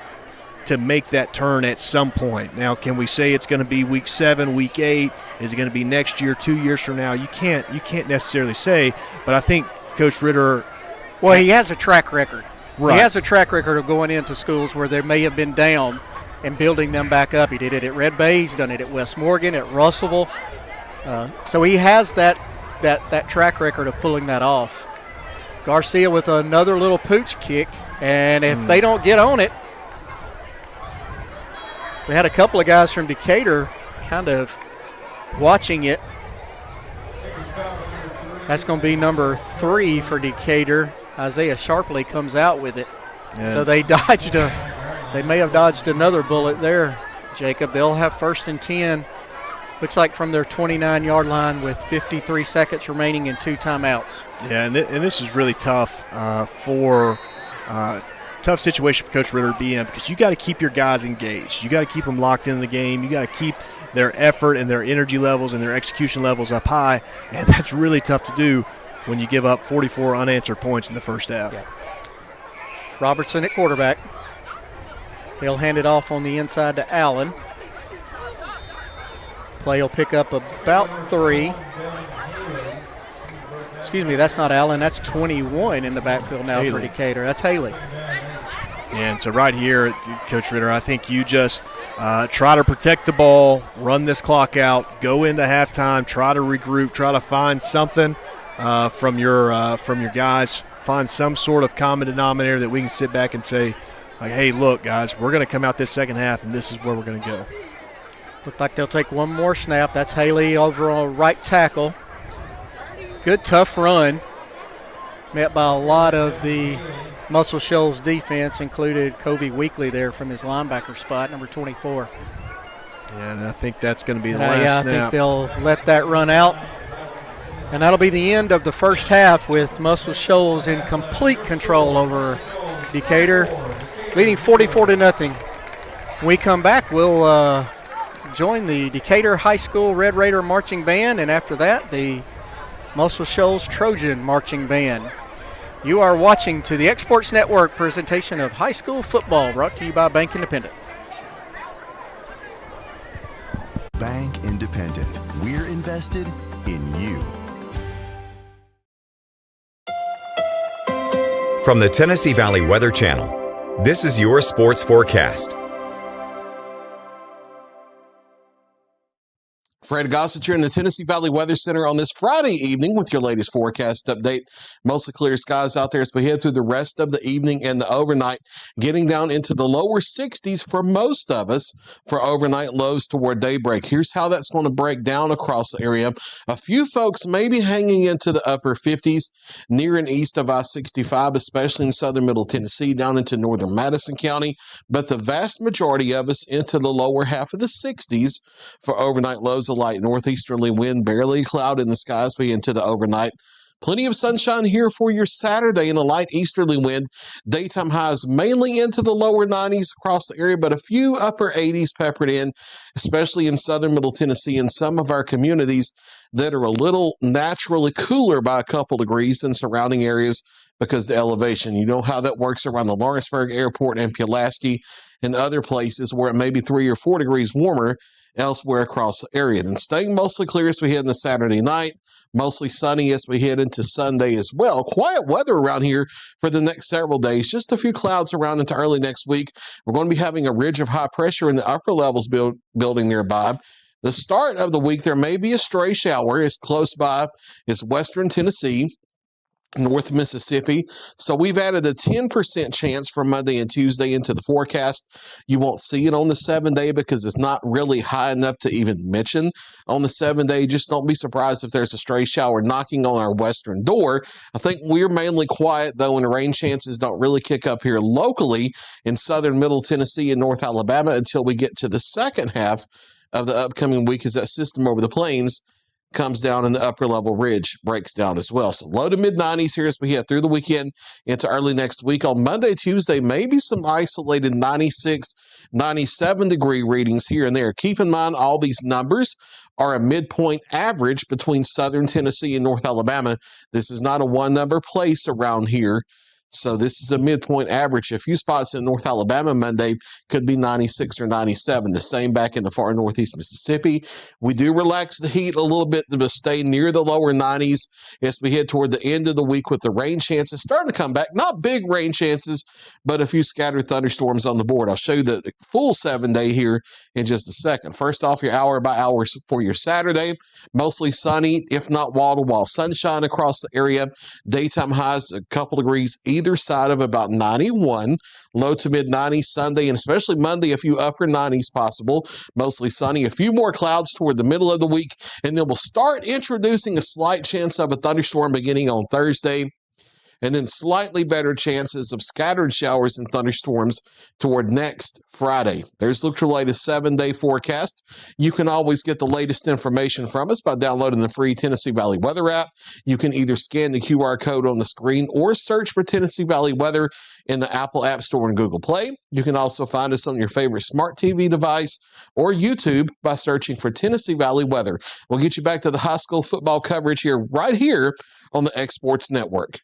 to make that turn at some point. Now, can we say it's going to be week 7, week 8? Is it going to be next year, 2 years from now? You can't necessarily say, but I think Coach Ritter, well, he has a track record. Right. He has a track record of going into schools where they may have been down and building them back up. He did it at Red Bay. He's done it at West Morgan, at Russellville. So he has that track record of pulling that off. Garcia with another little pooch kick, and if they don't get on it, we had a couple of guys from Decatur kind of watching it. That's going to be number 3 for Decatur. Isaiah Sharpley comes out with it. Yeah. So they may have dodged another bullet there, Jacob. They'll have 1st and 10. Looks like from their 29-yard line with 53 seconds remaining and 2 timeouts. Yeah, and this is really tough tough situation for Coach Ritter to be in, because you got to keep your guys engaged. You got to keep them locked in the game. You got to keep their effort and their energy levels and their execution levels up high, and that's really tough to do when you give up 44 unanswered points in the first half. Yeah. Robertson at quarterback. He'll hand it off on the inside to Allen. Play will pick up about 3. Excuse me, that's not Allen. That's 21 in the backfield now for Decatur. That's Haley. And so right here, Coach Ritter, I think you just try to protect the ball, run this clock out, go into halftime, try to regroup, try to find something from your guys, find some sort of common denominator that we can sit back and say, like, hey, look, guys, we're going to come out this second half, and this is where we're going to go. Look like they'll take one more snap. That's Haley over on right tackle. Good, tough run. Met by a lot of the Muscle Shoals defense, included Kobe Weekly there from his linebacker spot, number 24. And I think that's going to be the last snap. I think they'll let that run out. And that'll be the end of the first half with Muscle Shoals in complete control over Decatur, leading 44-0. When we come back, we'll join the Decatur High School Red Raider Marching Band, and after that, the Muscle Shoals Trojan Marching Band. You are watching to the Exports Network presentation of high school football, brought to you by Bank Independent. Bank Independent. We're invested in you. From the Tennessee Valley Weather Channel, this is your sports forecast. Fred Gossett here in the Tennessee Valley Weather Center on this Friday evening with your latest forecast update. Mostly clear skies out there as we head through the rest of the evening and the overnight, getting down into the lower 60s for most of us for overnight lows toward daybreak. Here's how that's going to break down across the area. A few folks may be hanging into the upper 50s near and east of I-65, especially in southern Middle Tennessee, down into northern Madison County, but the vast majority of us into the lower half of the 60s for overnight lows. A light northeasterly wind, barely a cloud in the sky as we into the overnight. Plenty of sunshine here for your Saturday and a light easterly wind. Daytime highs mainly into the lower 90s across the area, but a few upper 80s peppered in, especially in southern Middle Tennessee and some of our communities that are a little naturally cooler by a couple degrees than surrounding areas because the elevation. You know how that works around the Lawrenceburg Airport and Pulaski and other places where it may be 3 or 4 degrees warmer elsewhere across the area. And staying mostly clear as we head into Saturday night, mostly sunny as we head into Sunday as well. Quiet weather around here for the next several days. Just a few clouds around into early next week. We're going to be having a ridge of high pressure in the upper levels building nearby. The start of the week, there may be a stray shower. It's close by. It's western Tennessee, North Mississippi. So we've added a 10% chance for Monday and Tuesday into the forecast. You won't see it on the 7-day because it's not really high enough to even mention on the 7-day. Just don't be surprised if there's a stray shower knocking on our western door. I think we're mainly quiet, though, and the rain chances don't really kick up here locally in southern Middle Tennessee and North Alabama until we get to the second half of the upcoming week as that system over the plains comes down and the upper level ridge breaks down as well. So low to mid 90s here as we head through the weekend into early next week. On Monday, Tuesday, maybe some isolated 96, 97 degree readings here and there. Keep in mind all these numbers are a midpoint average between southern Tennessee and North Alabama. This is not a one number place around here. So this is a midpoint average. A few spots in North Alabama Monday could be 96 or 97. The same back in the far northeast Mississippi. We do relax the heat a little bit to stay near the lower 90s as we head toward the end of the week with the rain chances starting to come back. Not big rain chances, but a few scattered thunderstorms on the board. I'll show you the full 7-day here in just a second. First off, your hour by hour for your Saturday. Mostly sunny, if not wall-to-wall sunshine across the area. Daytime highs a couple degrees either side of about 91, low to mid 90s Sunday, and especially Monday, a few upper 90s possible. Mostly sunny, a few more clouds toward the middle of the week, and then we'll start introducing a slight chance of a thunderstorm beginning on Thursday. And then slightly better chances of scattered showers and thunderstorms toward next Friday. There's look your latest 7-day forecast. You can always get the latest information from us by downloading the free Tennessee Valley Weather app. You can either scan the QR code on the screen or search for Tennessee Valley Weather in the Apple App Store and Google Play. You can also find us on your favorite smart TV device or YouTube by searching for Tennessee Valley Weather. We'll get you back to the high school football coverage right here on the X Sports Network.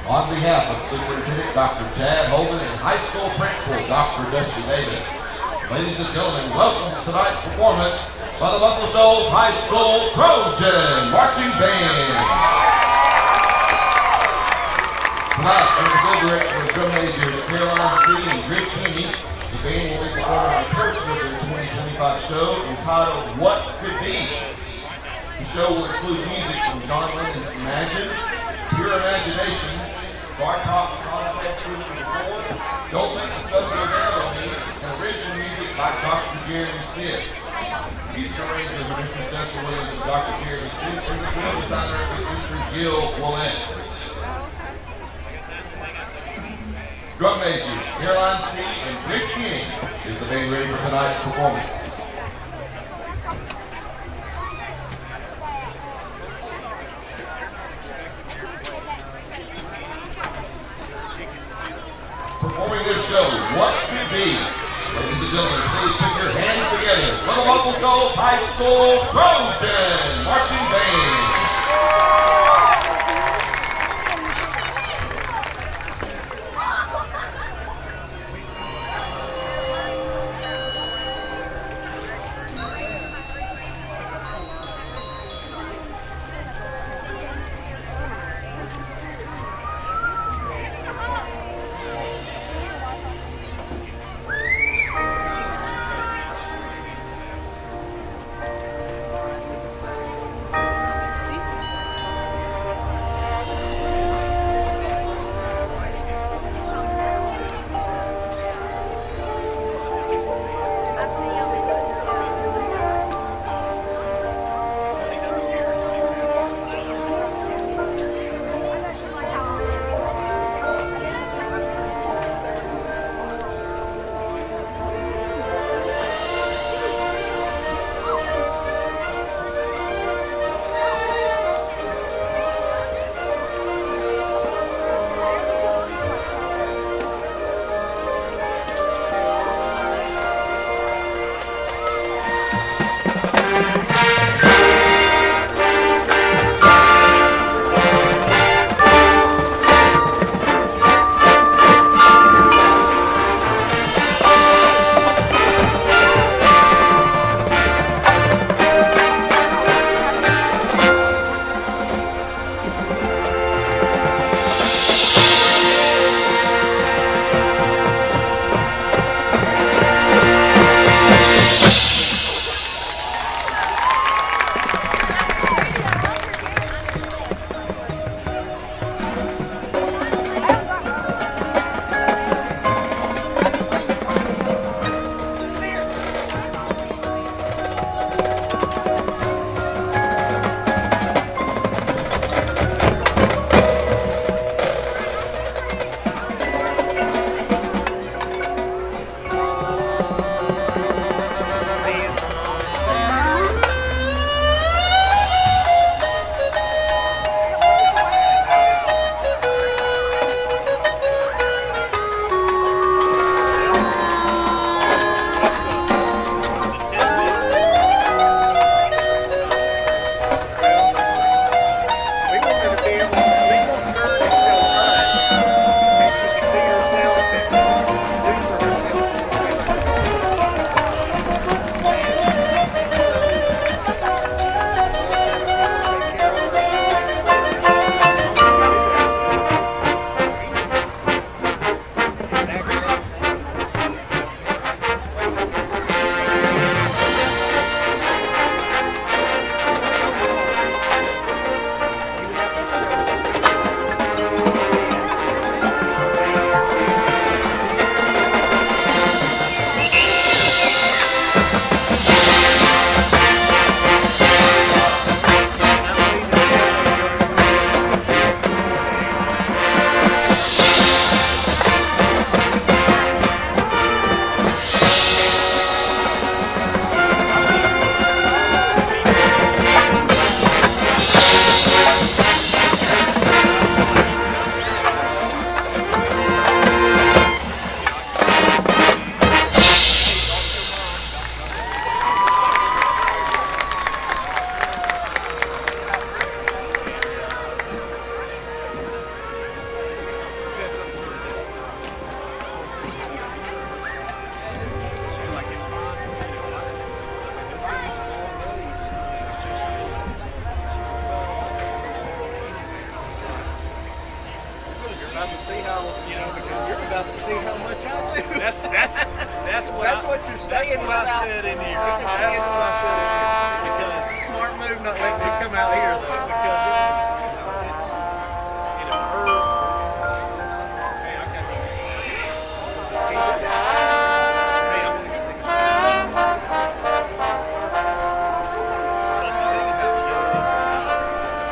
On behalf of Superintendent Dr. Chad Holden and High School Principal Dr. Dusty Davis, ladies and gentlemen, welcome to tonight's performance by the Muscle Shoals High School Trojan Marching Band. Tonight, under the full direction of drum majors Caroline C. and Rick Penny, the band will be performing a portion of their 2025 show entitled What Could Be. The show will include music from John Lennon's Imagine, Pure Imagination, Bartop's Contrast Group and Four, Don't Let the Sun Go Down on Me, and original music by Dr. Jeremy Smith. Music arrangers are Mr. Justin Williams and Dr. Jeremy Smith, and the film designer is Mr. Gilles Willett. Drum majors Caroline C. and Rick King is the band ready for tonight's performance. Performing this show, What Could Be. Ladies and gentlemen, please put your hands together for the Muscle Shoals High School Trojan Marching Band. see how much I lose. That's what you're saying. That's what I said in here. That's what I said in here. Because Smart move not letting me come out here though. because it was, it's, her. Hey, I got you. Hey, I'm gonna go take a shot. But the thing about Kenzie, she's just stubborn.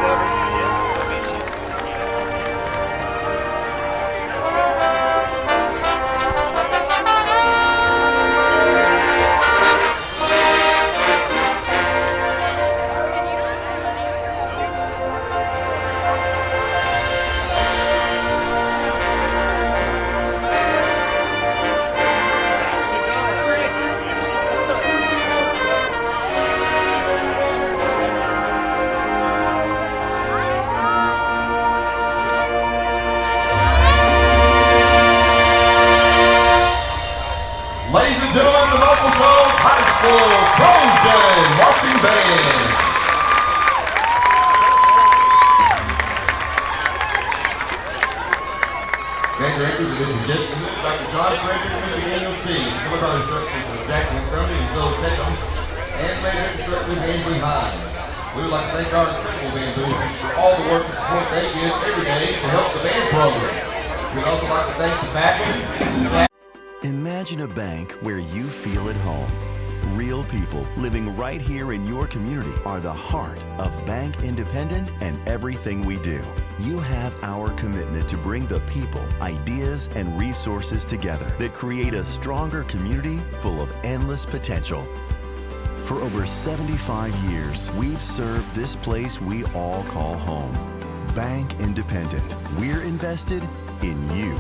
Yeah, I mean, Ladies and gentlemen, the Muscle Shoals High School Trojan Marching Band. Band directors of this suggestion, Dr. John Frederick, Mr. Daniel C. Military instructors of Jacqueline Crumley and Zoe Tatum, and band instructors Angie Hines. We would like to thank our incredible band boosters for all the work and support they give every day to help the band program. We'd also like to thank the faculty and staff. Imagine a bank where you feel at home. Real people living right here in your community are the heart of Bank Independent and everything we do. You have our commitment to bring the people, ideas, and resources together that create a stronger community full of endless potential. For over 75 years, we've served this place we all call home. Bank Independent. We're invested in you.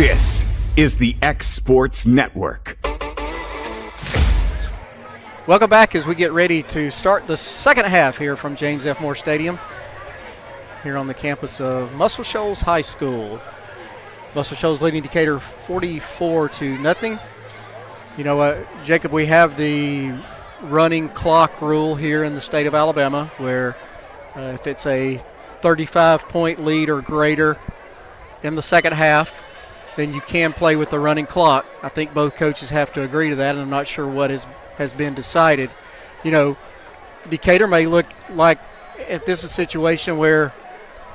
This is the X Sports Network. Welcome back as we get ready to start the second half here from James F. Moore Stadium here on the campus of Muscle Shoals High School. Muscle Shoals leading Decatur 44-0. You know, Jacob, we have the running clock rule here in the state of Alabama where if it's a 35-point lead or greater in the second half, then you can play with the running clock. I think both coaches have to agree to that, and I'm not sure what has been decided. You know, Decatur may look like if this is a situation where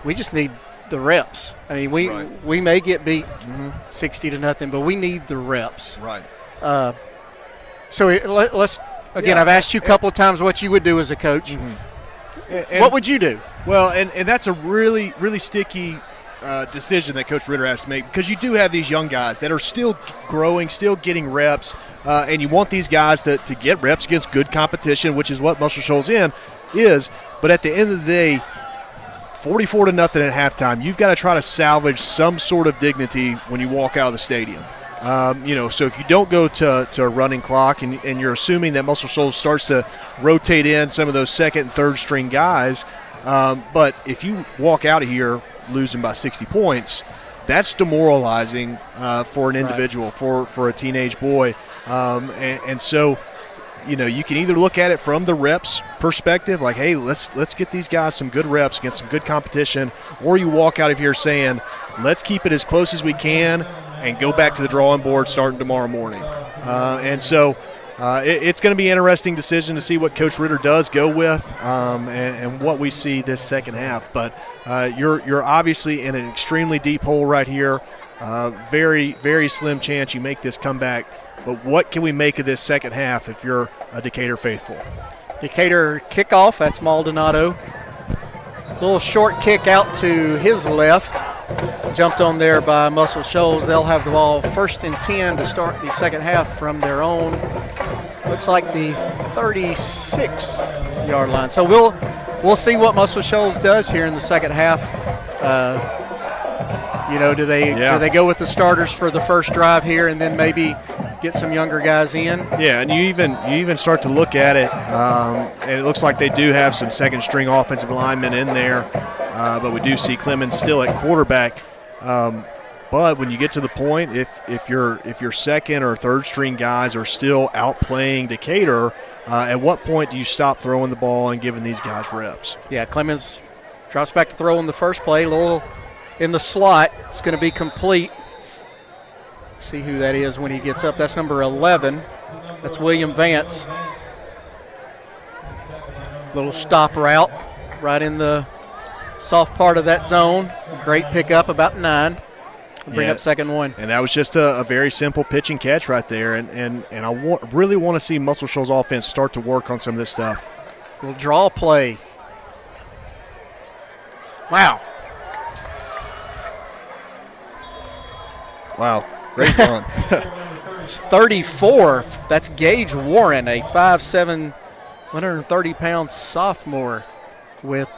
we just need the reps. I mean, we may get beat 60-0, but we need the reps. Right. So let's again. I've asked you a couple of times what you would do as a coach. And what would you do? Well, and that's a really, really sticky decision that Coach Ritter has to make, because you do have these young guys that are still growing, still getting reps, and you want these guys to get reps against good competition, which is what Muscle Shoals is. But at the end of the day, 44-0 at halftime, you've got to try to salvage some sort of dignity when you walk out of the stadium. So if you don't go to a running clock and you're assuming that Muscle Shoals starts to rotate in some of those second and third string guys, but if you walk out of here losing by 60 points, that's demoralizing for an individual, for a teenage boy. And so, you know, you can either look at it from the reps perspective, like, hey, let's get these guys some good reps against some good competition, or you walk out of here saying, let's keep it as close as we can and go back to the drawing board starting tomorrow morning. It's going to be an interesting decision to see what Coach Ritter does go with and what we see this second half. But you're obviously in an extremely deep hole right here. Very, very slim chance you make this comeback. But what can we make of this second half if you're a Decatur faithful? Decatur kickoff. That's Maldonado. Little short kick out to his left. Jumped on there by Muscle Shoals. They'll have the ball 1st and 10 to start the second half from their own, looks like the 36-yard line. So we'll see what Muscle Shoals does here in the second half. Do they go with the starters for the first drive here and then maybe get some younger guys in? Yeah, and you even start to look at it, and it looks like they do have some second-string offensive linemen in there, but we do see Clemens still at quarterback. But when you get to the point, if your second or third string guys are still outplaying Decatur, at what point do you stop throwing the ball and giving these guys reps? Yeah, Clemens drops back to throw in the first play, a little in the slot. It's going to be complete. See who that is when he gets up. That's number 11. That's William Vance. Little stop route right in the soft part of that zone. Great pickup, about 9. Bring up 2nd and 1. And that was just a very simple pitch and catch right there. And I really want to see Muscle Shoals offense start to work on some of this stuff. Little draw play. Wow. Great run. It's 34. That's Gage Warren, a 5'7", 130-pound sophomore with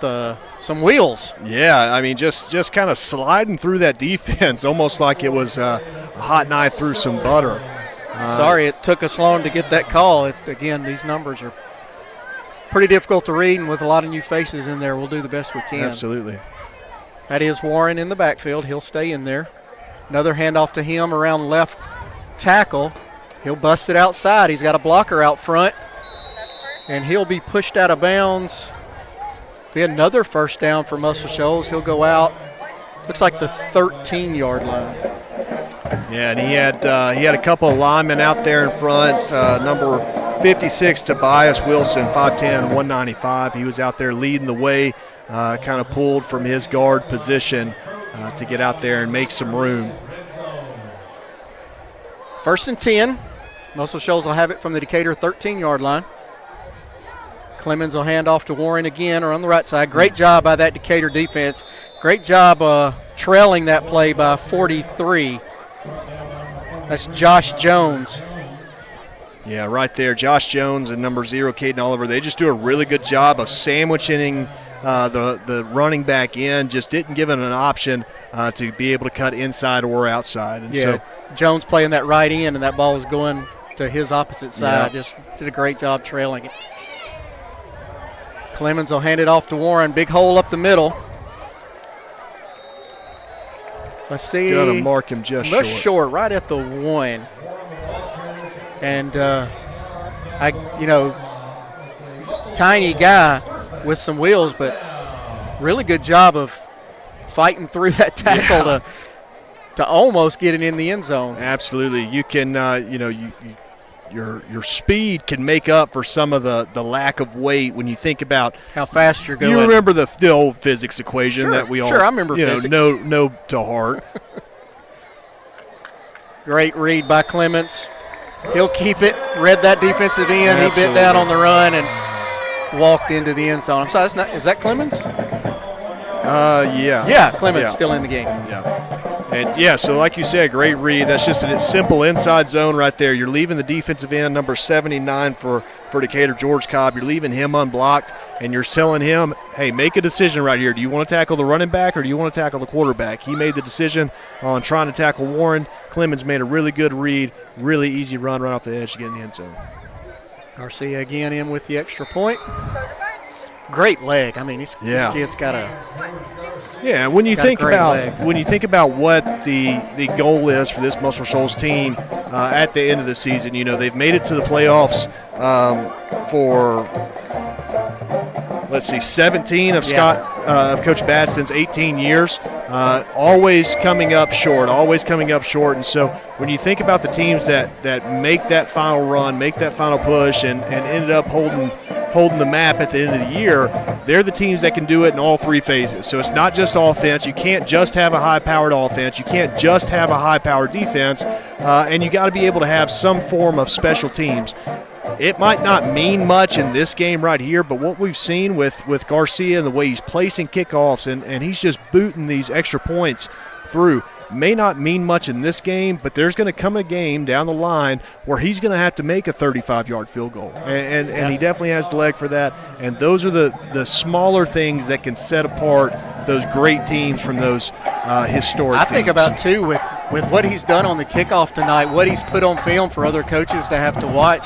some wheels. Yeah, I mean, just kind of sliding through that defense, almost like it was a hot knife through some butter. Sorry it took us long to get that call. Again, these numbers are pretty difficult to read, and with a lot of new faces in there, we'll do the best we can. Absolutely. That is Warren in the backfield. He'll stay in there. Another handoff to him around left tackle. He'll bust it outside. He's got a blocker out front, and he'll be pushed out of bounds. Be another first down for Muscle Shoals. He'll go out, looks like the 13-yard line. Yeah, and he had a couple of linemen out there in front. Number 56, Tobias Wilson, 5'10", 195. He was out there leading the way, kind of pulled from his guard position to get out there and make some room. 1st and 10. Muscle Shoals will have it from the Decatur 13-yard line. Clemens will hand off to Warren again, or on the right side. Great job by that Decatur defense. Great job trailing that play by 43. That's Josh Jones. Yeah, right there. Josh Jones and number 0, Caden Oliver. They just do a really good job of sandwiching the running back in. Just didn't give it an option. to be able to cut inside or outside. And yeah, so Jones playing that right end, and that ball was going to his opposite side. Yeah. Just did a great job trailing it. Clemens will hand it off to Warren. Big hole up the middle. Let's see. Gonna mark him just short, right at the 1. And tiny guy with some wheels, but really good job of fighting through that tackle to almost get it in the end zone. Absolutely. You can, your speed can make up for some of the lack of weight when you think about how fast you're going. You remember the old physics equation that we all I remember physics. know to heart. Great read by Clements. He'll keep it. Read that defensive end. Absolutely. He bit down on the run and walked into the end zone. I'm sorry, is that Clements? Yeah. Yeah, Clements still in the game. Yeah. And, so like you said, great read. That's just a simple inside zone right there. You're leaving the defensive end, number 79 for Decatur, George Cobb. You're leaving him unblocked, and you're telling him, hey, make a decision right here. Do you want to tackle the running back or do you want to tackle the quarterback? He made the decision on trying to tackle Warren. Clemens made a really good read, really easy run right off the edge to get in the end zone. Garcia again in with the extra point. Great leg. I mean, this kid's got Yeah, when you think about what the goal is for this Muscle Shoals team at the end of the season, they've made it to the playoffs for 17 of of Coach Badston's 18 years. Always coming up short. And so when you think about the teams that make that final run, make that final push, and ended up holding the map at the end of the year, they're the teams that can do it in all three phases. So it's not just offense. You can't just have a high-powered offense. You can't just have a high-powered defense. And you got to be able to have some form of special teams. It might not mean much in this game right here, but what we've seen with Garcia and the way he's placing kickoffs and he's just booting these extra points through may not mean much in this game, but there's going to come a game down the line where he's going to have to make a 35-yard field goal, and he definitely has the leg for that. And those are the smaller things that can set apart those great teams from those historic teams. I think about, too, with what he's done on the kickoff tonight, what he's put on film for other coaches to have to watch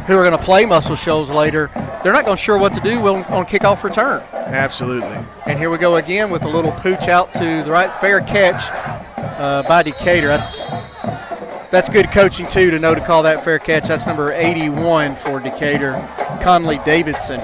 who are going to play Muscle Shoals later. They're not going to sure what to do on kickoff return. Absolutely. And here we go again with a little pooch out to the right, fair catch by Decatur. That's good coaching, too, to know to call that fair catch. That's number 81 for Decatur, Conley Davidson.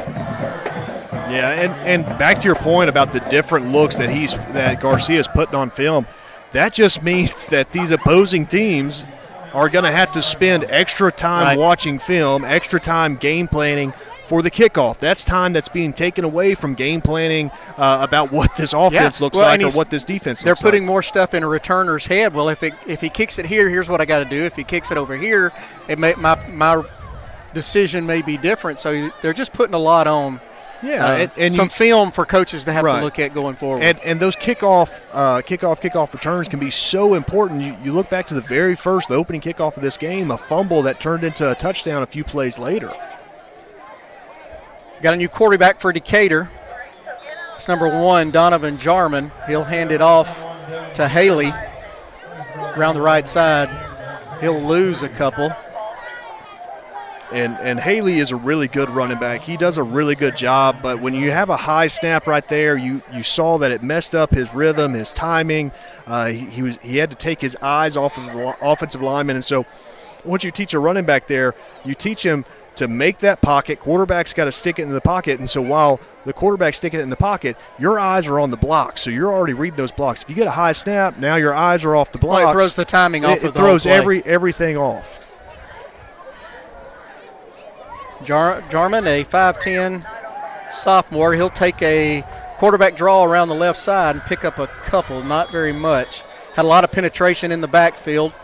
Yeah, and back to your point about the different looks that Garcia's putting on film, that just means that these opposing teams are going to have to spend extra time watching film, extra time game planning for the kickoff. That's time that's being taken away from game planning about what this offense looks like or what this defense looks like. They're putting more stuff in a returner's head. Well, if he kicks it here, here's what I got to do. If he kicks it over here, my decision may be different. So they're just putting a lot on. Yeah, and some film for coaches to have to look at going forward. And those kickoff returns can be so important. You look back to the opening kickoff of this game, a fumble that turned into a touchdown a few plays later. Got a new quarterback for Decatur. It's number 1, Donovan Jarman. He'll hand it off to Haley around the right side. He'll lose a couple. And Haley is a really good running back. He does a really good job, but when you have a high snap right there, you saw that it messed up his rhythm, his timing. He had to take his eyes off of the offensive lineman. And so once you teach a running back there, you teach him to make that pocket. Quarterback's got to stick it in the pocket, and so while the quarterback's sticking it in the pocket, your eyes are on the blocks, so you're already reading those blocks. If you get a high snap, now your eyes are off the blocks. Well, it throws the timing off of the throws whole play. everything off. Jarman, a 5'10 sophomore. He'll take a quarterback draw around the left side and pick up a couple, not very much. Had a lot of penetration in the backfield.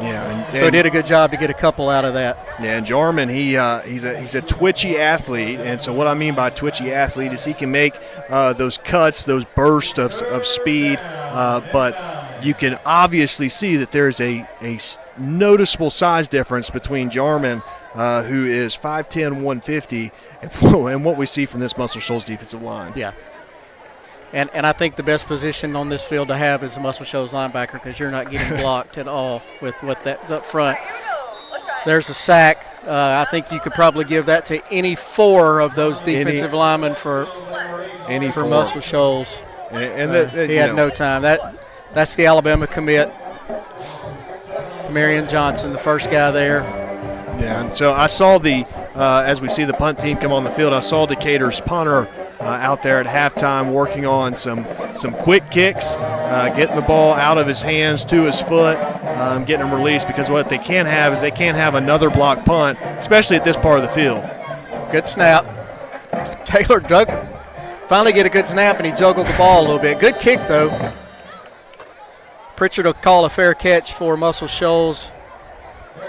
Yeah, so he did a good job to get a couple out of that. Yeah, and Jarman, he's a twitchy athlete, and so what I mean by twitchy athlete is he can make those cuts, those bursts of speed, but you can obviously see that there's a noticeable size difference between Jarman, who is 5'10", 150, and what we see from this Muscle Shoals defensive line. Yeah. And I think the best position on this field to have is the Muscle Shoals linebacker, because you're not getting blocked at all with what that's up front. There's a sack. I think you could probably give that to any 4 of those defensive linemen for Muscle Shoals. And he had no time. That's the Alabama commit, Marion Johnson, the first guy there. Yeah, and so I saw as we see the punt team come on the field, I saw Decatur's punter out there at halftime working on some quick kicks, getting the ball out of his hands to his foot, getting him released, because what they can't have is they can't have another block punt, especially at this part of the field. Good snap. Taylor Doug finally get a good snap, and he juggled the ball a little bit. Good kick, though. Pritchard will call a fair catch for Muscle Shoals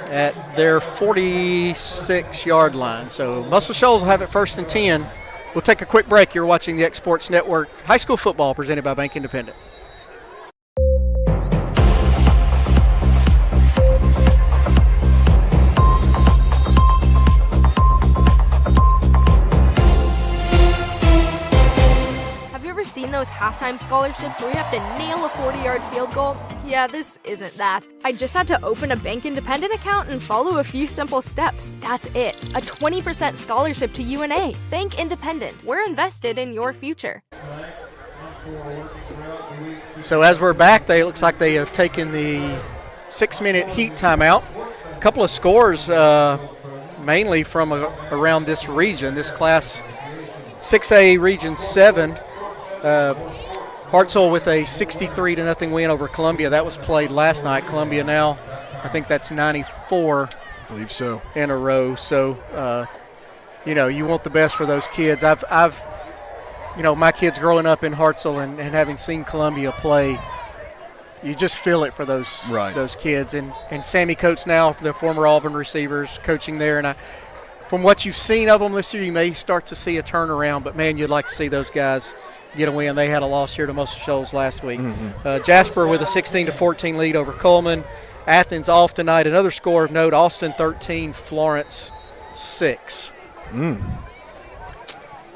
at their 46-yard line. So Muscle Shoals will have it 1st and 10. We'll take a quick break. You're watching the X Sports Network High School Football presented by Bank Independent. Have you ever seen those halftime scholarships where you have to nail a 40-yard field goal? Yeah, this isn't that. I just had to open a Bank Independent account and follow a few simple steps. That's it. A 20% scholarship to UNA. Bank Independent. We're invested in your future. So as we're back, it looks like they have taken the 6-minute heat timeout. A couple of scores mainly from around this region, this Class 6A Region 7. Hartselle with a 63-0 win over Columbia. That was played last night. Columbia now, I think that's 94. I believe so. In a row. So, you want the best for those kids. I've my kids growing up in Hartselle and having seen Columbia play, you just feel it for those kids. And Sammy Coates now, the former Auburn receivers, coaching there. And from what you've seen of them this year, you may start to see a turnaround. But, man, you'd like to see those guys get a win. They had a loss here to Muscle Shoals last week. Jasper with a 16-14 lead over Coleman. Athens off tonight. Another score of note, Austin 13, Florence 6.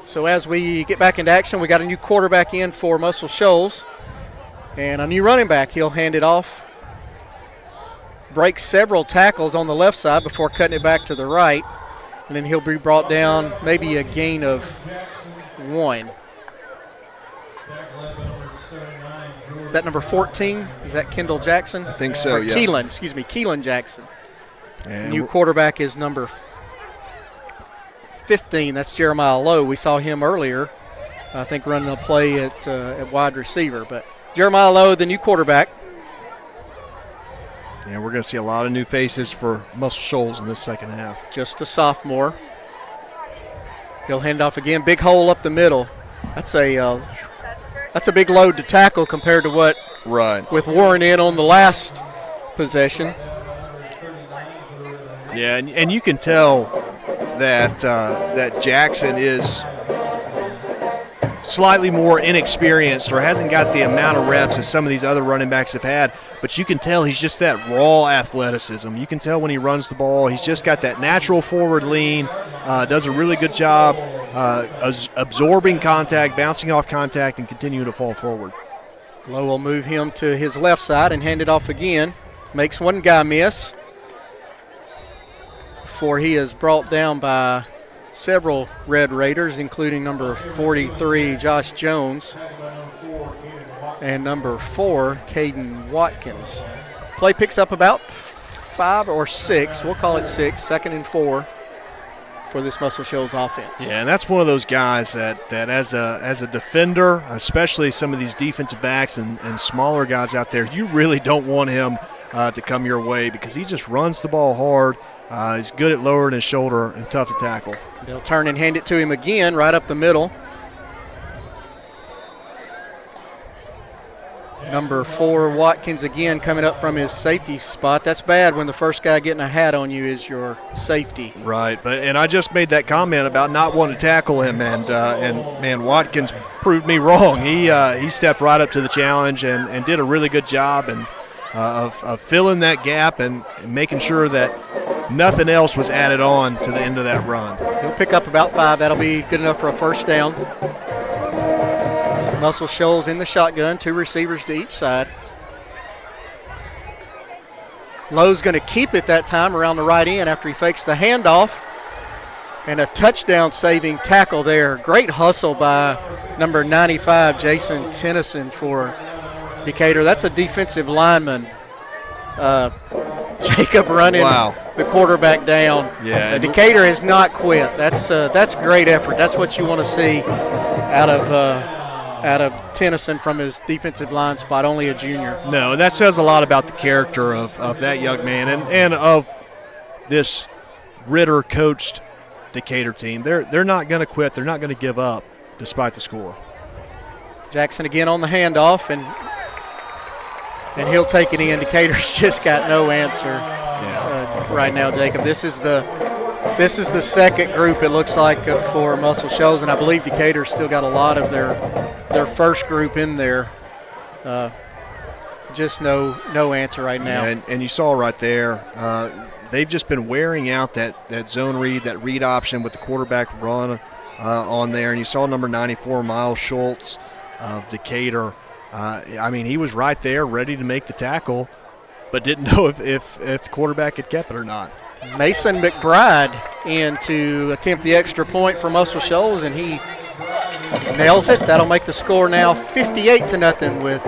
So as we get back into action, we got a new quarterback in for Muscle Shoals and a new running back. He'll hand it off. Breaks several tackles on the left side before cutting it back to the right. And then he'll be brought down, maybe a gain of 1. Is that number 14? Is that Kendall Jackson? I think so, yeah. Keelan Jackson. And new quarterback is number 15. That's Jeremiah Lowe. We saw him earlier, I think, running a play at wide receiver. But Jeremiah Lowe, the new quarterback. And we're going to see a lot of new faces for Muscle Shoals in this second half. Just a sophomore. He'll hand off again. Big hole up the middle. That's a big load to tackle compared to what with Warren in on the last possession. Yeah, and you can tell that Jackson is slightly more inexperienced or hasn't got the amount of reps as some of these other running backs have had, but you can tell he's just that raw athleticism. You can tell when he runs the ball, he's just got that natural forward lean, does a really good job absorbing contact, bouncing off contact, and continuing to fall forward. Lowe will move him to his left side and hand it off again. Makes one guy miss before he is brought down by several Red Raiders, including number 43, Josh Jones, and number 4, Caden Watkins. Play picks up about 5 or 6. We'll call it 6, 2nd and 4 for this Muscle Shoals offense. Yeah, and that's one of those guys that as a defender, especially some of these defensive backs and smaller guys out there, you really don't want him to come your way because he just runs the ball hard. He's good at lowering his shoulder and tough to tackle. They'll turn and hand it to him again right up the middle. Number 4, Watkins again coming up from his safety spot. That's bad when the first guy getting a hat on you is your safety. Right, and I just made that comment about not wanting to tackle him, and man, Watkins proved me wrong. He stepped right up to the challenge and did a really good job of filling that gap and making sure that nothing else was added on to the end of that run. He'll pick up about 5. That'll be good enough for a first down. Muscle Shoals in the shotgun, 2 receivers to each side. Lowe's going to keep it that time around the right end after he fakes the handoff. And a touchdown saving tackle there. Great hustle by number 95, Jason Tennyson for Decatur. That's a defensive lineman. Jacob running the quarterback down. Yeah. Decatur has not quit. That's great effort. That's what you want to see out of Tennyson from his defensive line spot, only a junior. No, and that says a lot about the character of that young man and of this Ritter-coached Decatur team. They're not going to quit. They're not going to give up despite the score. Jackson again on the handoff, and he'll take it in. Decatur's just got no answer right now, Jacob. This is the second group, it looks like, for Muscle Shoals, and I believe Decatur's still got a lot of their first group in there. Just no answer right now. Yeah, and you saw right there, they've just been wearing out that zone read, that read option with the quarterback run on there. And you saw number 94, Miles Schultz of Decatur. He was right there ready to make the tackle, but didn't know if the quarterback had kept it or not. Mason McBride in to attempt the extra point for Muscle Shoals, and he nails it. That'll make the score now 58-0 with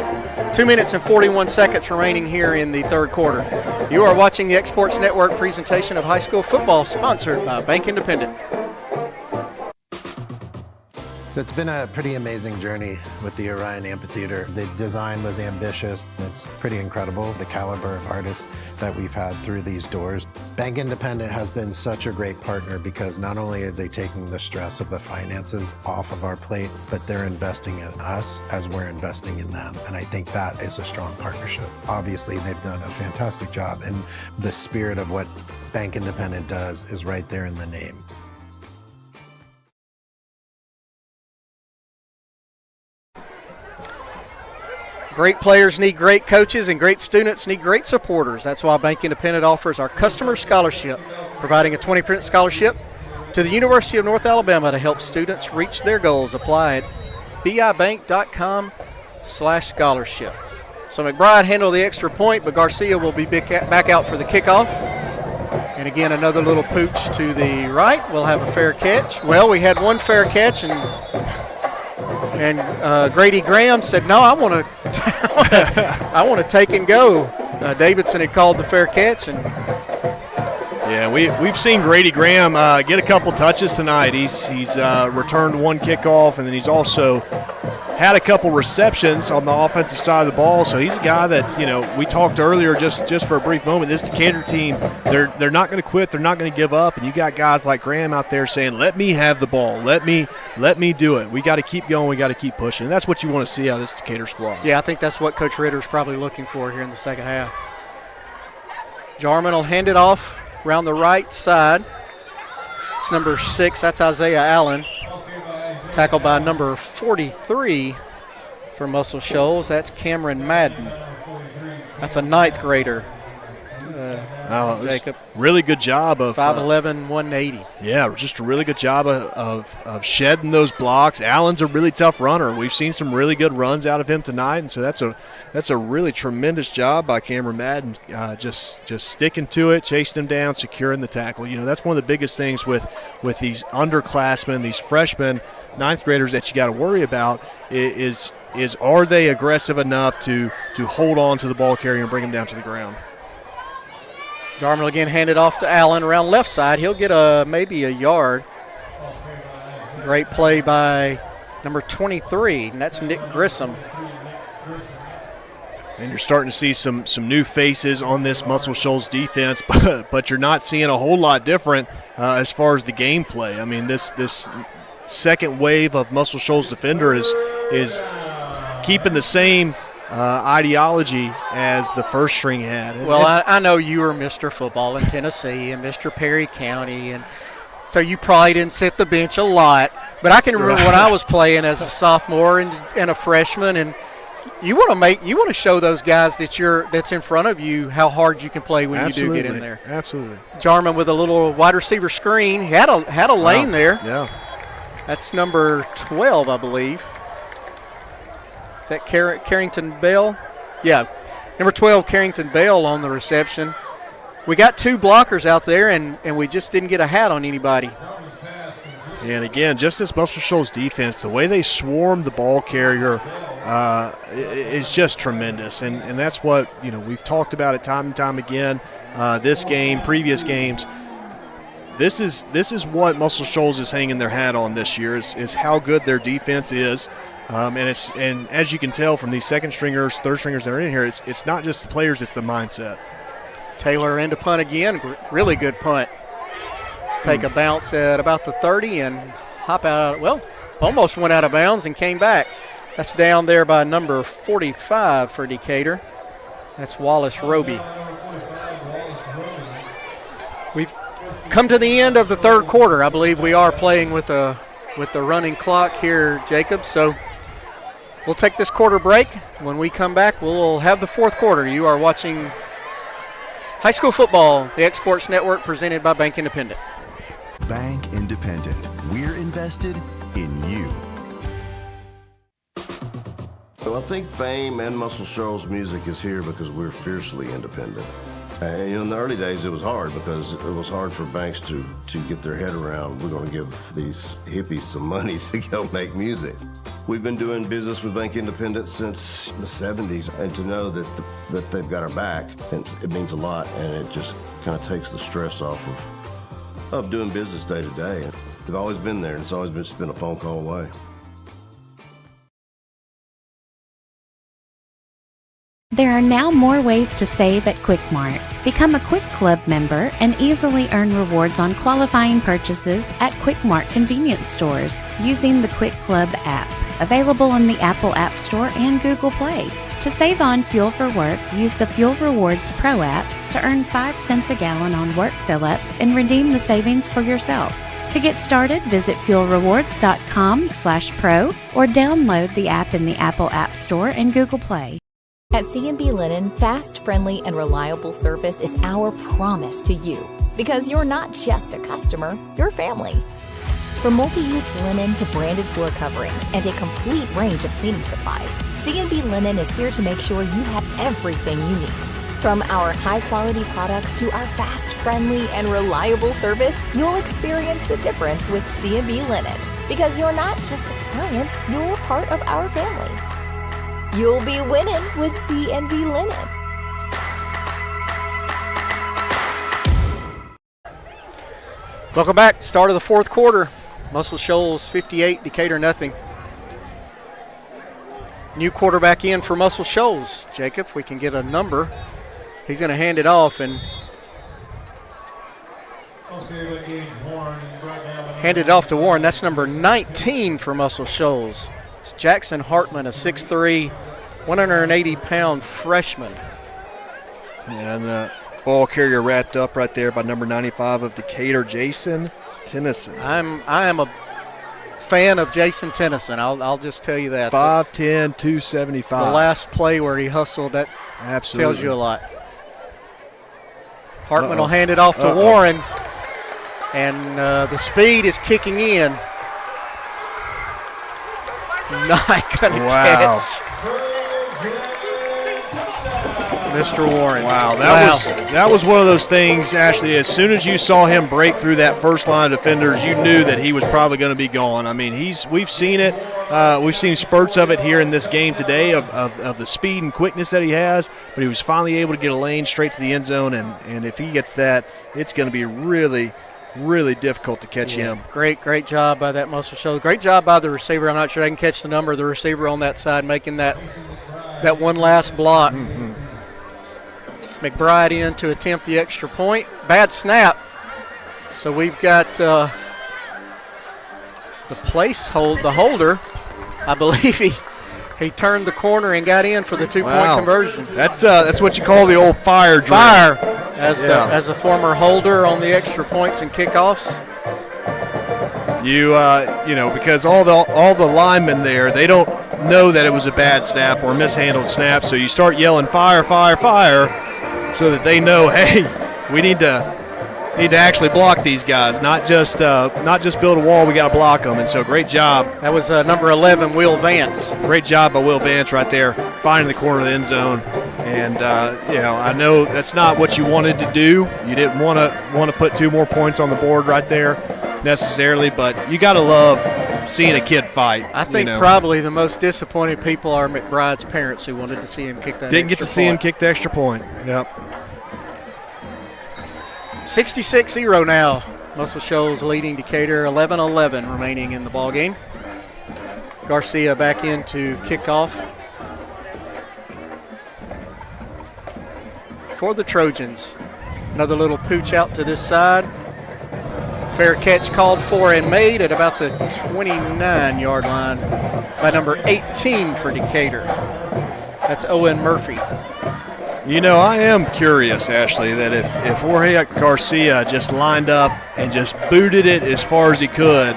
2 minutes and 41 seconds remaining here in the third quarter. You are watching the X-Sports Network presentation of high school football, sponsored by Bank Independent. So it's been a pretty amazing journey with the Orion Amphitheater. The design was ambitious. It's pretty incredible, the caliber of artists that we've had through these doors. Bank Independent has been such a great partner because not only are they taking the stress of the finances off of our plate, but they're investing in us as we're investing in them. And I think that is a strong partnership. Obviously, they've done a fantastic job, and the spirit of what Bank Independent does is right there in the name. Great players need great coaches, and great students need great supporters. That's why Bank Independent offers our customer scholarship, providing a 20% scholarship to the University of North Alabama to help students reach their goals. Apply at bibank.com/scholarship. So McBride handled the extra point, but Garcia will be back out for the kickoff. And again, another little pooch to the right. We'll have a fair catch. Well, we had one fair catch, and Grady Graham said, "No, I want to take and go." Davidson had called the fair catch, and we've seen Grady Graham get a couple touches tonight. He's returned one kickoff, and then he's also had a couple receptions on the offensive side of the ball. So he's a guy that, we talked earlier just for a brief moment. This Decatur team, they're not going to quit. They're not going to give up. And you got guys like Graham out there saying, "Let me have the ball. Let me do it. We got to keep going. We got to keep pushing." And that's what you want to see out of this Decatur squad. Yeah, I think that's what Coach Ritter's probably looking for here in the second half. Jarman will hand it off around the right side. It's number 6. That's Isaiah Allen. Tackled by number 43 for Muscle Shoals. That's Cameron Madden. That's a 9th grader. Jacob. Really good job of 5'11", 180. Yeah, just a really good job of shedding those blocks. Allen's a really tough runner. We've seen some really good runs out of him tonight, and so that's a really tremendous job by Cameron Madden. Just sticking to it, chasing him down, securing the tackle. That's one of the biggest things with these underclassmen, these freshmen, 9th graders that you got to worry about is are they aggressive enough to hold on to the ball carrier and bring him down to the ground. Jarman again handed off to Allen around left side. He'll get maybe a yard. Great play by number 23, and that's Nick Grissom. And you're starting to see some new faces on this Muscle Shoals defense, but you're not seeing a whole lot different as far as the gameplay. I mean, this second wave of Muscle Shoals defender is keeping the same ideology as the first string had. Well, I know you were Mr. Football in Tennessee and Mr. Perry County, and so you probably didn't sit the bench a lot. But I can remember when I was playing as a sophomore and a freshman, and you want to show those guys that's in front of you how hard you can play when you do get in there. Absolutely. Jarman with a little wide receiver screen. He had a lane there. Yeah. That's number 12, I believe. Is that Carrington Bell? Yeah, number 12, Carrington Bell on the reception. We got 2 blockers out there, and we just didn't get a hat on anybody. And again, just this Muscle Shoals defense, the way they swarm the ball carrier is just tremendous. And that's what, we've talked about it time and time again. This game, previous games. This is what Muscle Shoals is hanging their hat on this year is how good their defense is. And as you can tell from these second stringers, third stringers that are in here, it's not just the players, it's the mindset. Taylor into punt again. Really good punt. Take a bounce at about the 30 and hop out. Well, almost went out of bounds and came back. That's down there by number 45 for Decatur. That's Wallace Roby. We've come to the end of the third quarter. I believe we are playing with the running clock here, Jacob. So we'll take this quarter break. When we come back, we'll have the fourth quarter. You are watching high school football, the X Sports Network, presented by Bank Independent. Bank Independent. We're invested in you. Well, I think Fame and Muscle Shoals music is here because we're fiercely independent. In the early days, it was hard because it was hard for banks to get their head around, we're going to give these hippies some money to go make music. We've been doing business with Bank Independent since the 70s, and to know that they've got our back, it means a lot, and it just kind of takes the stress off of doing business day to day. They've always been there, and it's always just been a phone call away. There are now more ways to save at QuickMart. Become a Quick Club member and easily earn rewards on qualifying purchases at QuickMart convenience stores using the Quick Club app, available in the Apple App Store and Google Play. To save on fuel for work, use the Fuel Rewards Pro app to earn 5 cents a gallon on work fill-ups and redeem the savings for yourself. To get started, visit fuelrewards.com/pro or download the app in the Apple App Store and Google Play. At C&B Linen, fast, friendly, and reliable service is our promise to you. Because you're not just a customer, you're family. From multi-use linen to branded floor coverings and a complete range of cleaning supplies, C&B Linen is here to make sure you have everything you need. From our high-quality products to our fast, friendly, and reliable service, you'll experience the difference with C&B Linen. Because you're not just a client, you're part of our family. You'll be winning with C&B Linen. Welcome back. Start of the fourth quarter. Muscle Shoals 58, Decatur nothing. New quarterback in for Muscle Shoals. Jacob, if we can get a number. He's going to hand it off and hand it off to Warren. That's number 19 for Muscle Shoals. It's Jackson Hartman, a 6'3", 180-pound freshman. And ball carrier wrapped up right there by number 95 of Decatur, Jason Tennyson. I am a fan of Jason Tennyson. I'll just tell you that. 5'10", 275. The last play where he hustled, that absolutely tells you a lot. Hartman will hand it off to Warren, and the speed is kicking in. Not going to catch. Mr. Warren. Wow, that was one of those things, Ashley. As soon as you saw him break through that first line of defenders, you knew that he was probably going to be gone. I mean, we've seen it. We've seen spurts of it here in this game today of the speed and quickness that he has, but he was finally able to get a lane straight to the end zone, and if he gets that, it's going to be really, really difficult to catch him. Great job by that Muscle Shoals. Great job by the receiver. I'm not sure I can catch the number of the receiver on that side, making that one last block. Mm-hmm. McBride in to attempt the extra point. Bad snap. So we've got the holder. I believe he turned the corner and got in for the two-point conversion. That's what you call the old fire drill. As a former holder on the extra points and kickoffs. Because all the linemen there, they don't know that it was a bad snap or mishandled snap, so you start yelling fire, fire, fire, so that they know, hey, we need to need to actually block these guys, not just build a wall. We got to block them. And so great job. That was number 11, Will Vance. Great job by Will Vance right there, finding the corner of the end zone. And I know that's not what you wanted to do. You didn't want to put 2 more points on the board right there necessarily, but you got to love seeing a kid fight. I think probably the most disappointed people are McBride's parents who wanted to see him kick that. Didn't get to see him kick the extra point. Yep. 66-0 now. Muscle Shoals leading Decatur, 11-11 remaining in the ball game. Garcia back in to kick off for the Trojans. Another little pooch out to this side. Fair catch called for and made at about the 29-yard line by number 18 for Decatur. That's Owen Murphy. I am curious, Ashley, that if Jorge Garcia just lined up and just booted it as far as he could,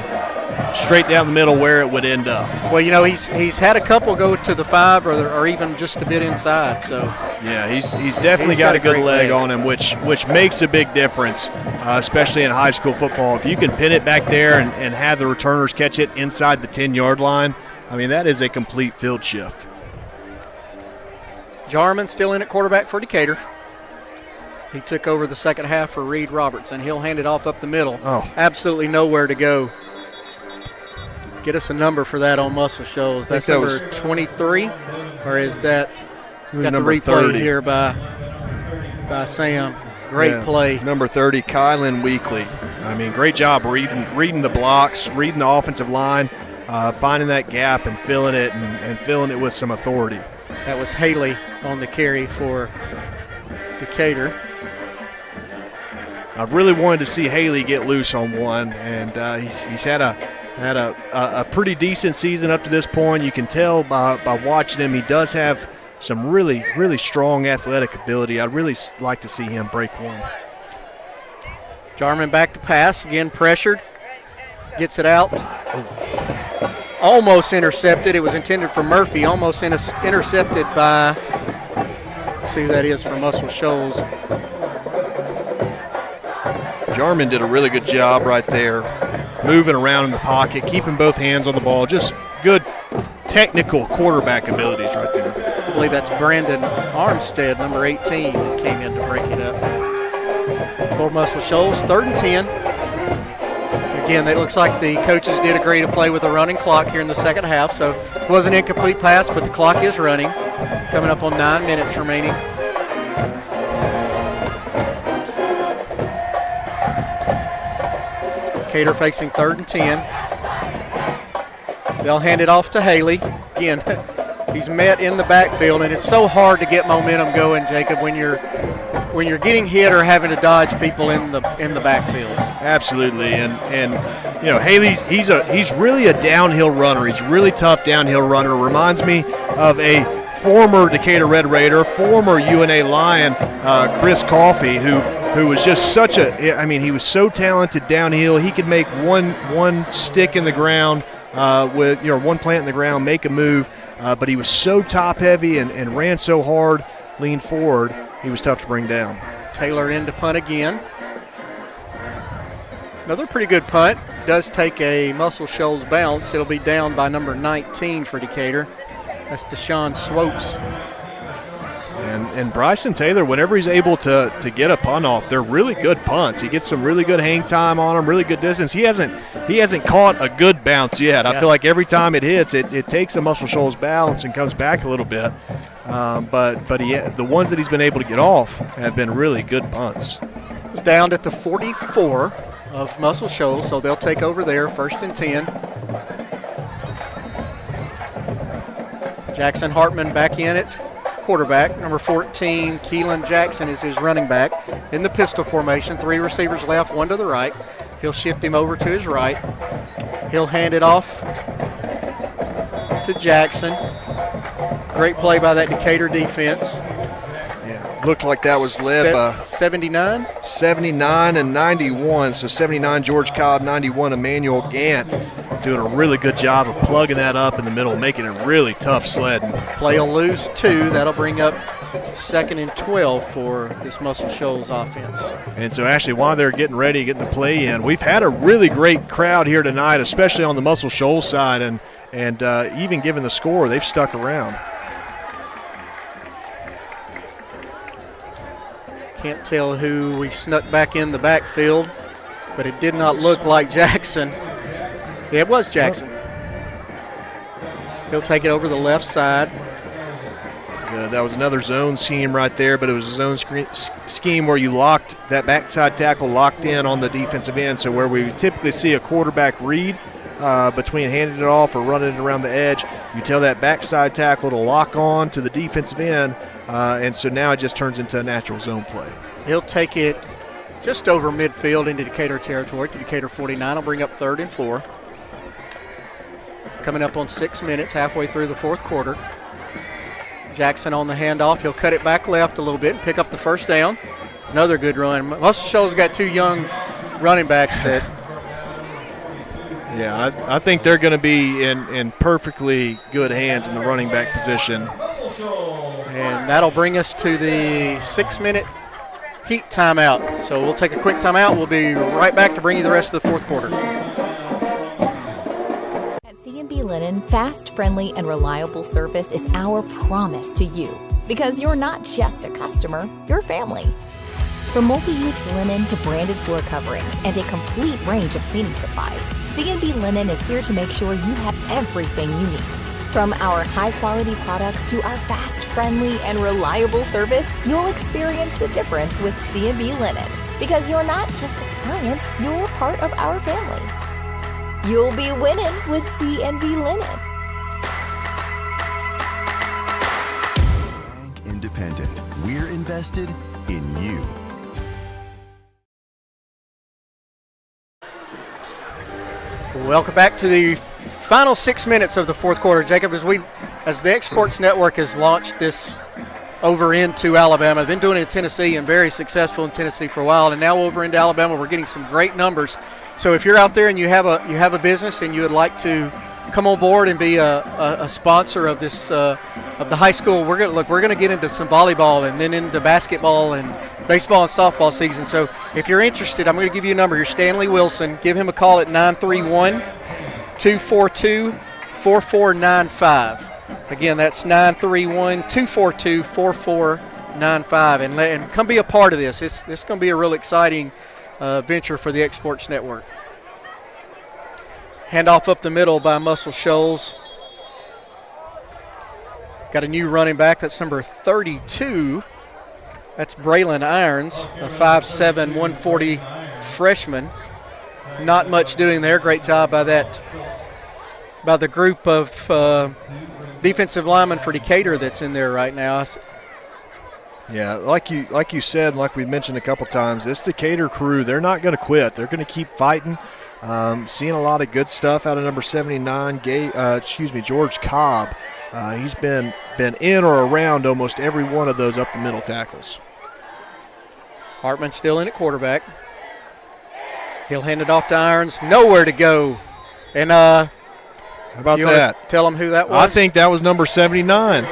straight down the middle, where it would end up. Well, he's had a couple go to the 5 or even just a bit inside. So yeah, he's definitely got a good leg on him, which makes a big difference, especially in high school football. If you can pin it back there and have the returners catch it inside the 10-yard line, I mean, that is a complete field shift. Jarman still in at quarterback for Decatur. He took over the second half for Reed Robertson. He'll hand it off up the middle. Oh. Absolutely nowhere to go. Get us a number for that on Muscle Shoals. That's number 23, or is that? Got the replay 30 here by Sam. Great play. Number 30, Kylan Weekly. I mean, great job reading the blocks, reading the offensive line, finding that gap and filling it and filling it with some authority. That was Haley on the carry for Decatur. I've really wanted to see Haley get loose on one, and he's had a pretty decent season up to this point. You can tell by watching him, he does have some really, really strong athletic ability. I'd really like to see him break one. Jarman back to pass, again pressured, gets it out. Almost intercepted. It was intended for Murphy, almost intercepted by, let's see who that is for Muscle Shoals. Jarman did a really good job right there, moving around in the pocket, keeping both hands on the ball. Just good technical quarterback abilities right there. I believe that's Brandon Armstead, number 18, that came in to break it up. For Muscle Shoals, 3rd and 10. Again, it looks like the coaches did agree to play with a running clock here in the second half, so it was an incomplete pass, but the clock is running. Coming up on 9 minutes remaining. Decatur facing 3rd and 10. They'll hand it off to Haley. Again, he's met in the backfield, and it's so hard to get momentum going, Jacob, when you're getting hit or having to dodge people in the backfield. Absolutely, and Haley's he's really a downhill runner. He's a really tough downhill runner. Reminds me of a former Decatur Red Raider, former UNA Lion, Chris Coffey, who was just he was so talented downhill. He could make one stick in the ground with one plant in the ground, make a move, but he was so top heavy and ran so hard, leaned forward. He was tough to bring down. Taylor in to punt again. Another pretty good punt. Does take a Muscle Shoals bounce. It'll be down by number 19 for Decatur. That's Deshaun Swopes. And Bryson Taylor, whenever he's able to get a punt off, they're really good punts. He gets some really good hang time on them, really good distance. He hasn't caught a good bounce yet. I feel like every time it hits, it takes a Muscle Shoals bounce and comes back a little bit. But the ones that he's been able to get off have been really good punts. It's down at the 44 of Muscle Shoals, so they'll take over there, 1st and 10. Jackson Hartman back in at quarterback. Number 14, Keelan Jackson, is his running back in the pistol formation. 3 receivers left, 1 to the right. He'll shift him over to his right. He'll hand it off to Jackson. Great play by that Decatur defense. Yeah, looked like that was led by 79? 79 and 91. So 79, George Cobb, 91, Emmanuel Gant. Doing a really good job of plugging that up in the middle, making it really tough sledding. Play will lose 2. That'll bring up 2nd and 12 for this Muscle Shoals offense. And so, Ashley, while they're getting ready, getting the play in, we've had a really great crowd here tonight, especially on the Muscle Shoals side, and even given the score, they've stuck around. Can't tell who we snuck back in the backfield, but it did not look like Jackson. Yeah, it was Jackson. He'll take it over the left side. That was another zone scheme right there, but it was a zone scheme where you locked that backside tackle locked in on the defensive end. So where we typically see a quarterback read between handing it off or running it around the edge, you tell that backside tackle to lock on to the defensive end, and so now it just turns into a natural zone play. He'll take it just over midfield into Decatur territory to Decatur 49. I'll bring up 3rd and 4. Coming up on 6 minutes, halfway through the 4th quarter. Jackson on the handoff. He'll cut it back left a little bit and pick up the first down. Another good run. Muscle Shoals got 2 young running backs that. Yeah, I think they're going to be in perfectly good hands in the running back position. And that'll bring us to the 6-minute heat timeout. So we'll take a quick timeout. We'll be right back to bring you the rest of the 4th quarter. C&B Linen, fast, friendly, and reliable service is our promise to you. Because you're not just a customer, you're family. From multi-use linen to branded floor coverings and a complete range of cleaning supplies, C&B Linen is here to make sure you have everything you need. From our high-quality products to our fast, friendly, and reliable service, you'll experience the difference with C&B Linen. Because you're not just a client, you're part of our family. You'll be winning with C&B Linen. Bank Independent. We're invested in you. Welcome back to the final 6 minutes of the 4th quarter. Jacob, as the Exports Network has launched this over into Alabama, I've been doing it in Tennessee and very successful in Tennessee for a while, and now over into Alabama we're getting some great numbers. So if you're out there and you have a business and you would like to come on board and be a sponsor of this of the high school, we're gonna get into some volleyball and then into basketball and baseball and softball season. So if you're interested, I'm going to give you a number here, Stanley Wilson. Give him a call at 931-242-4495. Again, that's 931-242-4495, and come be a part of this. This is going to be a real exciting venture for the Exports Network. Handoff up the middle by Muscle Shoals. Got a new running back. That's number 32. That's Braylon Irons, a 5'7", 140 freshman. Not much doing there. Great job by the group of defensive linemen for Decatur that's in there right now. Yeah, like you said, like we mentioned a couple times, this Decatur crew, they're not going to quit. They're going to keep fighting. Seeing a lot of good stuff out of number 79, George Cobb. He's been in or around almost every one of those up the middle tackles. Hartman still in at quarterback. He'll hand it off to Irons. Nowhere to go. And how about that? Tell them who that was. I think that was number 79.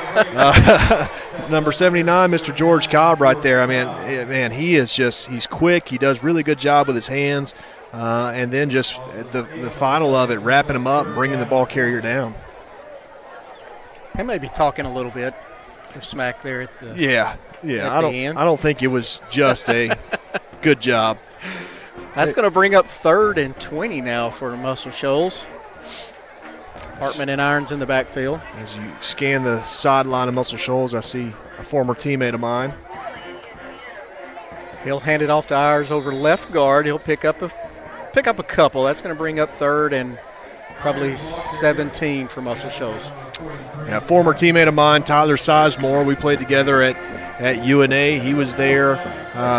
Number 79, Mr. George Cobb right there. I mean, man, he's quick. He does really good job with his hands. And then just the final of it, wrapping him up and bringing the ball carrier down. He may be talking a little bit of smack there at the end. I don't think it was just a good job. That's going to bring up 3rd and 20 now for Muscle Shoals. Hartman and Irons in the backfield. As you scan the sideline of Muscle Shoals, I see a former teammate of mine. He'll hand it off to Irons over left guard. He'll pick up a couple. That's going to bring up 3rd and probably 17 for Muscle Shoals. Yeah, former teammate of mine, Tyler Sizemore. We played together at UNA. He was there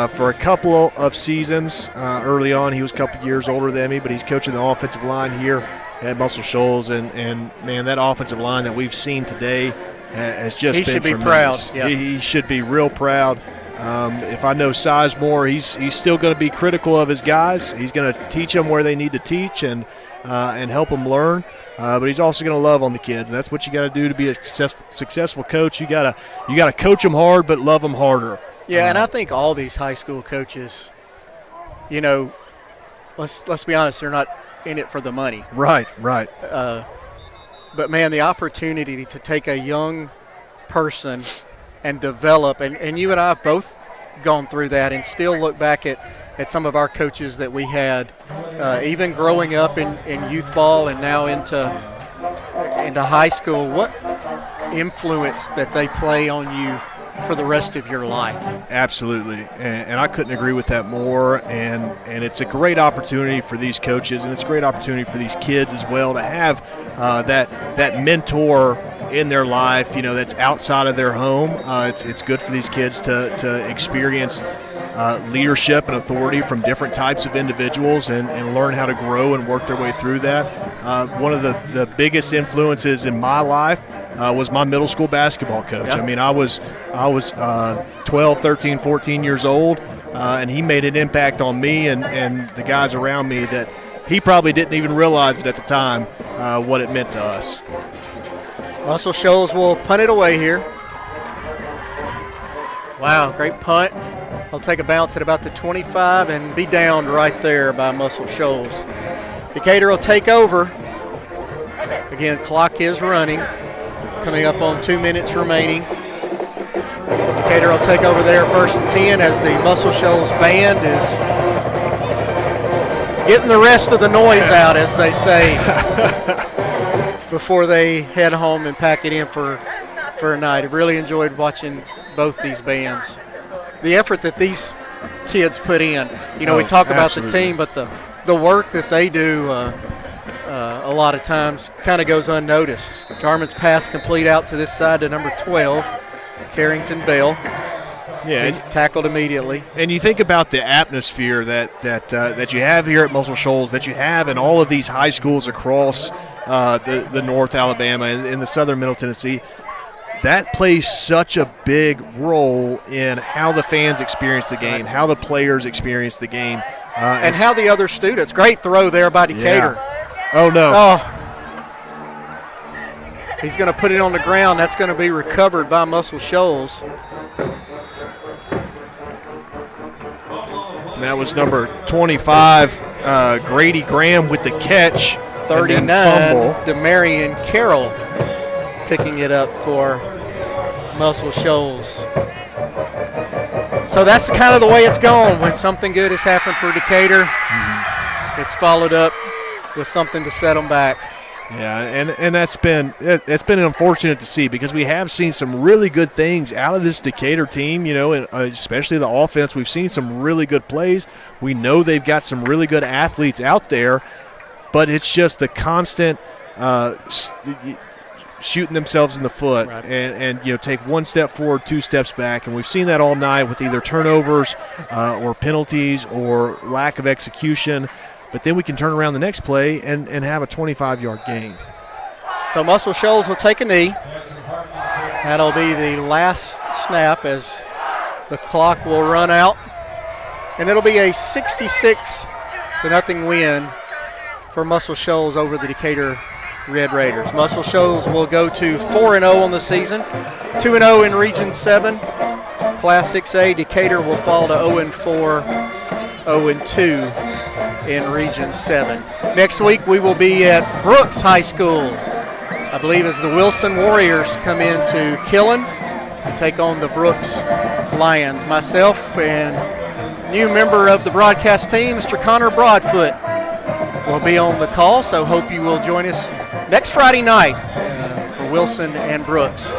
for a couple of seasons early on. He was a couple years older than me, but he's coaching the offensive line here at Muscle Shoals. And man, that offensive line that we've seen today has just been tremendous. Proud. Yeah. He should be real proud. If I know Sizemore, he's still going to be critical of his guys. He's going to teach them where they need to teach, and and help them learn. But he's also going to love on the kids, and that's what you got to do to be a successful coach. You got to coach them hard, but love them harder. Yeah, and I think all these high school coaches, let's be honest, they're not in it for the money. Right. But, man, the opportunity to take a young person and develop, and you and I have both gone through that and still look back at some of our coaches that we had, even growing up in youth ball and now into high school, what influence that they play on you for the rest of your life. Absolutely, and I couldn't agree with that more, and it's a great opportunity for these coaches, and it's a great opportunity for these kids as well to have that mentor in their life, that's outside of their home. It's good for these kids to experience leadership and authority from different types of individuals and learn how to grow and work their way through that. One of the biggest influences in my life was my middle school basketball coach. Yeah. I mean, I was 12, 13, 14 years old, and he made an impact on me and the guys around me that he probably didn't even realize it at the time, what it meant to us. Muscle Shoals will punt it away here. Wow, great punt. He'll take a bounce at about the 25 and be downed right there by Muscle Shoals. Decatur will take over. Again, clock is running. Coming up on 2 minutes remaining. Decatur will take over there, 1st and 10, as the Muscle Shoals band is getting the rest of the noise out, as they say, before they head home and pack it in for a night. I've really enjoyed watching both these bands. The effort that these kids put in. We talk about absolutely. the team, but the work that they do a lot of times kind of goes unnoticed. Jarman's pass complete out to this side to number 12, Carrington Bell. Yeah, He's tackled immediately. And you think about the atmosphere that you have here at Muscle Shoals, that you have in all of these high schools across the North Alabama and in the Southern Middle Tennessee. That plays such a big role in how the fans experience the game, how the players experience the game. And how the other students. Great throw there by Decatur. Yeah. Oh, no. Oh. He's going to put it on the ground. That's going to be recovered by Muscle Shoals. And that was number 25, Grady Graham with the catch. 39, fumble. Demarion Carroll picking it up for Muscle Shoals. So that's kind of the way it's gone. When something good has happened for Decatur, it's followed up with something to set them back. Yeah, and that's been unfortunate to see, because we have seen some really good things out of this Decatur team, and especially the offense. We've seen some really good plays. We know they've got some really good athletes out there, but it's just the constant shooting themselves in the foot, right. and take one step forward, 2 steps back, and we've seen that all night with either turnovers or penalties or lack of execution. But then we can turn around the next play and have a 25-yard gain. So Muscle Shoals will take a knee. That'll be the last snap as the clock will run out. And it'll be a 66-0 win for Muscle Shoals over the Decatur Red Raiders. Muscle Shoals will go to 4-0 on the season, 2-0 in Region 7. Class 6A, Decatur will fall to 0-4, 0-2. in Region 7. Next week we will be at Brooks High School, I believe, as the Wilson Warriors come into Killen to take on the Brooks Lions. Myself and new member of the broadcast team, Mr. Connor Broadfoot, will be on the call, so hope you will join us next Friday night for Wilson and Brooks.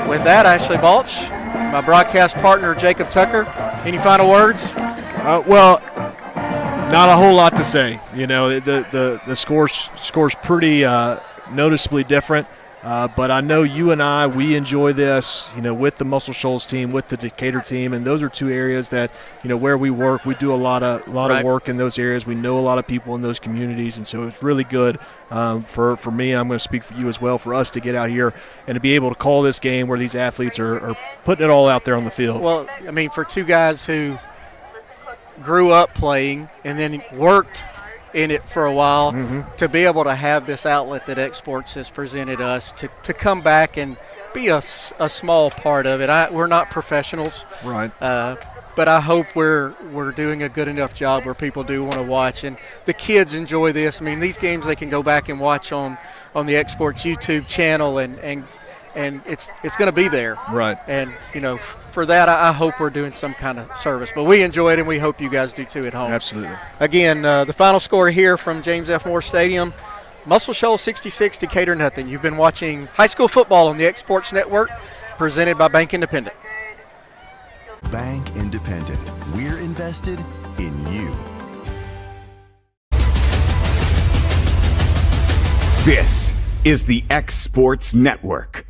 With that, Ashley Balch, my broadcast partner, Jacob Tucker, any final words? Well, not a whole lot to say. The score's pretty noticeably different. But I know you and I, we enjoy this, with the Muscle Shoals team, with the Decatur team, and those are two areas that, where we work, we do a lot of work in those areas. We know a lot of people in those communities, and so it's really good for me. I'm going to speak for you as well, for us to get out here and to be able to call this game where these athletes are putting it all out there on the field. Well, I mean, for two guys who grew up playing and then worked in it for a while. To be able to have this outlet that X Sports has presented us to come back and be a small part of it. We're not professionals, right? But I hope we're doing a good enough job where people do want to watch, and the kids enjoy this. I mean, these games they can go back and watch on the X Sports YouTube channel, and it's going to be there, right? And for that, I hope we're doing some kind of service. But we enjoy it, and we hope you guys do too at home. Absolutely. Again, the final score here from James F. Moore Stadium: Muscle Shoals 66, Decatur nothing. You've been watching high school football on the X Sports Network, presented by Bank Independent. Bank Independent. We're invested in you. This is the X Sports Network.